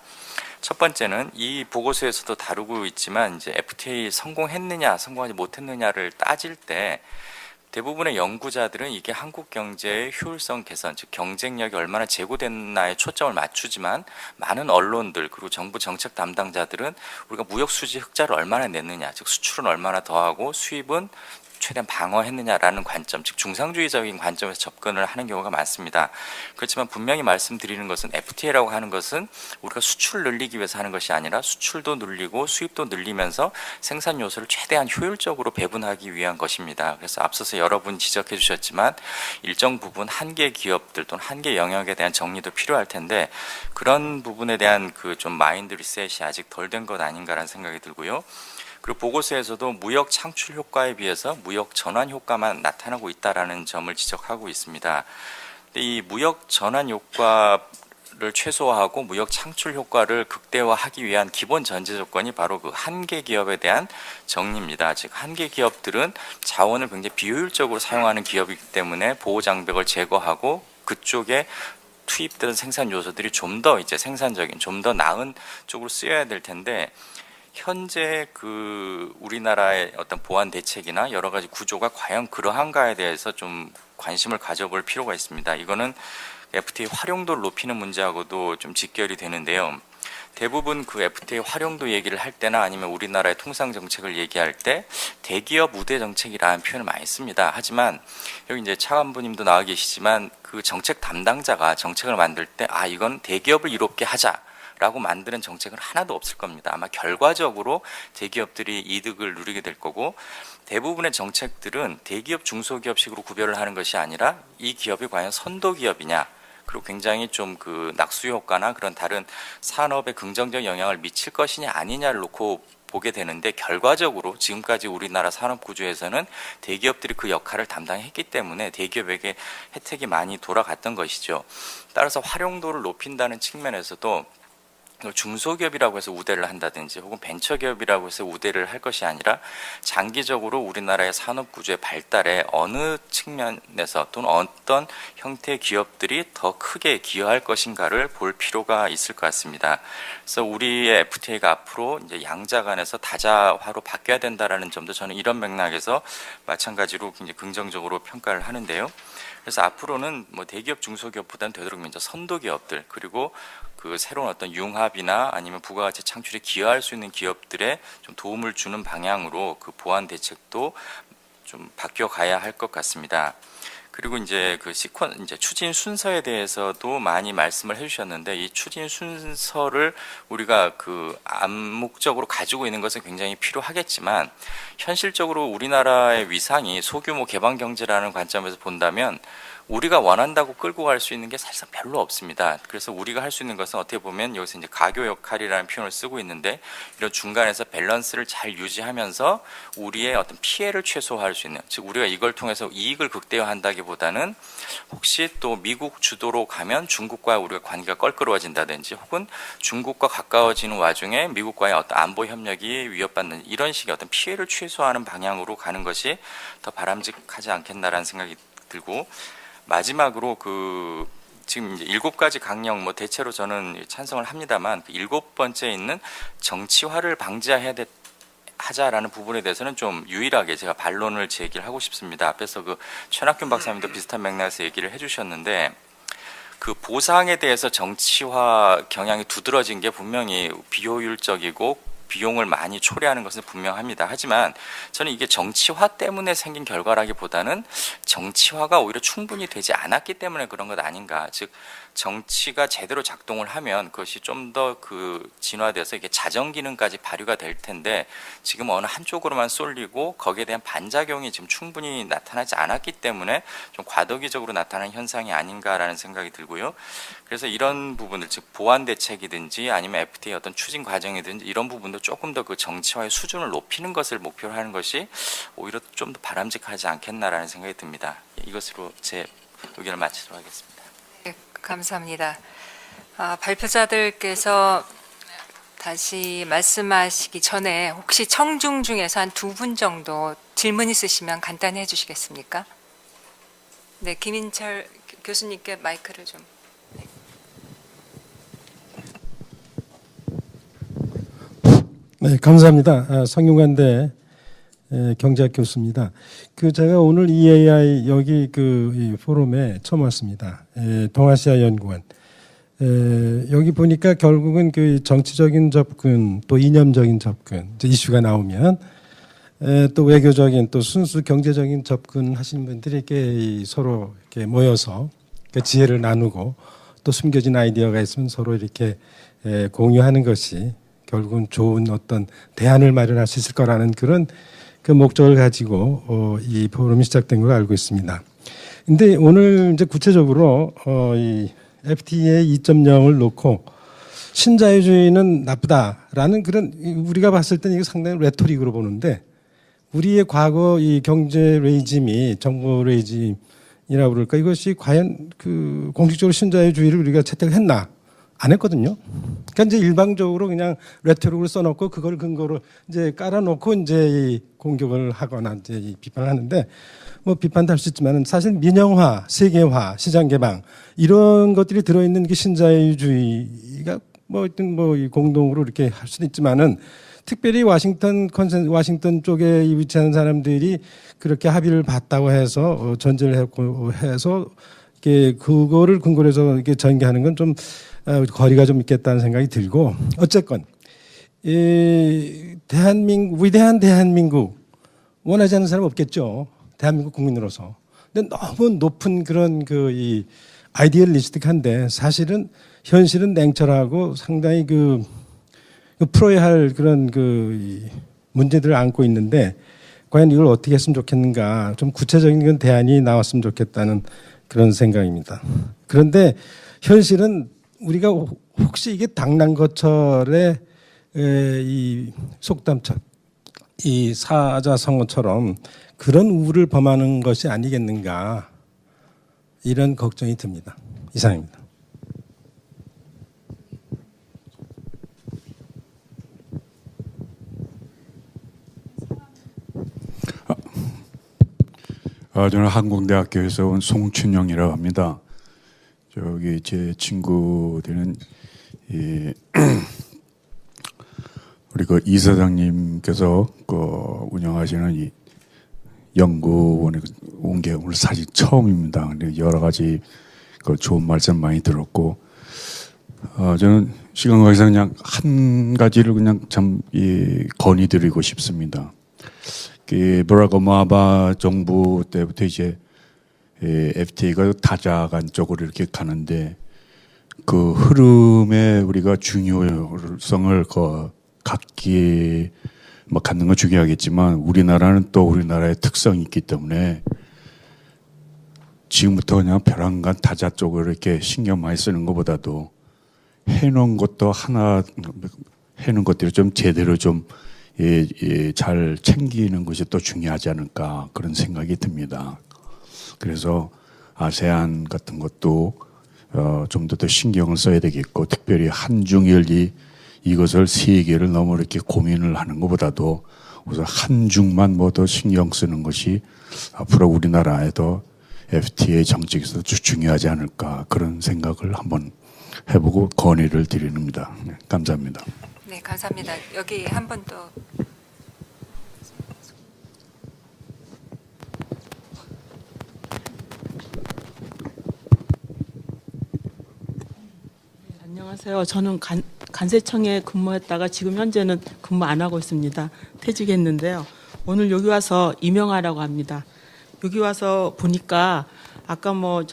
첫 번째는 이 보고서에서도 다루고 있지만 이제 FTA 성공했느냐 성공하지 못했느냐를 따질 때 대부분의 연구자들은 이게 한국 경제의 효율성 개선, 즉 경쟁력이 얼마나 제고됐나에 초점을 맞추지만 많은 언론들 그리고 정부 정책 담당자들은 우리가 무역 수지 흑자를 얼마나 냈느냐, 즉 수출은 얼마나 더하고 수입은 최대한 방어했느냐라는 관점, 즉 중상주의적인 관점에서 접근을 하는 경우가 많습니다. 그렇지만 분명히 말씀드리는 것은 FTA라고 하는 것은 우리가 수출을 늘리기 위해서 하는 것이 아니라 수출도 늘리고 수입도 늘리면서 생산 요소를 최대한 효율적으로 배분하기 위한 것입니다. 그래서 앞서서 여러분 지적해 주셨지만 일정 부분 한계 기업들 또는 한계 영역에 대한 정리도 필요할 텐데 그런 부분에 대한 그 좀 마인드 리셋이 아직 덜 된 것 아닌가라는 생각이 들고요. 그리고 보고서에서도 무역 창출 효과에 비해서 무역 전환 효과만 나타나고 있다라는 점을 지적하고 있습니다. 근데 이 무역 전환 효과를 최소화하고 무역 창출 효과를 극대화하기 위한 기본 전제 조건이 바로 그 한계 기업에 대한 정리입니다. 즉 한계 기업들은 자원을 굉장히 비효율적으로 사용하는 기업이기 때문에 보호 장벽을 제거하고 그쪽에 투입되는 생산 요소들이 좀 더 이제 생산적인, 좀 더 나은 쪽으로 쓰여야 될 텐데 현재 그 우리나라의 어떤 보안 대책이나 여러 가지 구조가 과연 그러한가에 대해서 좀 관심을 가져볼 필요가 있습니다. 이거는 FTA 활용도를 높이는 문제하고도 좀 직결이 되는데요. 대부분 그 FTA 활용도 얘기를 할 때나 아니면 우리나라의 통상 정책을 얘기할 때 대기업 우대 정책이라는 표현을 많이 씁니다. 하지만 여기 이제 차관부님도 나와 계시지만 그 정책 담당자가 정책을 만들 때 이건 대기업을 이롭게 하자라고 만드는 정책은 하나도 없을 겁니다. 아마 결과적으로 대기업들이 이득을 누리게 될 거고 대부분의 정책들은 대기업 중소기업식으로 구별을 하는 것이 아니라 이 기업이 과연 선도 기업이냐 그리고 굉장히 좀 그 낙수 효과나 그런 다른 산업에 긍정적 영향을 미칠 것이냐 아니냐를 놓고 보게 되는데 결과적으로 지금까지 우리나라 산업 구조에서는 대기업들이 그 역할을 담당했기 때문에 대기업에게 혜택이 많이 돌아갔던 것이죠. 따라서 활용도를 높인다는 측면에서도 중소기업이라고 해서 우대를 한다든지 혹은 벤처기업이라고 해서 우대를 할 것이 아니라 장기적으로 우리나라의 산업구조의 발달에 어느 측면에서 또는 어떤 형태의 기업들이 더 크게 기여할 것인가를 볼 필요가 있을 것 같습니다. 그래서 우리의 FTA가 앞으로 이제 양자간에서 다자화로 바뀌어야 된다라는 점도 저는 이런 맥락에서 마찬가지로 굉장히 긍정적으로 평가를 하는데요. 그래서 앞으로는 뭐 대기업 중소기업보다는 되도록 이제 선도기업들 그리고 그 새로운 어떤 융합이나 아니면 부가가치 창출에 기여할 수 있는 기업들에 좀 도움을 주는 방향으로 그 보완 대책도 좀 바뀌어 가야 할 것 같습니다. 그리고 이제 그 이제 추진 순서에 대해서도 많이 말씀을 해주셨는데 이 추진 순서를 우리가 그 암묵적으로 가지고 있는 것은 굉장히 필요하겠지만 현실적으로 우리나라의 위상이 소규모 개방 경제라는 관점에서 본다면 우리가 원한다고 끌고 갈 수 있는 게 사실상 별로 없습니다. 그래서 우리가 할 수 있는 것은 어떻게 보면 여기서 이제 가교 역할이라는 표현을 쓰고 있는데 이런 중간에서 밸런스를 잘 유지하면서 우리의 어떤 피해를 최소화할 수 있는 즉 우리가 이걸 통해서 이익을 극대화한다기보다는 혹시 또 미국 주도로 가면 중국과 우리가 관계가 껄끄러워진다든지 혹은 중국과 가까워지는 와중에 미국과의 어떤 안보 협력이 위협받는 이런 식의 어떤 피해를 최소화하는 방향으로 가는 것이 더 바람직하지 않겠나라는 생각이 들고 마지막으로 그 지금 이제 7가지 강령 뭐 대체로 저는 찬성을 합니다만 그 7번째 있는 정치화를 하자라는 부분에 대해서는 좀 유일하게 제가 반론을 제기를 하고 싶습니다. 앞에서 그 최낙균 박사님도 비슷한 맥락에서 얘기를 해주셨는데 그 보상에 대해서 정치화 경향이 두드러진 게 분명히 비효율적이고 비용을 많이 초래하는 것은 분명합니다. 하지만 저는 이게 정치화 때문에 생긴 결과라기보다는 정치화가 오히려 충분히 되지 않았기 때문에 그런 것 아닌가. 즉 정치가 제대로 작동을 하면 그것이 좀 더 그 진화돼서 이게 자정 기능까지 발휘가 될 텐데 지금 어느 한쪽으로만 쏠리고 거기에 대한 반작용이 지금 충분히 나타나지 않았기 때문에 좀 과도기적으로 나타나는 현상이 아닌가라는 생각이 들고요. 그래서 이런 부분들 즉 보완 대책이든지 아니면 FTA 어떤 추진 과정이든지 이런 부분도 조금 더 그 정치화의 수준을 높이는 것을 목표로 하는 것이 오히려 좀 더 바람직하지 않겠나라는 생각이 듭니다. 이것으로 제 의견을 마치도록 하겠습니다. 네, 감사합니다. 발표자들께서 다시 말씀하시기 전에 혹시 청중 중에서 한 2분 정도 질문 있으시면 간단히 해주시겠습니까? 네, 김인철 교수님께 마이크를 좀. 네, 감사합니다. 성균관대 경제학 교수입니다. 제가 오늘 EAI 여기 이 포럼에 처음 왔습니다. 동아시아 연구원. 여기 보니까 결국은 그 정치적인 접근 또 이념적인 접근 이슈가 나오면 또 외교적인 또 순수 경제적인 접근하시는 분들이 이렇게 서로 이렇게 모여서 그 지혜를 나누고 또 숨겨진 아이디어가 있으면 서로 이렇게 공유하는 것이 결국은 좋은 어떤 대안을 마련할 수 있을 거라는 그런 그 목적을 가지고 이 포럼이 시작된 걸로 알고 있습니다. 근데 오늘 이제 구체적으로 이 FTA 2.0을 놓고 신자유주의는 나쁘다라는 그런 우리가 봤을 때는 이거 상당히 레토릭으로 보는데 우리의 과거 이 경제 레이짐이 정부 레이짐이라고 그럴까 이것이 과연 그 공식적으로 신자유주의를 우리가 채택을 했나? 안 했거든요. 그러니까 이제 일방적으로 그냥 레토릭을 써놓고 그걸 근거로 이제 깔아놓고 이제 이 공격을 하거나 이제 이 비판을 하는데 뭐 비판도 할 수 있지만은 사실 민영화, 세계화, 시장 개방 이런 것들이 들어있는 게 신자유주의가 뭐 어떤 뭐 공동으로 이렇게 할 수도 있지만은 특별히 와싱턴 쪽에 위치하는 사람들이 그렇게 합의를 봤다고 해서 전제를 했고 해서 이게 그거를 근거로 해서 이렇게 전개하는 건 좀 거리가 좀 있겠다는 생각이 들고 어쨌건 이 위대한 대한민국 원하지 않는 사람 없겠죠. 대한민국 국민으로서. 근데 너무 높은 그런 그 이 아이디얼리스틱한데 사실은 현실은 냉철하고 상당히 그 풀어야 할 그런 그 문제들을 안고 있는데 과연 이걸 어떻게 했으면 좋겠는가 좀 구체적인 그런 대안이 나왔으면 좋겠다는 그런 생각입니다. 그런데 현실은 우리가 혹시 이게 당난거철의 이 속담처럼 이 사자성어처럼 그런 우를 범하는 것이 아니겠는가 이런 걱정이 듭니다. 이상입니다. 저는 한국대학교에서 온 송춘영이라고 합니다. 저기 제 친구들은 우리 그 이사장님께서 그 운영하시는 이 연구원에 온 게 오늘 사실 처음입니다. 근데 여러 가지 그 좋은 말씀 많이 들었고, 저는 시간 관계상 그냥 한 가지를 그냥 참 건의드리고 싶습니다. 그 버락 오바마 정부 때부터 이제 FTA가 다자간 쪽으로 이렇게 가는데 그 흐름에 우리가 중요성을 갖는 건 중요하겠지만 우리나라는 또 우리나라의 특성이 있기 때문에 지금부터 그냥 벼랑간 다자 쪽으로 이렇게 신경 많이 쓰는 것보다도 해놓은 것들을 좀 제대로 좀 잘 챙기는 것이 또 중요하지 않을까 그런 생각이 듭니다. 그래서 아세안 같은 것도 좀 더 신경을 써야 되겠고 특별히 한중일이 이것을 세계를 너무 이렇게 고민을 하는 것보다도 우선 한중만 뭐 더 신경 쓰는 것이 앞으로 우리나라에도 FTA 정책에서 중요하지 않을까 그런 생각을 한번 해보고 건의를 드립니다. 네, 감사합니다. 네, 감사합니다. 여기 한 번 더. 안녕하세요. 저는 간세청에 근무했다가 지금 현재는 근무 안 하고 있습니다. 퇴직했는데요. 오늘 여기 와서 임명하라고 합니다. 여기 와서 보니까 아까 뭐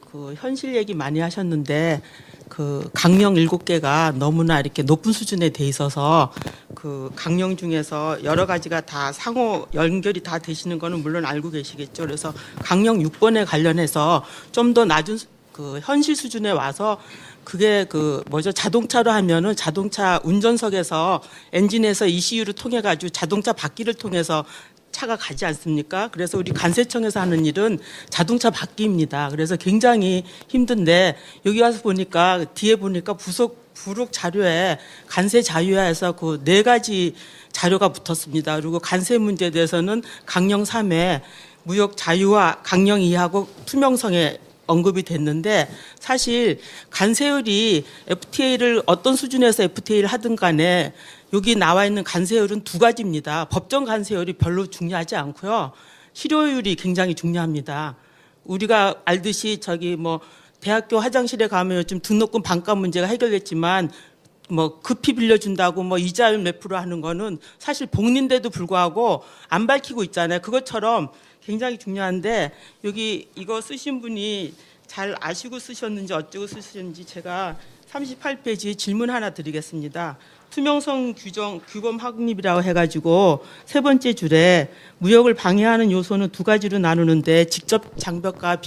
그 현실 얘기 많이 하셨는데 그 강령 7개가 너무나 이렇게 높은 수준에 돼 있어서 그 강령 중에서 여러 가지가 다 상호 연결이 다 되시는 거는 물론 알고 계시겠죠. 그래서 강령 6번에 관련해서 좀 더 낮은 그 현실 수준에 와서 그게 자동차로 하면은 자동차 운전석에서 엔진에서 ECU를 통해 가지고 자동차 바퀴를 통해서 차가 가지 않습니까? 그래서 우리 간세청에서 하는 일은 자동차 바퀴입니다. 그래서 굉장히 힘든데 여기 와서 보니까 뒤에 보니까 부록 자료에 간세 자유화에서 그 4가지 자료가 붙었습니다. 그리고 간세 문제에 대해서는 강령 3회 무역 자유화 강령 2하고 투명성에 언급이 됐는데 사실 간세율이 FTA를 어떤 수준에서 FTA를 하든 간에 여기 나와 있는 간세율은 2가지입니다. 법정 간세율이 별로 중요하지 않고요. 실효율이 굉장히 중요합니다. 우리가 알듯이 대학교 화장실에 가면 요즘 등록금 반값 문제가 해결됐지만 뭐 급히 빌려준다고 뭐 이자율 몇 프로 하는 거는 사실 복리인데도 불구하고 안 밝히고 있잖아요. 그것처럼 굉장히 중요한데 여기 이거 쓰신 분이 잘 아시고 쓰셨는지 어쩌고 쓰셨는지 제가 38페이지 질문 하나 드리겠습니다. 투명성 규범 확립이라고 해가지고 세 번째 줄에 무역을 방해하는 요소는 두 가지로 나누는데 직접 장벽과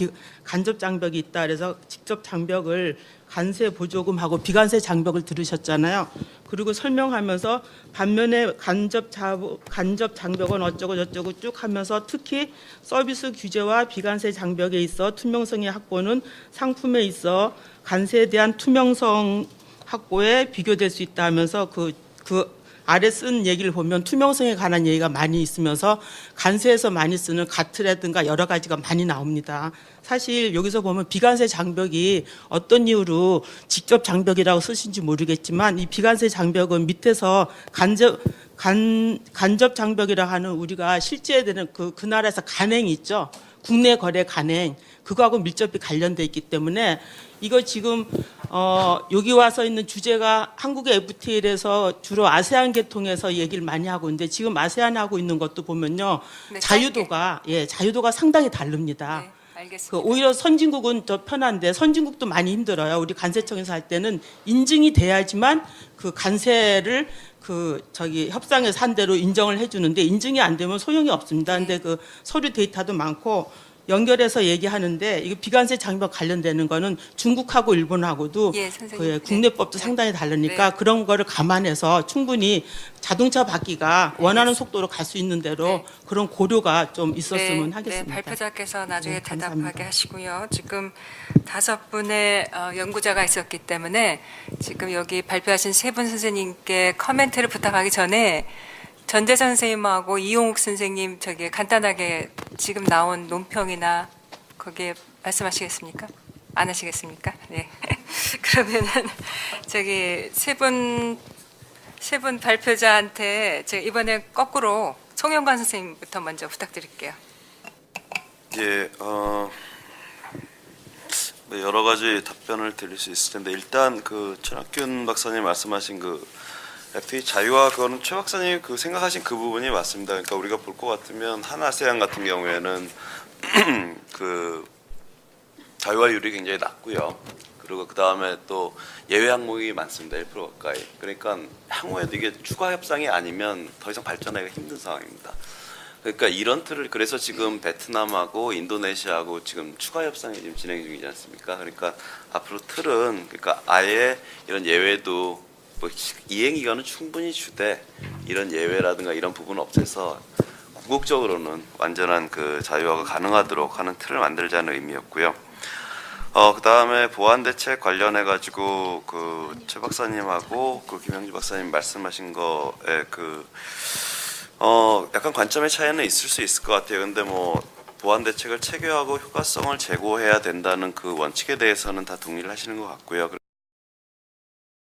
간접 장벽이 있다. 그래서 직접 장벽을 관세 보조금하고 비관세 장벽을 들으셨잖아요. 그리고 설명하면서 반면에 간접 장벽은 어쩌고 저쩌고 쭉 하면서 특히 서비스 규제와 비관세 장벽에 있어 투명성의 확보는 상품에 있어 관세에 대한 투명성 확보에 비교될 수 있다 하면서 그 아래 쓴 얘기를 보면 투명성에 관한 얘기가 많이 있으면서 관세에서 많이 쓰는 가트라든가 여러 가지가 많이 나옵니다. 사실 여기서 보면 비관세 장벽이 어떤 이유로 직접 장벽이라고 쓰신지 모르겠지만 이 비관세 장벽은 밑에서 간접 장벽이라고 하는 우리가 실제에 되는 그 나라에서 간행이 있죠. 국내 거래 간행 그거하고 밀접히 관련돼 있기 때문에 이거 지금 여기 와서 있는 주제가 한국의 FTA에서 주로 아세안 계통에서 얘기를 많이 하고 있는데 지금 아세안 하고 있는 것도 보면요. 네, 자유도가 상당히 다릅니다. 네, 알겠습니다. 그 오히려 선진국은 더 편한데 선진국도 많이 힘들어요. 우리 관세청에서 할 때는 인증이 돼야지만 그 관세를 협상에서 한 대로 인정을 해주는데 인증이 안 되면 소용이 없습니다. 근데 그 서류 데이터도 많고 연결해서 얘기하는데 이거 비관세 장벽 관련되는 거는 중국하고 일본하고도 국내법도 상당히 다르니까 그런 거를 감안해서 충분히 자동차 바퀴가 원하는 속도로 갈 수 있는 대로 그런 고려가 좀 있었으면 하겠습니다. 발표자께서 나중에 감사합니다. 대답하게 하시고요. 지금 5분의 연구자가 있었기 때문에 지금 여기 발표하신 세 분 선생님께 커멘트를 부탁하기 전에 전재선 선생님하고 이용욱 선생님 간단하게 지금 나온 논평이나 거기에 말씀하시겠습니까? 안 하시겠습니까? 네. 그러면은 세 분 발표자한테 제가 이번에 거꾸로 송영관 선생님부터 먼저 부탁드릴게요. 예, 여러 가지 답변을 드릴 수 있을 텐데 일단 그 천학균 박사님 말씀하신 FTA 자유화 그거는 최 박사님 생각하신 그 부분이 맞습니다. 그러니까 우리가 볼 것 같으면 한아세안 같은 경우에는 그 자유화율이 굉장히 낮고요. 그리고 그 다음에 또 예외 항목이 많습니다. 1% 가까이. 그러니까 향후에도 이게 추가 협상이 아니면 더 이상 발전하기가 힘든 상황입니다. 그러니까 이런 틀을 그래서 지금 베트남하고 인도네시아하고 지금 추가 협상이 지금 진행 중이지 않습니까? 그러니까 앞으로 틀은 그러니까 아예 이런 예외도 이행 기간은 충분히 주되 이런 예외라든가 이런 부분을 없애서 궁극적으로는 완전한 자유화가 가능하도록 하는 틀을 만들자는 의미였고요. 그 다음에 보안 대책 관련해 가지고 최 박사님하고 김영주 박사님 말씀하신 거에 약간 관점의 차이는 있을 수 있을 것 같아요. 근데 보안 대책을 체계화하고 효과성을 제고해야 된다는 그 원칙에 대해서는 다 동의를 하시는 것 같고요.